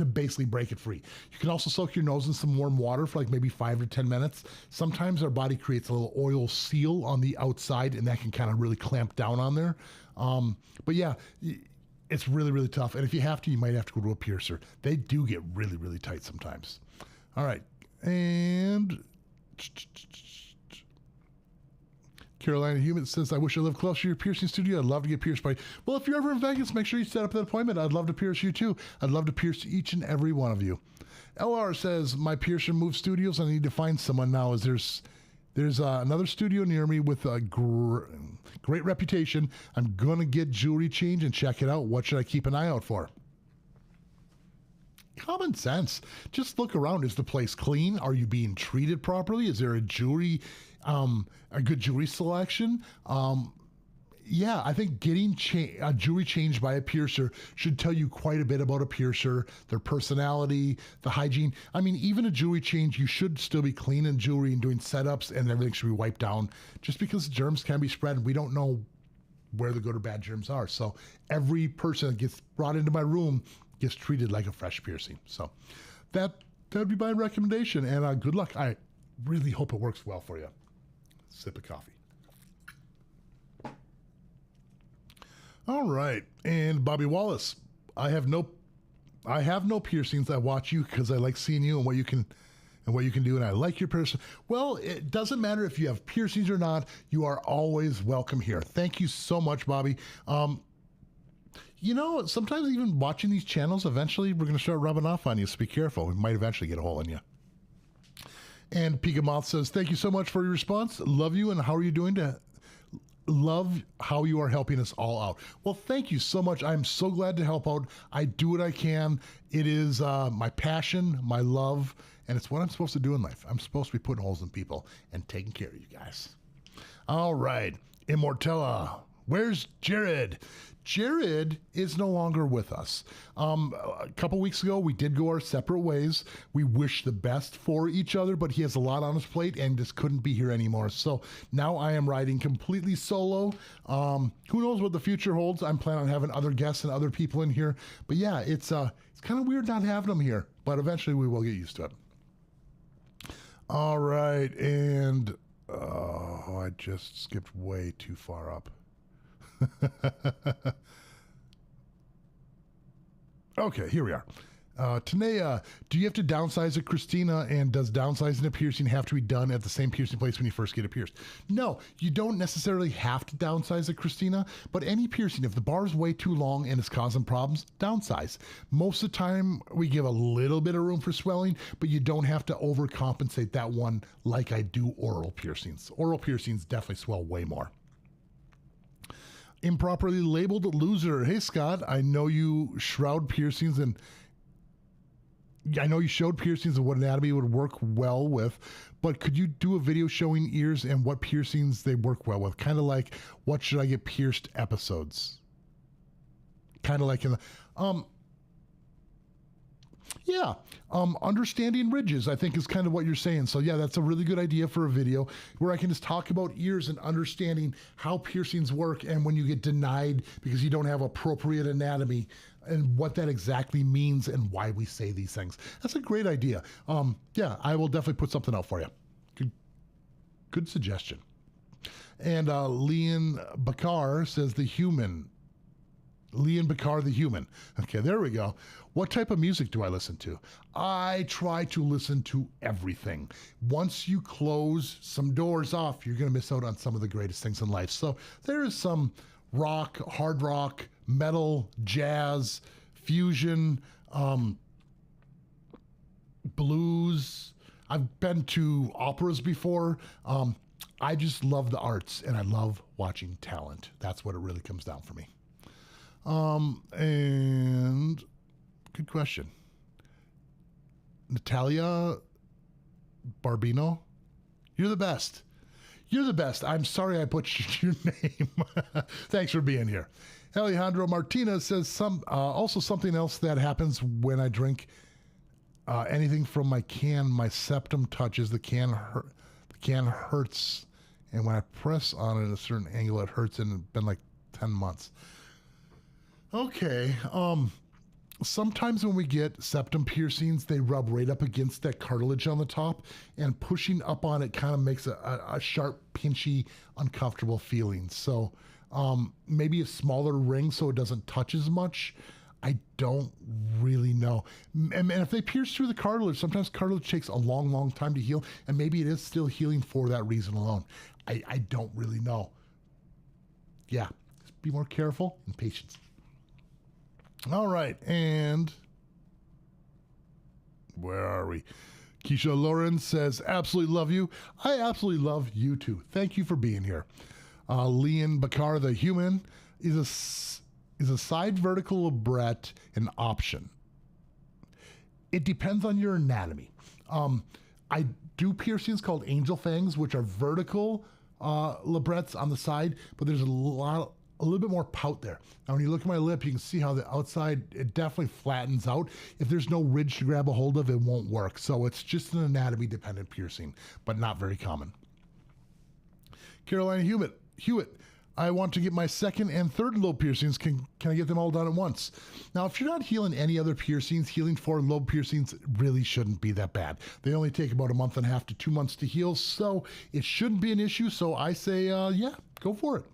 basically break it free. You can also soak your nose in some warm water for like maybe 5 to 10 minutes. Sometimes our body creates a little oil seal on the outside, and that can kind of really clamp down on there. But yeah, It's really, really tough. And if you have to, you might have to go to a piercer. They do get really, really tight sometimes. All right. And Carolina Human says, I wish I lived closer to your piercing studio. I'd love to get pierced by you. Well, if you're ever in Vegas, make sure you set up an appointment. I'd love to pierce you too. I'd love to pierce each and every one of you. LR says, my piercer moved studios. I need to find someone now. There's another studio near me with a great reputation. I'm going to get jewelry change and check it out. What should I keep an eye out for? Common sense. Just look around. Is the place clean? Are you being treated properly? Is there a good jewelry selection? Yeah, I think getting jewelry changed by a piercer should tell you quite a bit about a piercer, their personality, the hygiene. I mean, even a jewelry change, you should still be cleaning jewelry and doing setups, and everything should be wiped down, just because germs can be spread and we don't know where the good or bad germs are. So every person that gets brought into my room gets treated like a fresh piercing. So that'd be my recommendation, and good luck. I really hope it works well for you. Sip of coffee. All right, and Bobby Wallace, I have no piercings. I watch you because I like seeing you and what you can do, and I like your person. Well, it doesn't matter if you have piercings or not. You are always welcome here. Thank you so much, Bobby. Sometimes even watching these channels, eventually we're going to start rubbing off on you, so be careful. We might eventually get a hole in you. And Pika Moth says, thank you so much for your response. Love you, and how are you doing love how you are helping us all out. Well, thank you so much. I'm so glad to help out. I do what I can. It is my passion, my love, and it's what I'm supposed to do in life. I'm supposed to be putting holes in people and taking care of you guys. All right, Immortella. Where's Jared? Jared is no longer with us. A couple weeks ago, we did go our separate ways. We wish the best for each other, but he has a lot on his plate and just couldn't be here anymore. So now I am riding completely solo. Who knows what the future holds? I'm planning on having other guests and other people in here. But yeah, it's kind of weird not having them here, but eventually we will get used to it. All right, and I just skipped way too far up. Okay, here we are. Tanea, do you have to downsize a Christina, and does downsizing a piercing have to be done at the same piercing place when you first get it pierced? No, you don't necessarily have to downsize a Christina, but any piercing, if the bar is way too long and it's causing problems, downsize. Most of the time, we give a little bit of room for swelling, but you don't have to overcompensate that one like I do oral piercings. Oral piercings definitely swell way more. Improperly labeled loser. Hey, Scott, I know you shroud piercings and I know you showed piercings and what anatomy would work well with, but could you do a video showing ears and what piercings they work well with? Kind of like what should I get pierced episodes. Kind of like in the, understanding ridges, I think is kind of what you're saying. So yeah, that's a really good idea for a video where I can just talk about ears and understanding how piercings work and when you get denied because you don't have appropriate anatomy and what that exactly means and why we say these things. That's a great idea. Yeah, I will definitely put something out for you. Good suggestion. And Leon Bakar says the human. Leon Bakar, the human. Okay, there we go. What type of music do I listen to? I try to listen to everything. Once you close some doors off, you're going to miss out on some of the greatest things in life. So there is some rock, hard rock, metal, jazz, fusion, blues. I've been to operas before. I just love the arts and I love watching talent. That's what it really comes down for me. And good question. Natalia Barbino, you're the best. You're the best. I'm sorry I butchered your name. Thanks for being here. Alejandro Martinez says also something else that happens when I drink anything from my can. My septum touches the can. The can hurts, and when I press on it at a certain angle, it hurts. And it's been like 10 months. Okay. Sometimes when we get septum piercings, they rub right up against that cartilage on the top, and pushing up on it kind of makes a sharp, pinchy, uncomfortable feeling. So Maybe a smaller ring so it doesn't touch as much. I don't really know. And if they pierce through the cartilage, sometimes cartilage takes a long, long time to heal, and maybe it is still healing for that reason alone. I don't really know. Yeah, just be more careful and patient. All right, and where are we? Keisha Lauren says, absolutely love you. I absolutely love you too. Thank you for being here. Leon Bakar, the human, is a side vertical labret an option? It depends on your anatomy. I do piercings called angel fangs, which are vertical labrets on the side, but there's a little bit more pout there. Now, when you look at my lip, you can see how the outside, it definitely flattens out. If there's no ridge to grab a hold of, it won't work. So it's just an anatomy dependent piercing, but not very common. Carolina Hewitt, I want to get my second and third lobe piercings. Can I get them all done at once? Now, if you're not healing any other piercings, healing for lobe piercings really shouldn't be that bad. They only take about 1.5 months to 2 months to heal, so it shouldn't be an issue. So I say, yeah, go for it.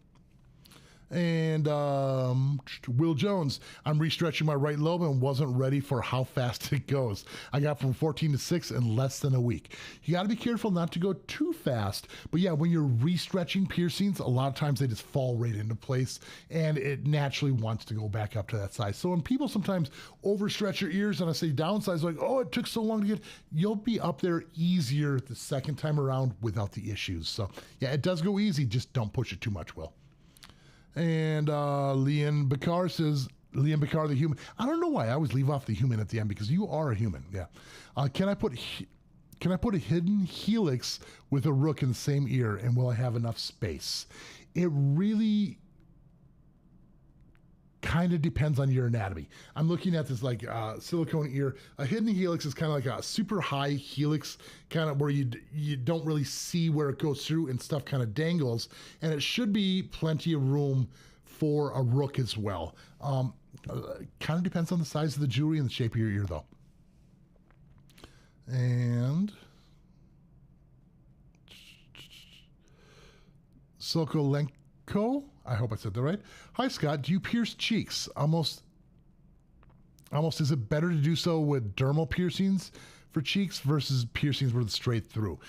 And Will Jones, I'm restretching my right lobe and wasn't ready for how fast it goes. I got from 14 to 6 in less than a week. You got to be careful not to go too fast. But yeah, when you're restretching piercings, a lot of times they just fall right into place and it naturally wants to go back up to that size. So when people sometimes overstretch your ears and I say downsize, like, oh, it took so long to get, you'll be up there easier the second time around without the issues. So yeah, it does go easy. Just don't push it too much, Will. And Leon Bakar says, Leon Bakar, the human. I don't know why I always leave off the human at the end because you are a human. Yeah. Can I put a hidden helix with a rook in the same ear, and will I have enough space? It really kind of depends on your anatomy. I'm looking at this like silicone ear. A hidden helix is kind of like a super high helix, kind of where you don't really see where it goes through and stuff kind of dangles. And it should be plenty of room for a rook as well. Kind of depends on the size of the jewelry and the shape of your ear though. And Sokolenko, I hope I said that right. Hi, Scott. Do you pierce cheeks? Almost, is it better to do so with dermal piercings for cheeks versus piercings where it's straight through?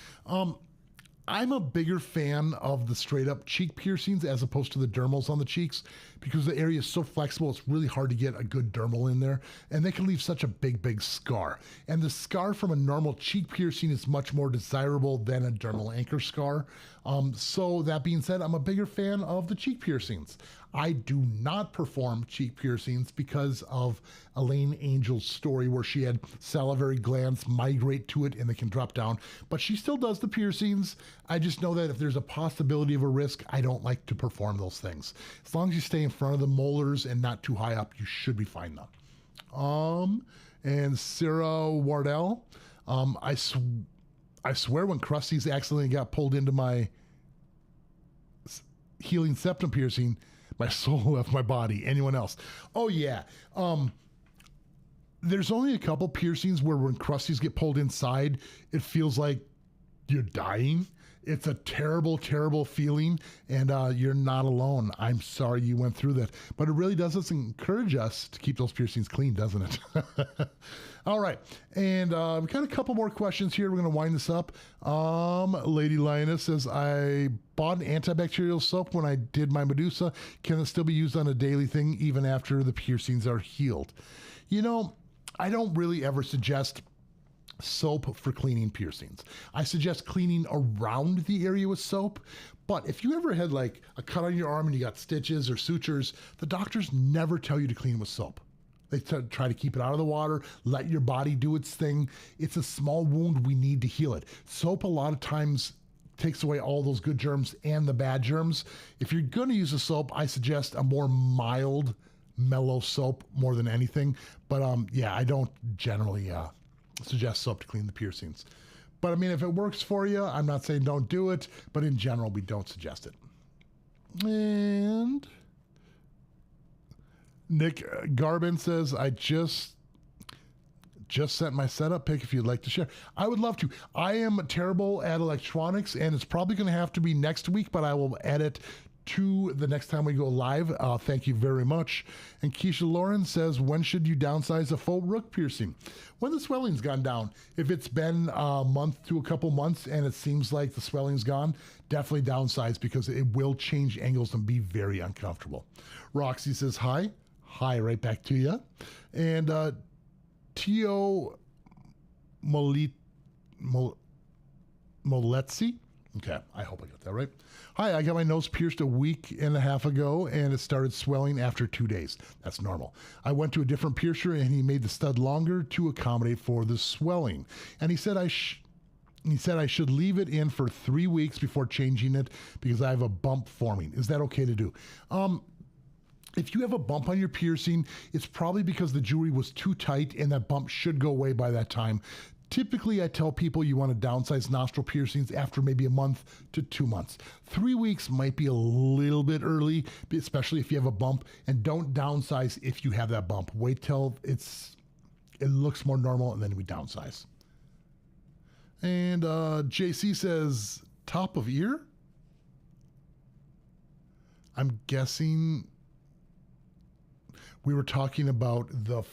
I'm a bigger fan of the straight up cheek piercings as opposed to the dermals on the cheeks because the area is so flexible, it's really hard to get a good dermal in there. And they can leave such a big scar. And the scar from a normal cheek piercing is much more desirable than a dermal anchor scar. So that being said, I'm a bigger fan of the cheek piercings. I do not perform cheek piercings because of Elaine Angel's story where she had salivary glands migrate to it and they can drop down, but she still does the piercings. I just know that if there's a possibility of a risk, I don't like to perform those things. As long as you stay in front of the molars and not too high up, you should be fine though. And Sarah Wardell, I swear when Krusty's accidentally got pulled into my healing septum piercing, my soul left my body. Anyone else? Oh yeah. There's only a couple piercings where when crusties get pulled inside, it feels like you're dying. It's a terrible, terrible feeling, and you're not alone. I'm sorry you went through that. But it really does encourage us to keep those piercings clean, doesn't it? All right, and we've got a couple more questions here. We're going to wind this up. Lady Lioness says, I bought an antibacterial soap when I did my Medusa. Can it still be used on a daily thing even after the piercings are healed? You know, I don't really ever suggest soap for cleaning piercings. I suggest cleaning around the area with soap. But if you ever had like a cut on your arm and you got stitches or sutures, the doctors never tell you to clean with soap. They try to keep it out of the water, let your body do its thing. It's a small wound. We need to heal it. Soap a lot of times takes away all those good germs and the bad germs. If you're going to use a soap, I suggest a more mild, mellow soap more than anything. But yeah, I don't generally suggest soap to clean the piercings. But I mean, if it works for you, I'm not saying don't do it, but in general, we don't suggest it. And Nick Garbin says, I just sent my setup pic if you'd like to share. I would love to. I am terrible at electronics, and it's probably going to have to be next week, but I will edit to the next time we go live. Thank you very much. And Keisha Lauren says, when should you downsize a faux rook piercing? When the swelling's gone down. If it's been a month to a couple months and it seems like the swelling's gone, definitely downsize, because it will change angles and be very uncomfortable. Roxy says, hi. Hi, right back to you. And Tio Moletzi. Okay, I hope I got that right. Hi, I got my nose pierced a week and a half ago, and it started swelling after 2 days. That's normal. I went to a different piercer, and he made the stud longer to accommodate for the swelling. And he said I should leave it in for 3 weeks before changing it because I have a bump forming. Is that okay to do? If you have a bump on your piercing, it's probably because the jewelry was too tight, and that bump should go away by that time. Typically, I tell people you want to downsize nostril piercings after maybe a month to 2 months. 3 weeks might be a little bit early, especially if you have a bump, and don't downsize if you have that bump. Wait till it looks more normal, and then we downsize. And JC says, top of ear? I'm guessing we were talking about the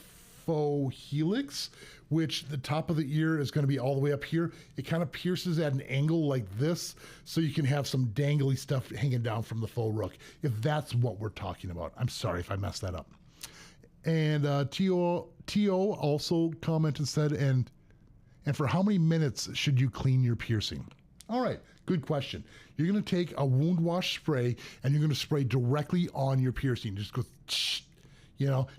faux helix, which the top of the ear is going to be all the way up here. It kind of pierces at an angle like this, so you can have some dangly stuff hanging down from the faux rook, if that's what we're talking about. I'm sorry if I messed that up. And T.O. also commented and said, and for how many minutes should you clean your piercing? All right, good question. You're going to take a wound wash spray, and you're going to spray directly on your piercing. Just go,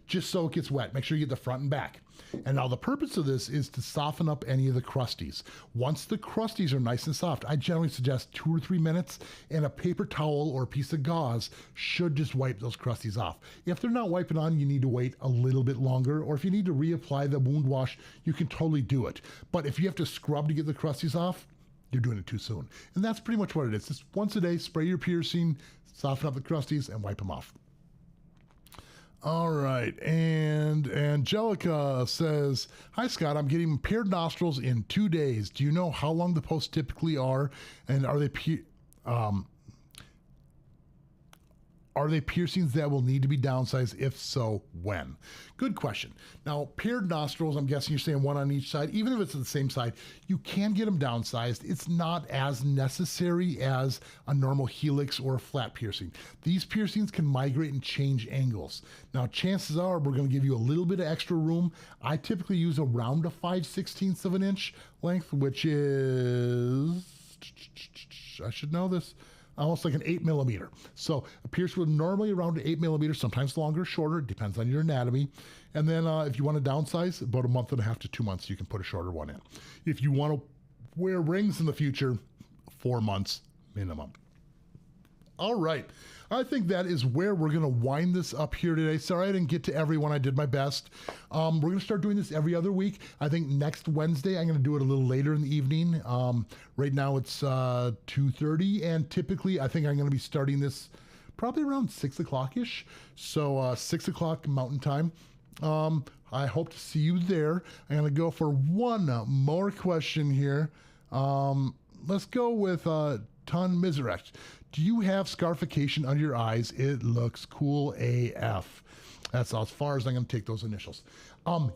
just so it gets wet. Make sure you get the front and back. And now the purpose of this is to soften up any of the crusties. Once the crusties are nice and soft, I generally suggest 2 or 3 minutes, and a paper towel or a piece of gauze should just wipe those crusties off. If they're not wiping on, you need to wait a little bit longer, or if you need to reapply the wound wash, you can totally do it. But if you have to scrub to get the crusties off, you're doing it too soon. And that's pretty much what it is. Just once a day, spray your piercing, soften up the crusties, and wipe them off. All right, and Angelica says, hi, Scott, I'm getting paired nostrils in 2 days. Do you know how long the posts typically are, and are they piercings that will need to be downsized? If so, when? Good question. Now, paired nostrils, I'm guessing you're saying one on each side. Even if it's the same side, you can get them downsized. It's not as necessary as a normal helix or a flat piercing. These piercings can migrate and change angles. Now, chances are we're going to give you a little bit of extra room. I typically use around a 5/16 of an inch length, which is, I should know this, almost like an 8 millimeter. So a pierce would normally around 8 millimeters, sometimes longer, shorter, depends on your anatomy. And then if you want to downsize, about 1.5 months to 2 months, you can put a shorter one in. If you want to wear rings in the future, 4 months minimum. All right. I think that is where we're going to wind this up here today. Sorry I didn't get to everyone. I did my best. We're going to start doing this every other week. I think next Wednesday, I'm going to do it a little later in the evening. Right now it's 2:30, and typically I think I'm going to be starting this probably around 6 o'clock-ish. So 6 o'clock Mountain Time. I hope to see you there. I'm going to go for one more question here. Let's go with Ton Miserect. Do you have scarification under your eyes? It looks cool AF. That's as far as I'm going to take those initials.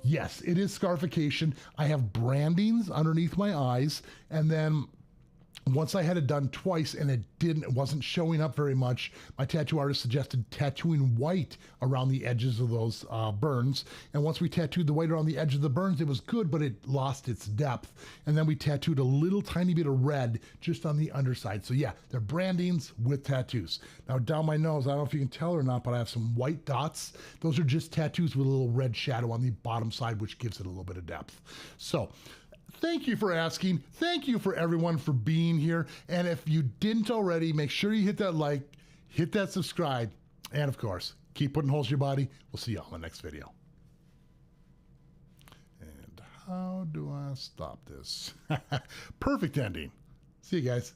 Yes, it is scarification. I have brandings underneath my eyes, and then once I had it done twice and it wasn't showing up very much, my tattoo artist suggested tattooing white around the edges of those burns. And once we tattooed the white around the edge of the burns, it was good, but it lost its depth. And then we tattooed a little tiny bit of red just on the underside. So yeah, they're brandings with tattoos. Now down my nose, I don't know if you can tell or not, but I have some white dots. Those are just tattoos with a little red shadow on the bottom side, which gives it a little bit of depth. So thank you for asking. Thank you for everyone for being here. And if you didn't already, make sure you hit that like, hit that subscribe, and of course, keep putting holes in your body. We'll see you all in the next video. And how do I stop this? Perfect ending. See you guys.